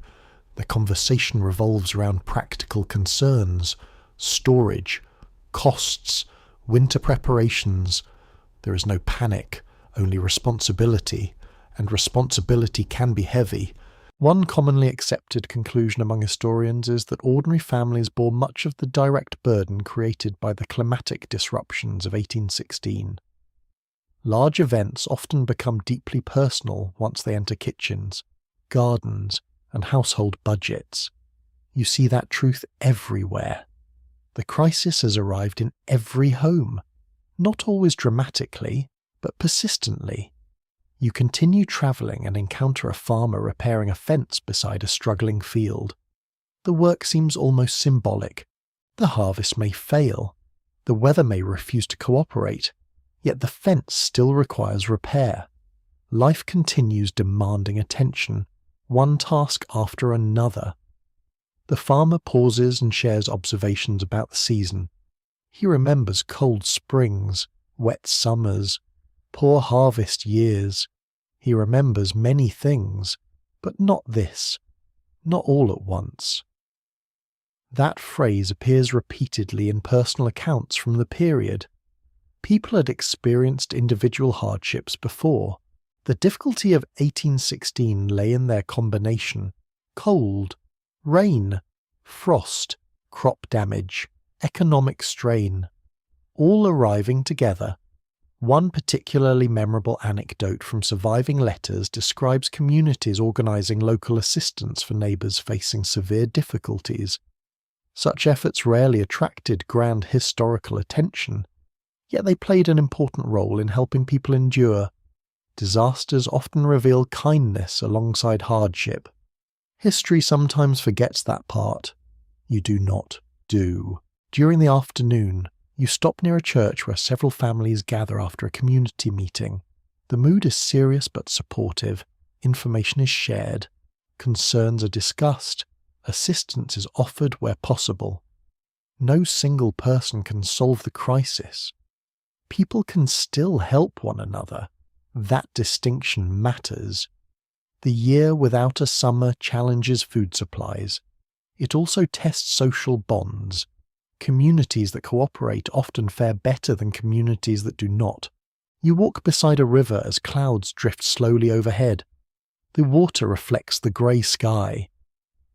Their conversation revolves around practical concerns, storage, costs, winter preparations. There is no panic, only responsibility, and responsibility can be heavy. One commonly accepted conclusion among historians is that ordinary families bore much of the direct burden created by the climatic disruptions of 1816. Large events often become deeply personal once they enter kitchens, gardens, and household budgets. You see that truth everywhere. The crisis has arrived in every home, not always dramatically, but persistently. You continue travelling and encounter a farmer repairing a fence beside a struggling field. The work seems almost symbolic. The harvest may fail. The weather may refuse to cooperate. Yet the fence still requires repair. Life continues demanding attention, one task after another. The farmer pauses and shares observations about the season. He remembers cold springs, wet summers, poor harvest years. He remembers many things, but not this, not all at once. That phrase appears repeatedly in personal accounts from the period. People had experienced individual hardships before. The difficulty of 1816 lay in their combination: cold, rain, frost, crop damage, economic strain, all arriving together. One particularly memorable anecdote from surviving letters describes communities organising local assistance for neighbours facing severe difficulties. Such efforts rarely attracted grand historical attention, yet they played an important role in helping people endure. Disasters often reveal kindness alongside hardship. History sometimes forgets that part. You do not do. During the afternoon, you stop near a church where several families gather after a community meeting. The mood is serious but supportive. Information is shared. Concerns are discussed. Assistance is offered where possible. No single person can solve the crisis. People can still help one another. That distinction matters. The year without a summer challenges food supplies. It also tests social bonds. Communities that cooperate often fare better than communities that do not. You walk beside a river as clouds drift slowly overhead. The water reflects the grey sky.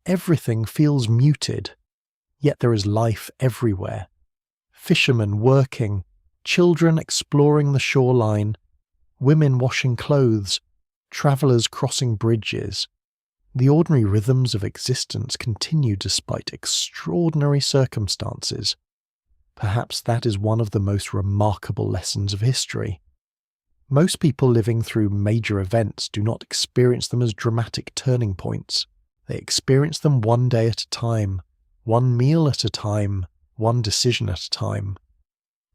Everything feels muted, yet there is life everywhere. Fishermen working, children exploring the shoreline, women washing clothes, travellers crossing bridges. The ordinary rhythms of existence continue despite extraordinary circumstances. Perhaps that is one of the most remarkable lessons of history. Most people living through major events do not experience them as dramatic turning points. They experience them one day at a time, one meal at a time, one decision at a time.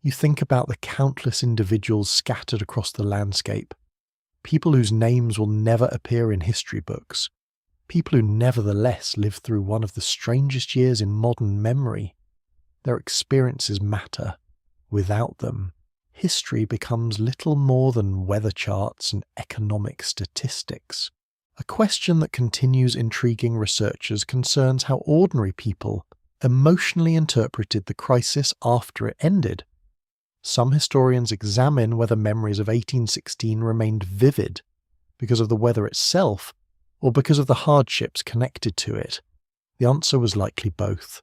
You think about the countless individuals scattered across the landscape, people whose names will never appear in history books, people who nevertheless lived through one of the strangest years in modern memory. Their experiences matter. Without them, history becomes little more than weather charts and economic statistics. A question that continues intriguing researchers concerns how ordinary people emotionally interpreted the crisis after it ended. Some historians examine whether memories of 1816 remained vivid because of the weather itself or because of the hardships connected to it. The answer was likely both.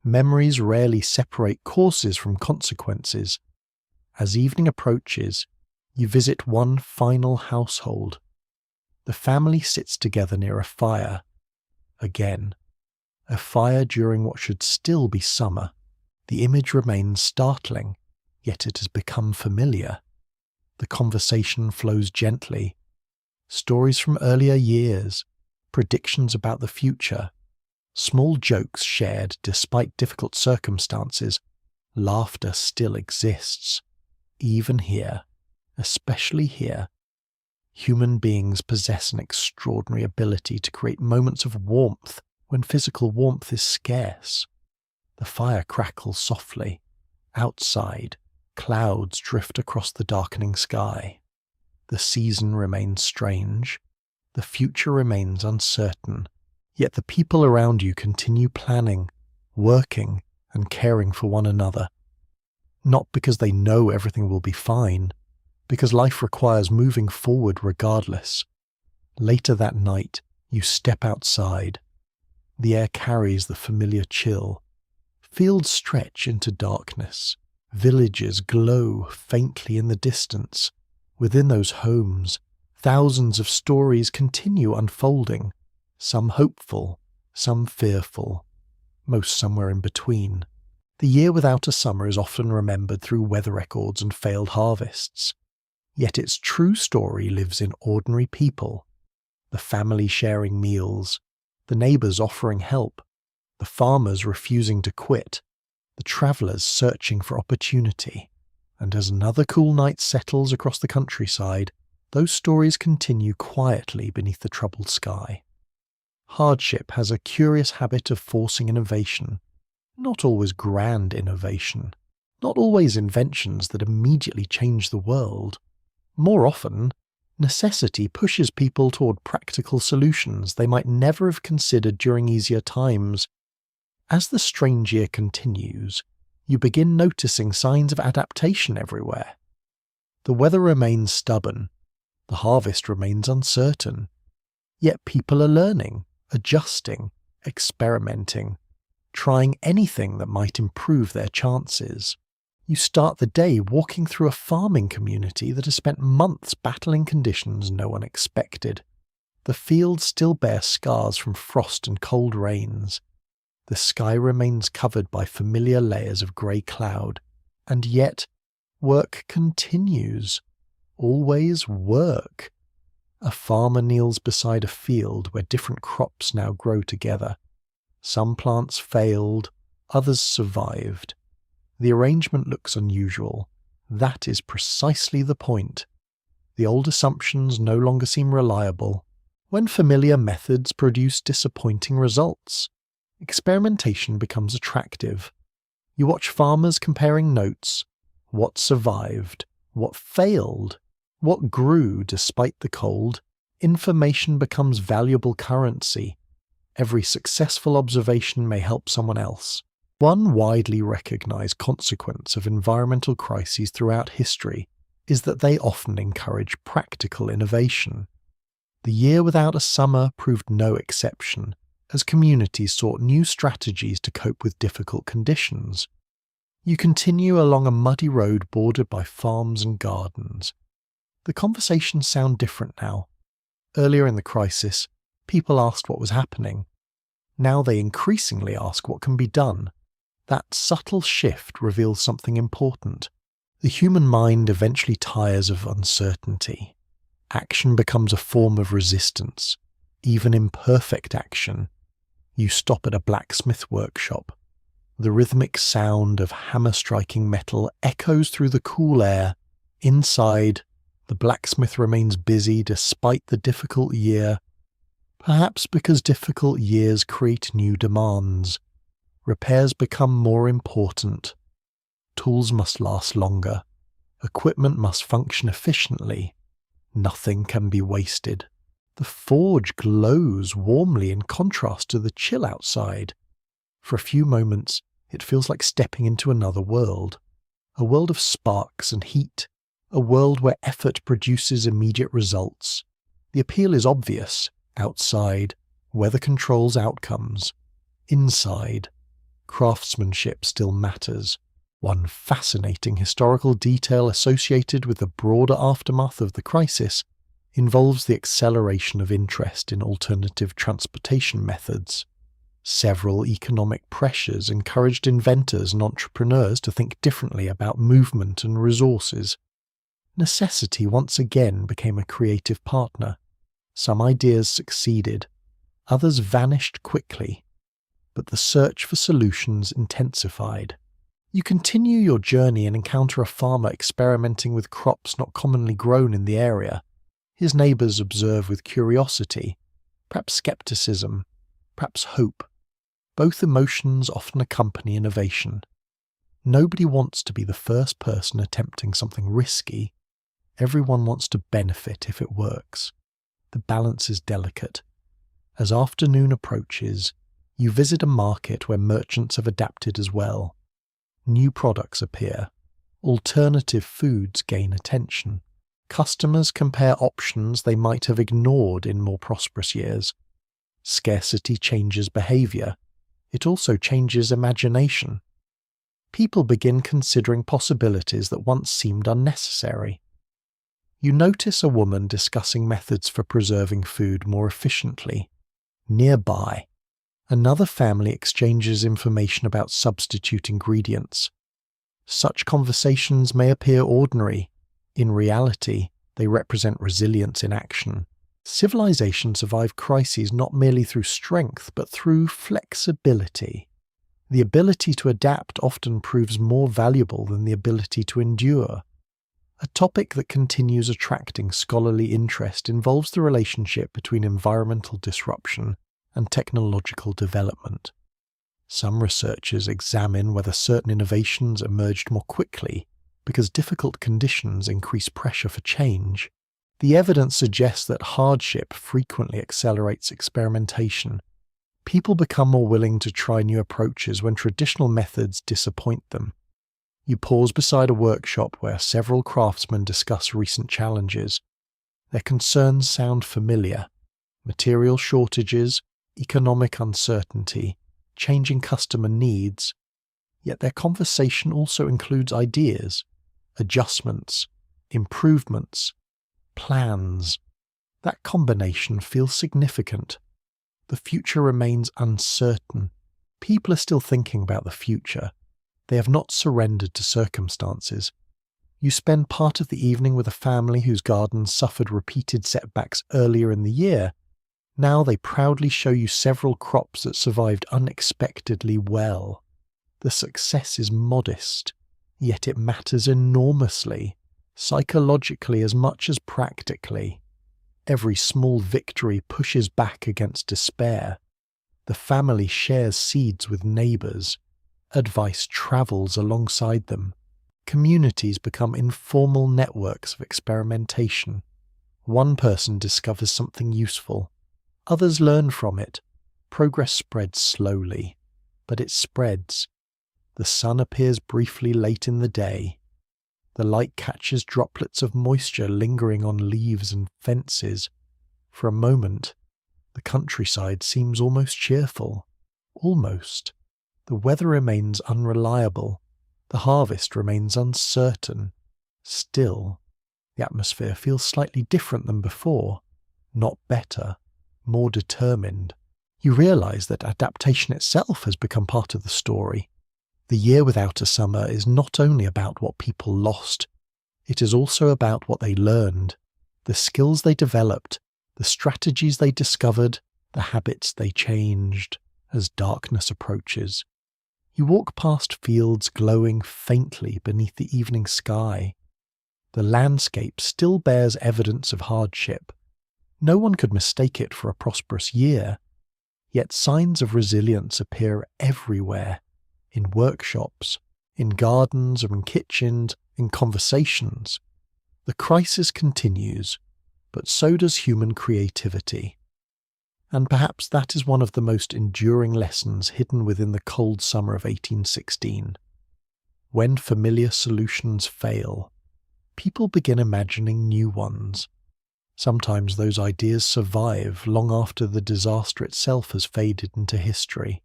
Memories rarely separate causes from consequences. As evening approaches, you visit one final household. The family sits together near a fire. Again, a fire during what should still be summer. The image remains startling, yet it has become familiar. The conversation flows gently. Stories from earlier years, predictions about the future, small jokes shared despite difficult circumstances. Laughter still exists, even here, especially here. Human beings possess an extraordinary ability to create moments of warmth when physical warmth is scarce. The fire crackles softly. Outside, clouds drift across the darkening sky. The season remains strange. The future remains uncertain. Yet the people around you continue planning, working, and caring for one another. Not because they know everything will be fine, because life requires moving forward regardless. Later that night, you step outside. The air carries the familiar chill. Fields stretch into darkness. Villages glow faintly in the distance. Within those homes, thousands of stories continue unfolding, some hopeful, some fearful, most somewhere in between. The year without a summer is often remembered through weather records and failed harvests. Yet its true story lives in ordinary people. The family sharing meals, the neighbours offering help, the farmers refusing to quit, the travellers searching for opportunity. And as another cool night settles across the countryside, those stories continue quietly beneath the troubled sky. Hardship has a curious habit of forcing innovation, not always grand innovation, not always inventions that immediately change the world. More often, necessity pushes people toward practical solutions they might never have considered during easier times. As the strange year continues, you begin noticing signs of adaptation everywhere. The weather remains stubborn, the harvest remains uncertain, yet people are learning, adjusting, experimenting, trying anything that might improve their chances. You start the day walking through a farming community that has spent months battling conditions no one expected. The fields still bear scars from frost and cold rains. The sky remains covered by familiar layers of grey cloud, and yet work continues. Always work. A farmer kneels beside a field where different crops now grow together. Some plants failed, others survived. The arrangement looks unusual. That is precisely the point. The old assumptions no longer seem reliable. When familiar methods produce disappointing results, experimentation becomes attractive. You watch farmers comparing notes, what survived, what failed, what grew despite the cold. Information becomes valuable currency. Every successful observation may help someone else. One widely recognized consequence of environmental crises throughout history is that they often encourage practical innovation. The year without a summer proved no exception, as communities sought new strategies to cope with difficult conditions. You continue along a muddy road bordered by farms and gardens. The conversations sound different now. Earlier in the crisis, people asked what was happening. Now they increasingly ask what can be done. That subtle shift reveals something important. The human mind eventually tires of uncertainty. Action becomes a form of resistance, even imperfect action. You stop at a blacksmith workshop. The rhythmic sound of hammer striking metal echoes through the cool air. Inside, the blacksmith remains busy despite the difficult year, perhaps because difficult years create new demands. Repairs become more important. Tools must last longer. Equipment must function efficiently. Nothing can be wasted. The forge glows warmly in contrast to the chill outside. For a few moments, it feels like stepping into another world. A world of sparks and heat. A world where effort produces immediate results. The appeal is obvious. Outside, weather controls outcomes. Inside, craftsmanship still matters. One fascinating historical detail associated with the broader aftermath of the crisis involves the acceleration of interest in alternative transportation methods. Several economic pressures encouraged inventors and entrepreneurs to think differently about movement and resources. Necessity once again became a creative partner. Some ideas succeeded, others vanished quickly, but the search for solutions intensified. You continue your journey and encounter a farmer experimenting with crops not commonly grown in the area. His neighbours observe with curiosity, perhaps skepticism, perhaps hope. Both emotions often accompany innovation. Nobody wants to be the first person attempting something risky. Everyone wants to benefit if it works. The balance is delicate. As afternoon approaches, you visit a market where merchants have adapted as well. New products appear. Alternative foods gain attention. Customers compare options they might have ignored in more prosperous years. Scarcity changes behaviour. It also changes imagination. People begin considering possibilities that once seemed unnecessary. You notice a woman discussing methods for preserving food more efficiently. Nearby, another family exchanges information about substitute ingredients. Such conversations may appear ordinary. In reality, they represent resilience in action. Civilization survive crises not merely through strength, but through flexibility. The ability to adapt often proves more valuable than the ability to endure. A topic that continues attracting scholarly interest involves the relationship between environmental disruption and technological development. Some researchers examine whether certain innovations emerged more quickly because difficult conditions increase pressure for change. The evidence suggests that hardship frequently accelerates experimentation. People become more willing to try new approaches when traditional methods disappoint them. You pause beside a workshop where several craftsmen discuss recent challenges. Their concerns sound familiar: material shortages, economic uncertainty, changing customer needs. Yet their conversation also includes ideas, adjustments, improvements, plans. That combination feels significant. The future remains uncertain. People are still thinking about the future. They have not surrendered to circumstances. You spend part of the evening with a family whose gardens suffered repeated setbacks earlier in the year. Now they proudly show you several crops that survived unexpectedly well. The success is modest, yet it matters enormously, psychologically as much as practically. Every small victory pushes back against despair. The family shares seeds with neighbours. Advice travels alongside them. Communities become informal networks of experimentation. One person discovers something useful. Others learn from it. Progress spreads slowly, but it spreads. The sun appears briefly late in the day. The light catches droplets of moisture lingering on leaves and fences. For a moment, the countryside seems almost cheerful. Almost. The weather remains unreliable. The harvest remains uncertain. Still, the atmosphere feels slightly different than before. Not better, more determined. You realise that adaptation itself has become part of the story. The year without a summer is not only about what people lost, it is also about what they learned, the skills they developed, the strategies they discovered, the habits they changed as darkness approaches. You walk past fields glowing faintly beneath the evening sky. The landscape still bears evidence of hardship. No one could mistake it for a prosperous year, yet signs of resilience appear everywhere. In workshops, in gardens or in kitchens, in conversations. The crisis continues, but so does human creativity. And perhaps that is one of the most enduring lessons hidden within the cold summer of 1816. When familiar solutions fail, people begin imagining new ones. Sometimes those ideas survive long after the disaster itself has faded into history.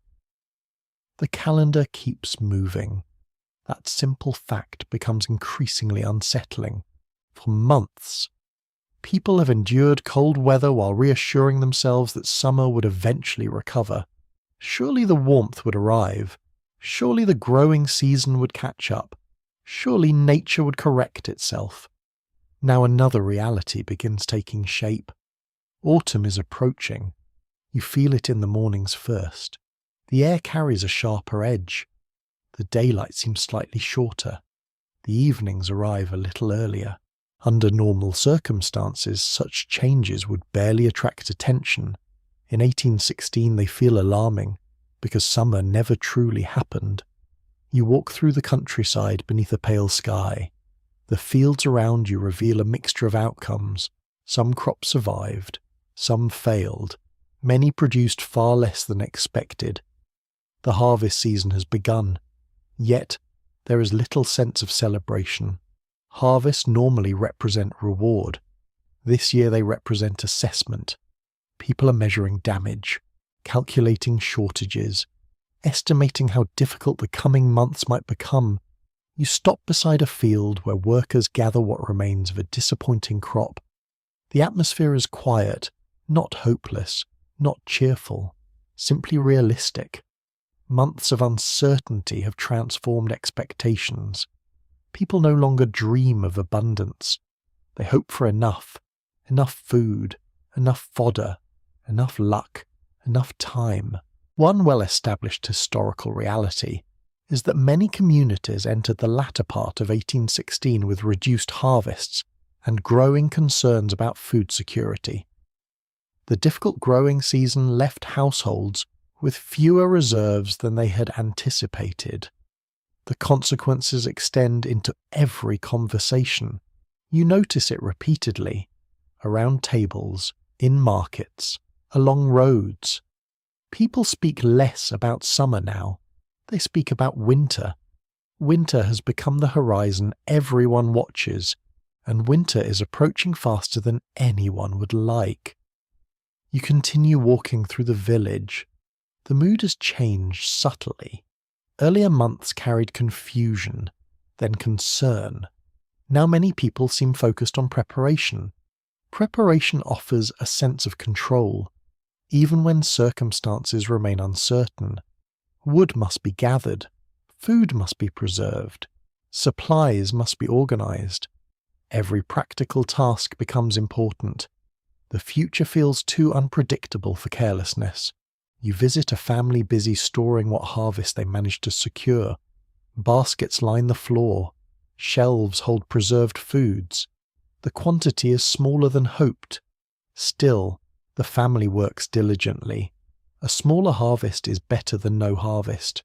The calendar keeps moving. That simple fact becomes increasingly unsettling. For months, people have endured cold weather while reassuring themselves that summer would eventually recover. Surely the warmth would arrive. Surely the growing season would catch up. Surely nature would correct itself. Now another reality begins taking shape. Autumn is approaching. You feel it in the mornings first. The air carries a sharper edge. The daylight seems slightly shorter. The evenings arrive a little earlier. Under normal circumstances, such changes would barely attract attention. In 1816 they feel alarming, because summer never truly happened. You walk through the countryside beneath a pale sky. The fields around you reveal a mixture of outcomes. Some crops survived, some failed. Many produced far less than expected. The harvest season has begun, yet there is little sense of celebration. Harvests normally represent reward. This year they represent assessment. People are measuring damage, calculating shortages, estimating how difficult the coming months might become. You stop beside a field where workers gather what remains of a disappointing crop. The atmosphere is quiet, not hopeless, not cheerful, simply realistic. Months of uncertainty have transformed expectations. People no longer dream of abundance. They hope for enough food, enough fodder, enough luck, enough time. One well-established historical reality is that many communities entered the latter part of 1816 with reduced harvests and growing concerns about food security. The difficult growing season left households with fewer reserves than they had anticipated. The consequences extend into every conversation. You notice it repeatedly, around tables, in markets, along roads. People speak less about summer now. They speak about winter. Winter has become the horizon everyone watches, and winter is approaching faster than anyone would like. You continue walking through the village. The mood has changed subtly. Earlier months carried confusion, then concern. Now many people seem focused on preparation. Preparation offers a sense of control, even when circumstances remain uncertain. Wood must be gathered, food must be preserved, supplies must be organized. Every practical task becomes important. The future feels too unpredictable for carelessness. You visit a family busy storing what harvest they managed to secure. Baskets line the floor. Shelves hold preserved foods. The quantity is smaller than hoped. Still, the family works diligently. A smaller harvest is better than no harvest.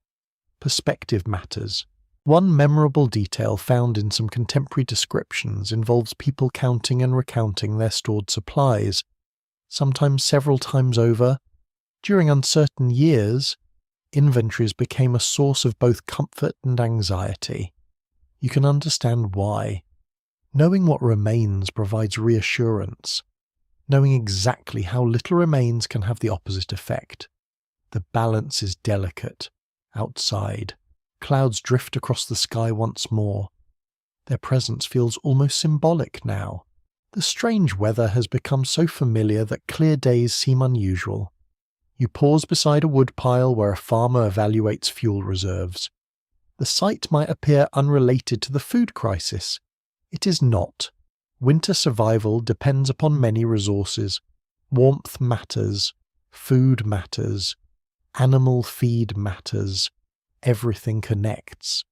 Perspective matters. One memorable detail found in some contemporary descriptions involves people counting and recounting their stored supplies, sometimes several times over. During uncertain years, inventories became a source of both comfort and anxiety. You can understand why. Knowing what remains provides reassurance. Knowing exactly how little remains can have the opposite effect. The balance is delicate. Outside, clouds drift across the sky once more. Their presence feels almost symbolic now. The strange weather has become so familiar that clear days seem unusual. You pause beside a woodpile where a farmer evaluates fuel reserves. The sight might appear unrelated to the food crisis. It is not. Winter survival depends upon many resources. Warmth matters. Food matters. Animal feed matters. Everything connects.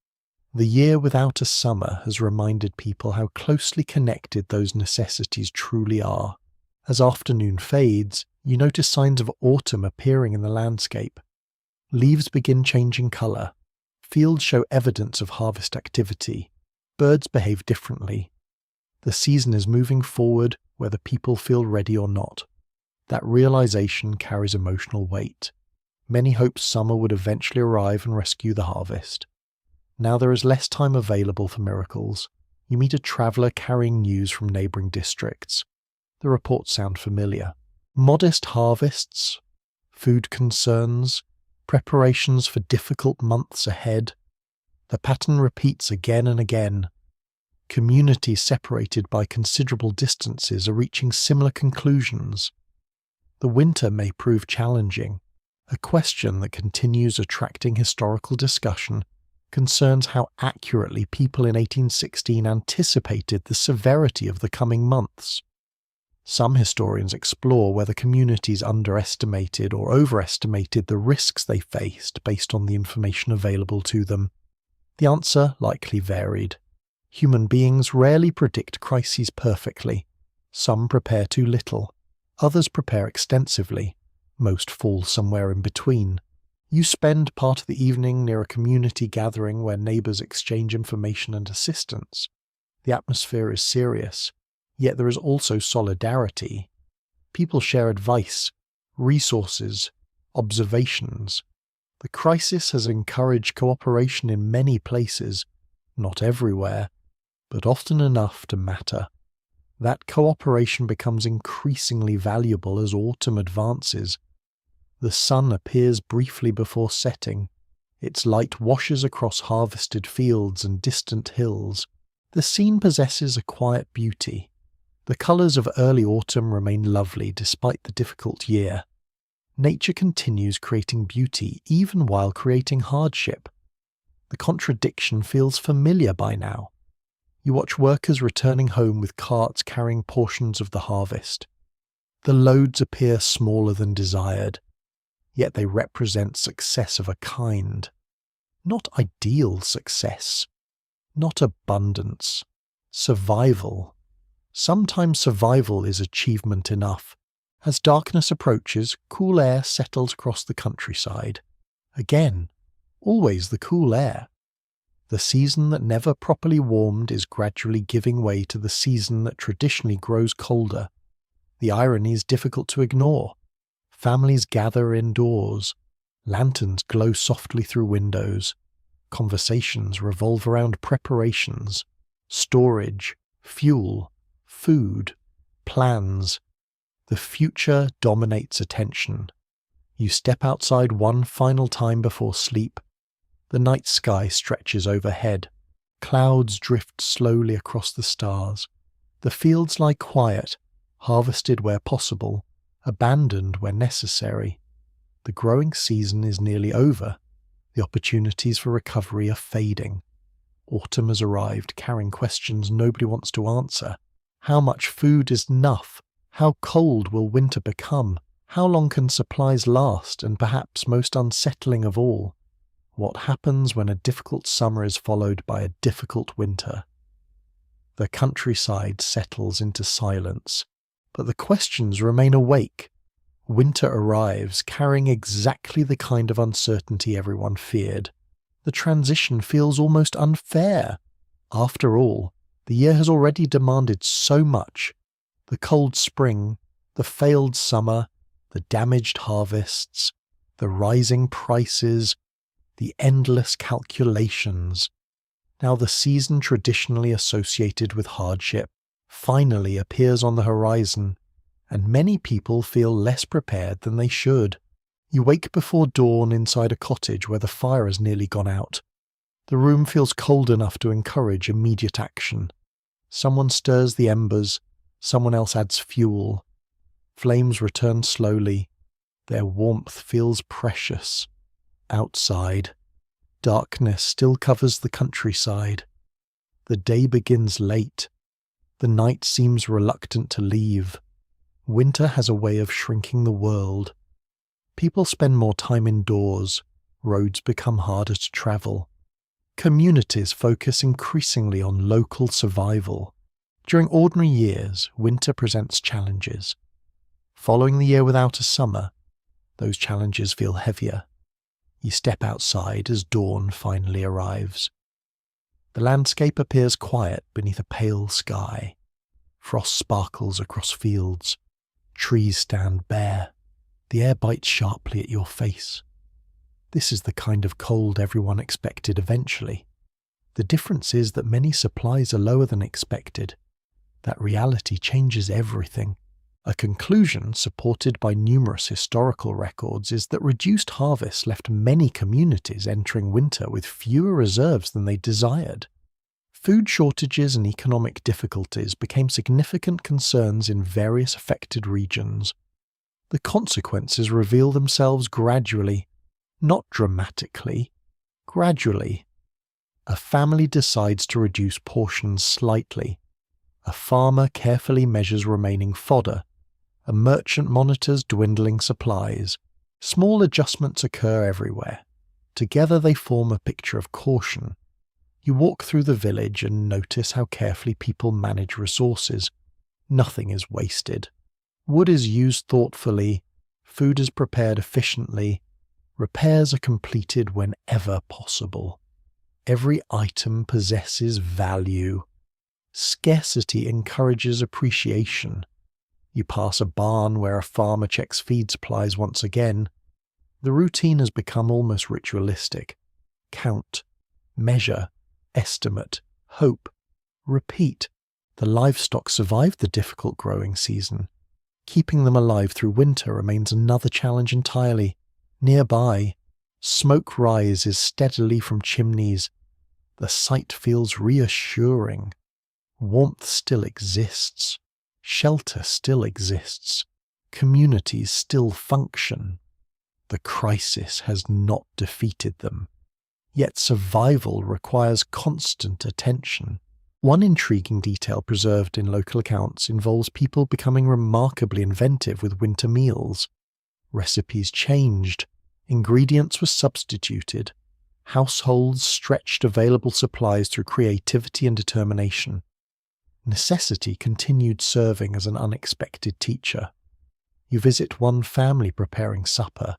The year without a summer has reminded people how closely connected those necessities truly are. As afternoon fades, you notice signs of autumn appearing in the landscape. Leaves begin changing colour. Fields show evidence of harvest activity. Birds behave differently. The season is moving forward whether people feel ready or not. That realization carries emotional weight. Many hoped summer would eventually arrive and rescue the harvest. Now there is less time available for miracles. You meet a traveller carrying news from neighbouring districts. The reports sound familiar. Modest harvests, food concerns, preparations for difficult months ahead. The pattern repeats again and again. Communities separated by considerable distances are reaching similar conclusions. The winter may prove challenging. A question that continues attracting historical discussion concerns how accurately people in 1816 anticipated the severity of the coming months. Some historians explore whether communities underestimated or overestimated the risks they faced based on the information available to them. The answer likely varied. Human beings rarely predict crises perfectly. Some prepare too little. Others prepare extensively. Most fall somewhere in between. You spend part of the evening near a community gathering where neighbours exchange information and assistance. The atmosphere is serious, yet there is also solidarity. People share advice, resources, observations. The crisis has encouraged cooperation in many places, not everywhere, but often enough to matter. That cooperation becomes increasingly valuable as autumn advances. The sun appears briefly before setting. Its light washes across harvested fields and distant hills. The scene possesses a quiet beauty. The colours of early autumn remain lovely despite the difficult year. Nature continues creating beauty even while creating hardship. The contradiction feels familiar by now. You watch workers returning home with carts carrying portions of the harvest. The loads appear smaller than desired, yet they represent success of a kind. Not ideal success, not abundance, survival. Sometimes survival is achievement enough. As darkness approaches, cool air settles across the countryside. Again, always the cool air. The season that never properly warmed is gradually giving way to the season that traditionally grows colder. The irony is difficult to ignore. Families gather indoors. Lanterns glow softly through windows. Conversations revolve around preparations, storage, fuel, food, plans. The future dominates attention. You step outside one final time before sleep. The night sky stretches overhead. Clouds drift slowly across the stars. The fields lie quiet, harvested where possible, abandoned where necessary. The growing season is nearly over. The opportunities for recovery are fading. Autumn has arrived, carrying questions nobody wants to answer. How much food is enough? How cold will winter become? How long can supplies last? And perhaps most unsettling of all, what happens when a difficult summer is followed by a difficult winter? The countryside settles into silence, but the questions remain awake. Winter arrives, carrying exactly the kind of uncertainty everyone feared. The transition feels almost unfair. After all, the year has already demanded so much. The cold spring, the failed summer, the damaged harvests, the rising prices, the endless calculations. Now the season traditionally associated with hardship finally appears on the horizon, and many people feel less prepared than they should. You wake before dawn inside a cottage where the fire has nearly gone out. The room feels cold enough to encourage immediate action. Someone stirs the embers, someone else adds fuel. Flames return slowly. Their warmth feels precious. Outside, darkness still covers the countryside. The day begins late. The night seems reluctant to leave. Winter has a way of shrinking the world. People spend more time indoors. Roads become harder to travel. Communities focus increasingly on local survival. During ordinary years, winter presents challenges. Following the year without a summer, those challenges feel heavier. You step outside as dawn finally arrives. The landscape appears quiet beneath a pale sky. Frost sparkles across fields. Trees stand bare. The air bites sharply at your face. This is the kind of cold everyone expected eventually. The difference is that many supplies are lower than expected. That reality changes everything. A conclusion supported by numerous historical records is that reduced harvests left many communities entering winter with fewer reserves than they desired. Food shortages and economic difficulties became significant concerns in various affected regions. The consequences reveal themselves gradually, not dramatically, gradually. A family decides to reduce portions slightly. A farmer carefully measures remaining fodder. A merchant monitors dwindling supplies. Small adjustments occur everywhere. Together they form a picture of caution. You walk through the village and notice how carefully people manage resources. Nothing is wasted. Wood is used thoughtfully. Food is prepared efficiently. Repairs are completed whenever possible. Every item possesses value. Scarcity encourages appreciation. You pass a barn where a farmer checks feed supplies once again. The routine has become almost ritualistic. Count, measure, estimate, hope, repeat. The livestock survived the difficult growing season. Keeping them alive through winter remains another challenge entirely. Nearby, smoke rises steadily from chimneys. The sight feels reassuring. Warmth still exists. Shelter still exists. Communities still function. The crisis has not defeated them. Yet survival requires constant attention. One intriguing detail preserved in local accounts involves people becoming remarkably inventive with winter meals. Recipes changed. Ingredients were substituted. Households stretched available supplies through creativity and determination. Necessity continued serving as an unexpected teacher. You visit one family preparing supper.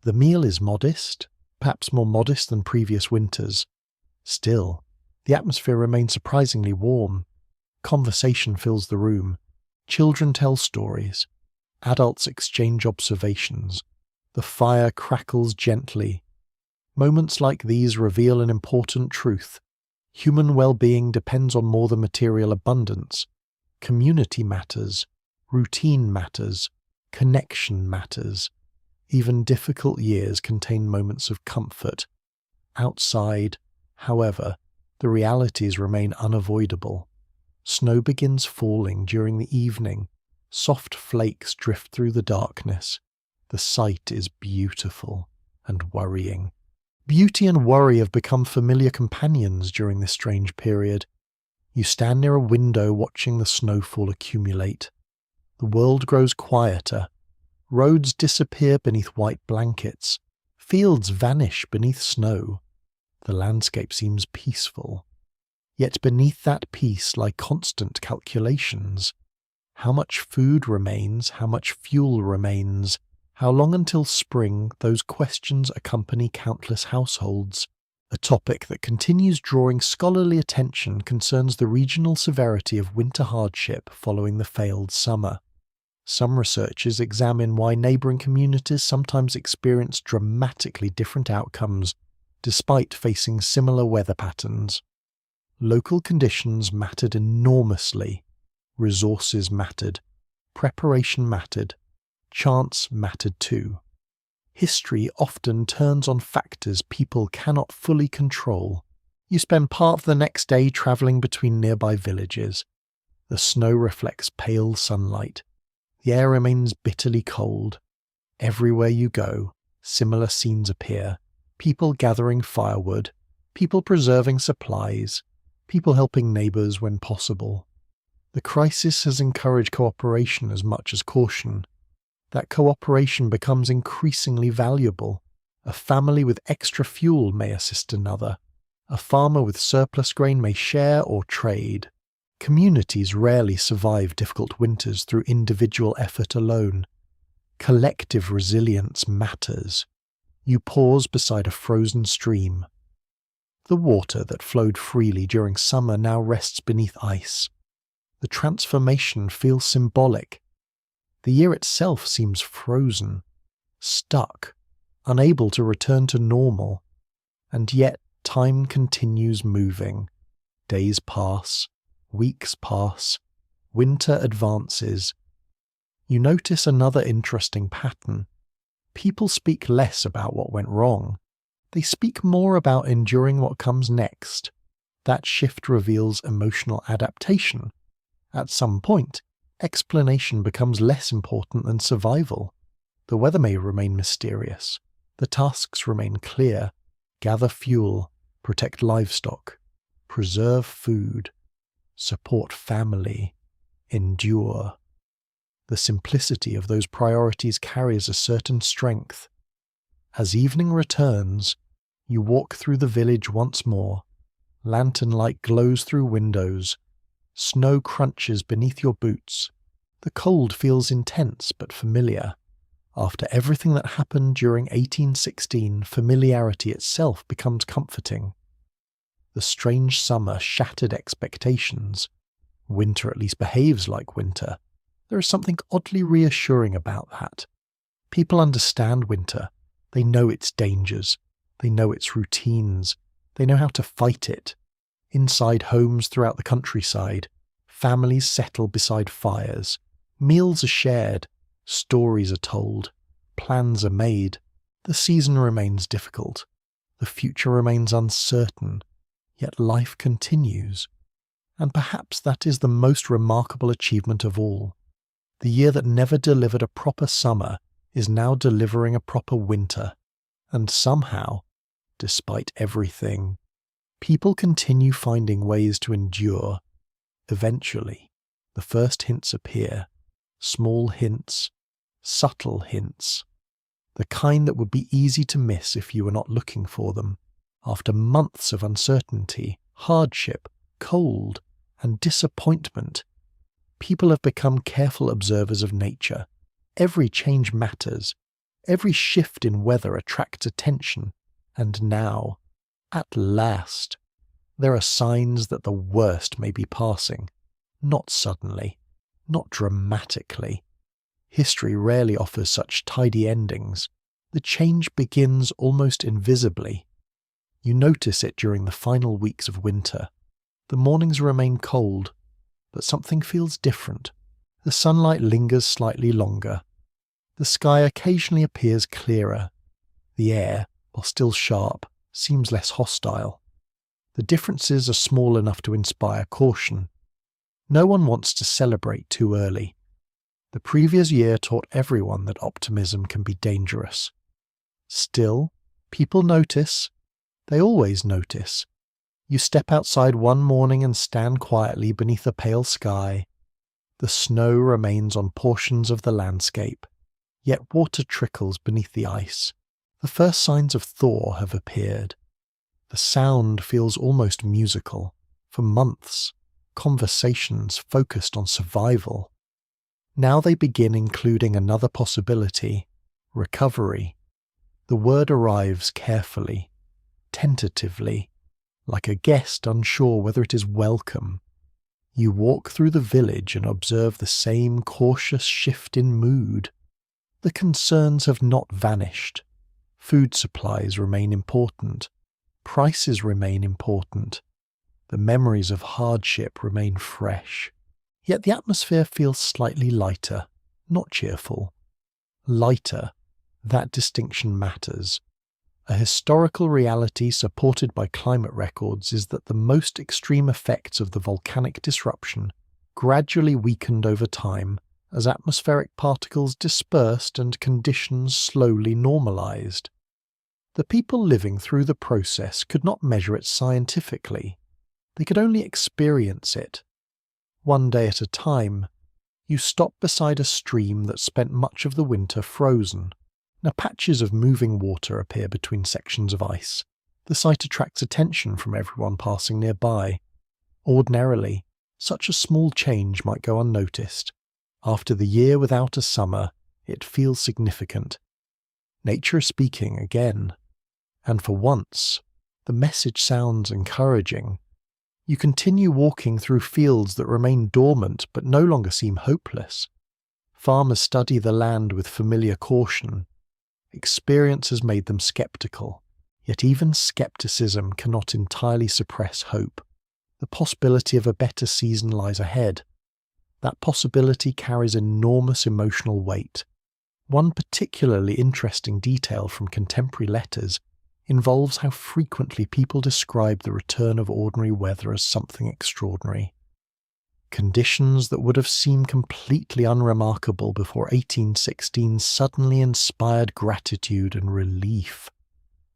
The meal is modest, perhaps more modest than previous winters. Still, the atmosphere remains surprisingly warm. Conversation fills the room. Children tell stories. Adults exchange observations. The fire crackles gently. Moments like these reveal an important truth. Human well-being depends on more than material abundance. Community matters. Routine matters. Connection matters. Even difficult years contain moments of comfort. Outside, however, the realities remain unavoidable. Snow begins falling during the evening. Soft flakes drift through the darkness. The sight is beautiful and worrying. Beauty and worry have become familiar companions during this strange period. You stand near a window watching the snowfall accumulate. The world grows quieter. Roads disappear beneath white blankets. Fields vanish beneath snow. The landscape seems peaceful. Yet beneath that peace lie constant calculations. How much food remains? How much fuel remains? How long until spring? Those questions accompany countless households. A topic that continues drawing scholarly attention concerns the regional severity of winter hardship following the failed summer. Some researchers examine why neighbouring communities sometimes experience dramatically different outcomes despite facing similar weather patterns. Local conditions mattered enormously. Resources mattered. Preparation mattered. Chance mattered too. History often turns on factors people cannot fully control. You spend part of the next day travelling between nearby villages. The snow reflects pale sunlight. The air remains bitterly cold. Everywhere you go, similar scenes appear. People gathering firewood, people preserving supplies, people helping neighbours when possible. The crisis has encouraged cooperation as much as caution. That cooperation becomes increasingly valuable. A family with extra fuel may assist another. A farmer with surplus grain may share or trade. Communities rarely survive difficult winters through individual effort alone. Collective resilience matters. You pause beside a frozen stream. The water that flowed freely during summer now rests beneath ice. The transformation feels symbolic. The year itself seems frozen, stuck, unable to return to normal. And yet time continues moving. Days pass, weeks pass, winter advances. You notice another interesting pattern. People speak less about what went wrong. They speak more about enduring what comes next. That shift reveals emotional adaptation. At some point, explanation becomes less important than survival. The weather may remain mysterious. The tasks remain clear. Gather fuel, protect livestock, preserve food, support family, endure. The simplicity of those priorities carries a certain strength. As evening returns, you walk through the village once more. Lantern light glows through windows. Snow crunches beneath your boots. The cold feels intense but familiar. After everything that happened during 1816, familiarity itself becomes comforting. The strange summer shattered expectations. Winter at least behaves like winter. There is something oddly reassuring about that. People understand winter. They know its dangers. They know its routines. They know how to fight it. Inside homes throughout the countryside, families settle beside fires. Meals are shared. Stories are told. Plans are made. The season remains difficult. The future remains uncertain. Yet life continues. And perhaps that is the most remarkable achievement of all. The year that never delivered a proper summer is now delivering a proper winter. And somehow, despite everything, people continue finding ways to endure. Eventually, the first hints appear. Small hints, subtle hints. The kind that would be easy to miss if you were not looking for them. After months of uncertainty, hardship, cold, and disappointment, people have become careful observers of nature. Every change matters. Every shift in weather attracts attention. And now, at last, there are signs that the worst may be passing. Not suddenly, not dramatically. History rarely offers such tidy endings. The change begins almost invisibly. You notice it during the final weeks of winter. The mornings remain cold, but something feels different. The sunlight lingers slightly longer. The sky occasionally appears clearer. The air, while still sharp, seems less hostile. The differences are small enough to inspire caution. No one wants to celebrate too early. The previous year taught everyone that optimism can be dangerous. Still, people notice. They always notice. You step outside one morning and stand quietly beneath a pale sky. The snow remains on portions of the landscape, yet water trickles beneath the ice. The first signs of thaw have appeared. The sound feels almost musical. For months, conversations focused on survival. Now they begin including another possibility: recovery. The word arrives carefully, tentatively, like a guest unsure whether it is welcome. You walk through the village and observe the same cautious shift in mood. The concerns have not vanished. Food supplies remain important. Prices remain important. The memories of hardship remain fresh. Yet the atmosphere feels slightly lighter, not cheerful. Lighter, that distinction matters. A historical reality supported by climate records is that the most extreme effects of the volcanic disruption gradually weakened over time as atmospheric particles dispersed and conditions slowly normalized. The people living through the process could not measure it scientifically. They could only experience it. One day at a time, you stop beside a stream that spent much of the winter frozen. Now patches of moving water appear between sections of ice. The sight attracts attention from everyone passing nearby. Ordinarily, such a small change might go unnoticed. After the year without a summer, it feels significant. Nature is speaking again. And for once, the message sounds encouraging. You continue walking through fields that remain dormant but no longer seem hopeless. Farmers study the land with familiar caution. Experience has made them skeptical, yet even skepticism cannot entirely suppress hope. The possibility of a better season lies ahead. That possibility carries enormous emotional weight. One particularly interesting detail from contemporary letters involves how frequently people describe the return of ordinary weather as something extraordinary. Conditions that would have seemed completely unremarkable before 1816 suddenly inspired gratitude and relief.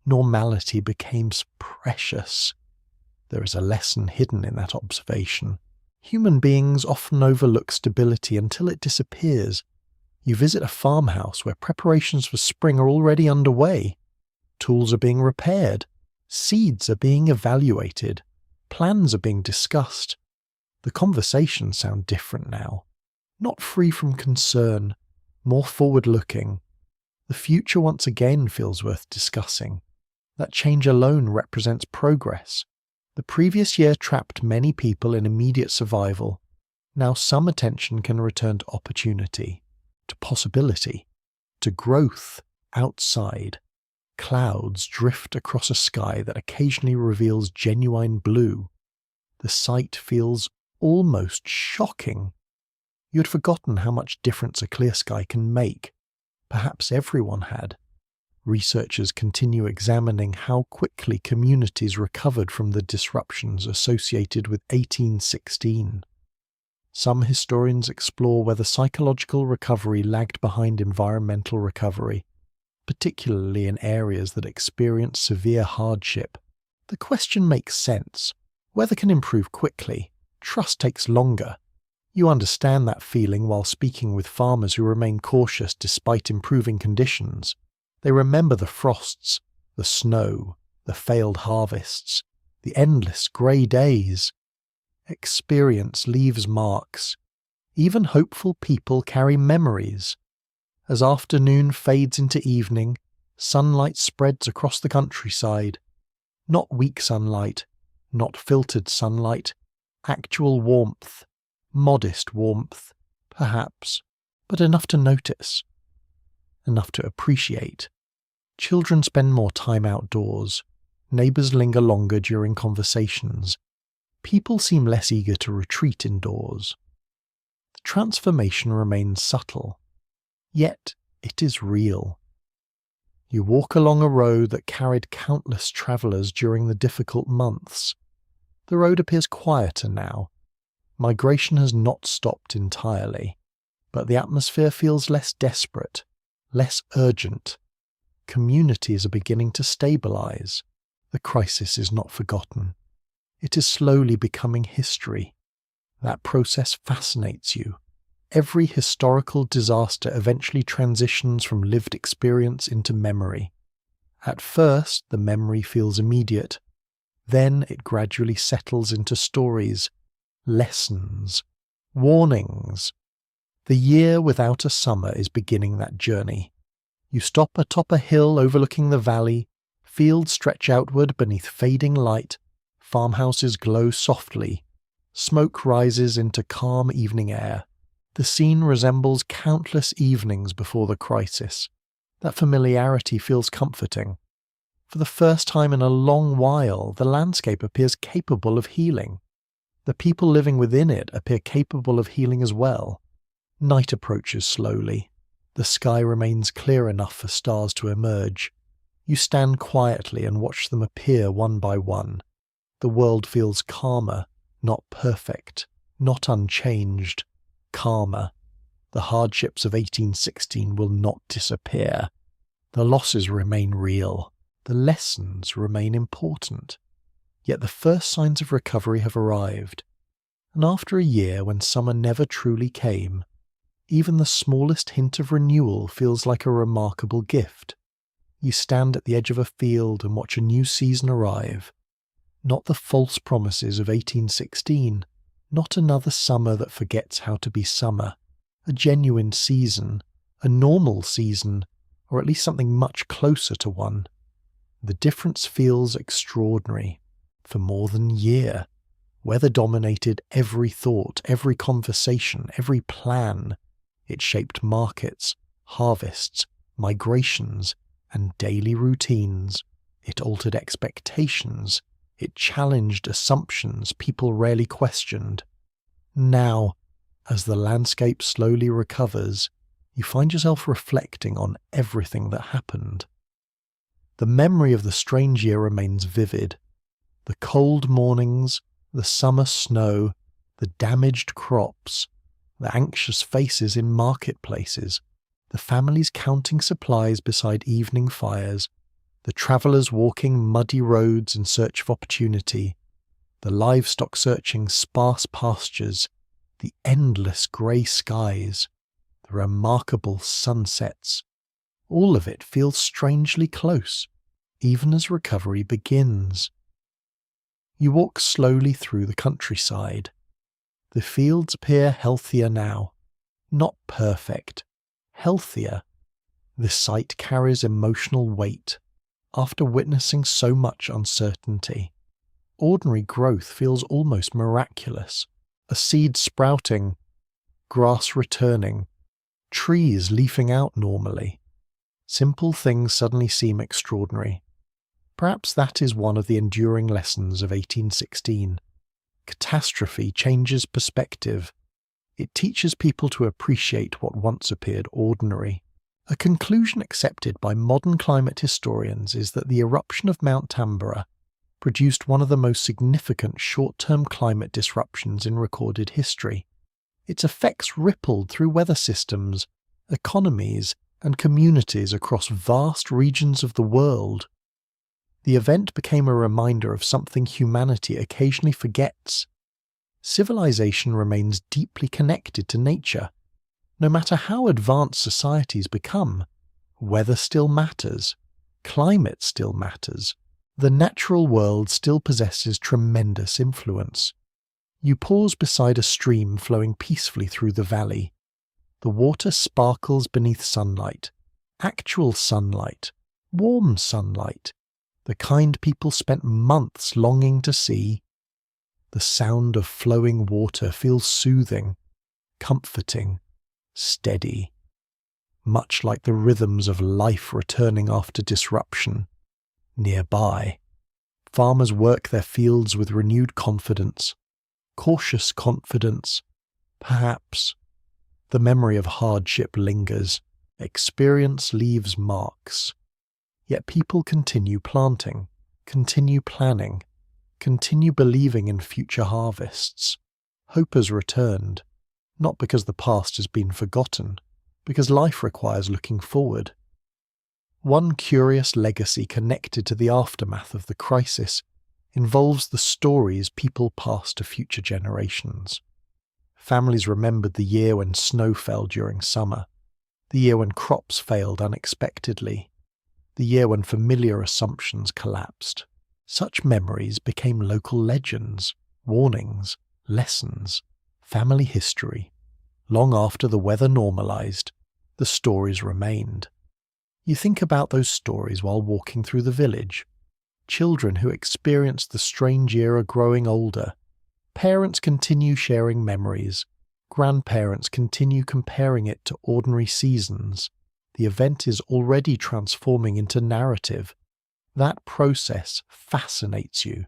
Normality became precious. There is a lesson hidden in that observation. Human beings often overlook stability until it disappears. You visit a farmhouse where preparations for spring are already underway. Tools are being repaired. Seeds are being evaluated. Plans are being discussed. The conversations sound different now. Not free from concern, more forward-looking. The future once again feels worth discussing. That change alone represents progress. The previous year trapped many people in immediate survival. Now some attention can return to opportunity, to possibility, to growth outside. Clouds drift across a sky that occasionally reveals genuine blue. The sight feels almost shocking. You had forgotten how much difference a clear sky can make. Perhaps everyone had. Researchers continue examining how quickly communities recovered from the disruptions associated with 1816. Some historians explore whether psychological recovery lagged behind environmental recovery, particularly in areas that experience severe hardship. The question makes sense. Weather can improve quickly. Trust takes longer. You understand that feeling while speaking with farmers who remain cautious despite improving conditions. They remember the frosts, the snow, the failed harvests, the endless grey days. Experience leaves marks. Even hopeful people carry memories. As afternoon fades into evening, sunlight spreads across the countryside. Not weak sunlight, not filtered sunlight, actual warmth, modest warmth, perhaps, but enough to notice, enough to appreciate. Children spend more time outdoors. Neighbours linger longer during conversations. People seem less eager to retreat indoors. The transformation remains subtle, yet it is real. You walk along a road that carried countless travellers during the difficult months. The road appears quieter now. Migration has not stopped entirely, but the atmosphere feels less desperate, less urgent. Communities are beginning to stabilise. The crisis is not forgotten. It is slowly becoming history. That process fascinates you. Every historical disaster eventually transitions from lived experience into memory. At first, the memory feels immediate. Then it gradually settles into stories, lessons, warnings. The year without a summer is beginning that journey. You stop atop a hill overlooking the valley, fields stretch outward beneath fading light, farmhouses glow softly, smoke rises into calm evening air. The scene resembles countless evenings before the crisis. That familiarity feels comforting. For the first time in a long while, the landscape appears capable of healing. The people living within it appear capable of healing as well. Night approaches slowly. The sky remains clear enough for stars to emerge. You stand quietly and watch them appear one by one. The world feels calmer, not perfect, not unchanged. Calmer. The hardships of 1816 will not disappear. The losses remain real. The lessons remain important. Yet the first signs of recovery have arrived. And after a year when summer never truly came, even the smallest hint of renewal feels like a remarkable gift. You stand at the edge of a field and watch a new season arrive. Not the false promises of 1816. Not another summer that forgets how to be summer. A genuine season, a normal season, or at least something much closer to one. The difference feels extraordinary. For more than a year, weather dominated every thought, every conversation, every plan. It shaped markets, harvests, migrations, and daily routines. It altered expectations. It challenged assumptions people rarely questioned. Now, as the landscape slowly recovers, you find yourself reflecting on everything that happened. The memory of the strange year remains vivid. The cold mornings, the summer snow, the damaged crops, the anxious faces in marketplaces, the families counting supplies beside evening fires, the travellers walking muddy roads in search of opportunity, the livestock searching sparse pastures, the endless grey skies, the remarkable sunsets. All of it feels strangely close, even as recovery begins. You walk slowly through the countryside. The fields appear healthier now. Not perfect. Healthier. The sight carries emotional weight. After witnessing so much uncertainty, ordinary growth feels almost miraculous. A seed sprouting, grass returning, trees leafing out normally. Simple things suddenly seem extraordinary. Perhaps that is one of the enduring lessons of 1816. Catastrophe changes perspective. It teaches people to appreciate what once appeared ordinary. A conclusion accepted by modern climate historians is that the eruption of Mount Tambora produced one of the most significant short-term climate disruptions in recorded history. Its effects rippled through weather systems, economies, and communities across vast regions of the world. The event became a reminder of something humanity occasionally forgets. Civilization remains deeply connected to nature. No matter how advanced societies become, weather still matters, climate still matters. The natural world still possesses tremendous influence. You pause beside a stream flowing peacefully through the valley. The water sparkles beneath sunlight, actual sunlight, warm sunlight, the kind people spent months longing to see. The sound of flowing water feels soothing, comforting, steady, much like the rhythms of life returning after disruption. Nearby, farmers work their fields with renewed confidence, cautious confidence. Perhaps the memory of hardship lingers. Experience leaves marks. Yet people continue planting, continue planning, continue believing in future harvests. Hope has returned, not because the past has been forgotten, because life requires looking forward. One curious legacy connected to the aftermath of the crisis involves the stories people pass to future generations. Families remembered the year when snow fell during summer, the year when crops failed unexpectedly, the year when familiar assumptions collapsed. Such memories became local legends, warnings, lessons, family history. Long after the weather normalized, the stories remained. You think about those stories while walking through the village. Children who experienced the strange era growing older. Parents continue sharing memories. Grandparents continue comparing it to ordinary seasons. The event is already transforming into narrative. That process fascinates you.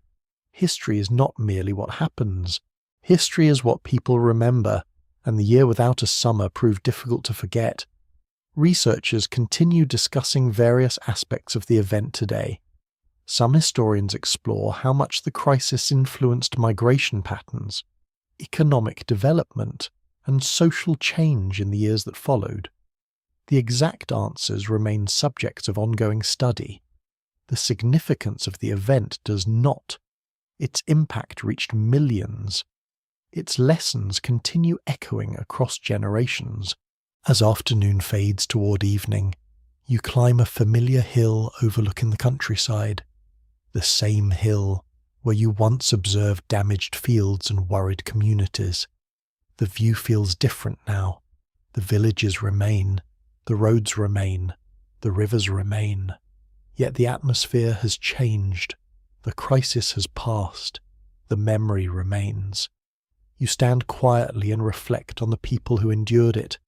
History is not merely what happens. History is what people remember, and the year without a summer proved difficult to forget. Researchers continue discussing various aspects of the event today. Some historians explore how much the crisis influenced migration patterns, economic development, and social change in the years that followed. The exact answers remain subjects of ongoing study. The significance of the event does not. Its impact reached millions. Its lessons continue echoing across generations. As afternoon fades toward evening, you climb a familiar hill overlooking the countryside. The same hill where you once observed damaged fields and worried communities. The view feels different now. The villages remain, the roads remain, the rivers remain. Yet the atmosphere has changed. The crisis has passed. The memory remains. You stand quietly and reflect on the people who endured it.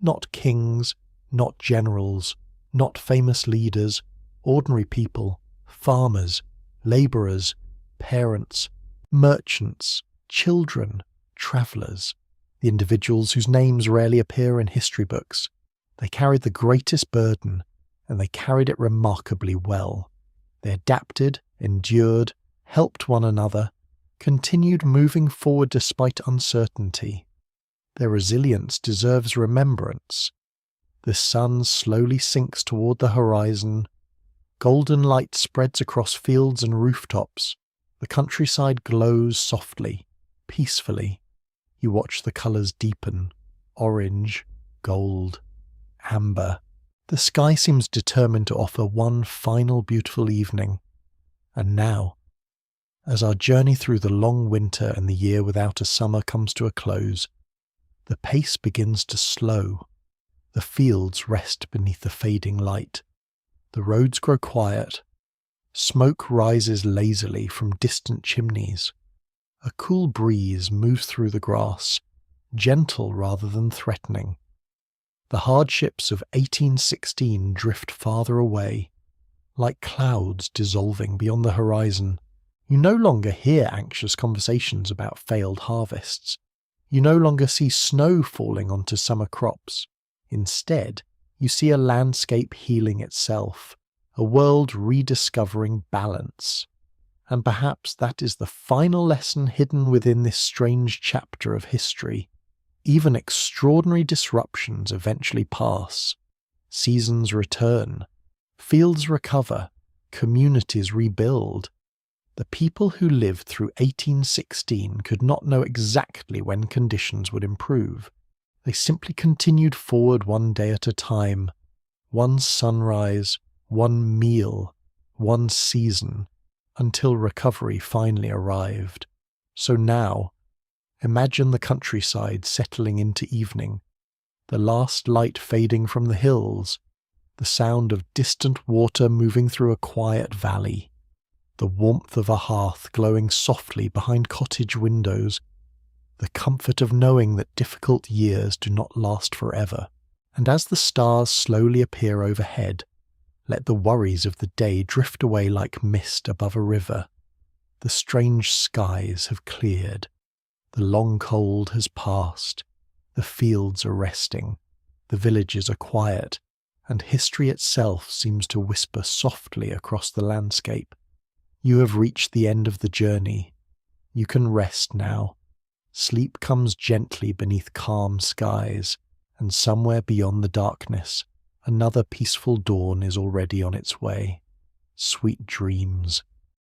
Not kings, not generals, not famous leaders, ordinary people, farmers, labourers, parents, merchants, children, travellers, the individuals whose names rarely appear in history books. They carried the greatest burden, and they carried it remarkably well. They adapted, endured, helped one another, continued moving forward despite uncertainty. Their resilience deserves remembrance. The sun slowly sinks toward the horizon. Golden light spreads across fields and rooftops. The countryside glows softly, peacefully. You watch the colours deepen, orange, gold, amber. The sky seems determined to offer one final beautiful evening. And now, as our journey through the long winter and the year without a summer comes to a close, the pace begins to slow. The fields rest beneath the fading light. The roads grow quiet. Smoke rises lazily from distant chimneys. A cool breeze moves through the grass, gentle rather than threatening. The hardships of 1816 drift farther away, like clouds dissolving beyond the horizon. You no longer hear anxious conversations about failed harvests. You no longer see snow falling onto summer crops. Instead, you see a landscape healing itself, a world rediscovering balance. And perhaps that is the final lesson hidden within this strange chapter of history. Even extraordinary disruptions eventually pass. Seasons return. Fields recover. Communities rebuild. The people who lived through 1816 could not know exactly when conditions would improve. They simply continued forward one day at a time. One sunrise, one meal, one season, until recovery finally arrived. So now, imagine the countryside settling into evening, the last light fading from the hills, the sound of distant water moving through a quiet valley, the warmth of a hearth glowing softly behind cottage windows, the comfort of knowing that difficult years do not last forever. And as the stars slowly appear overhead, let the worries of the day drift away like mist above a river. The strange skies have cleared. The long cold has passed. The fields are resting. The villages are quiet. and history itself seems to whisper softly across the landscape. You have reached the end of the journey. You can rest now. Sleep comes gently beneath calm skies, and somewhere beyond the darkness, another peaceful dawn is already on its way. Sweet dreams.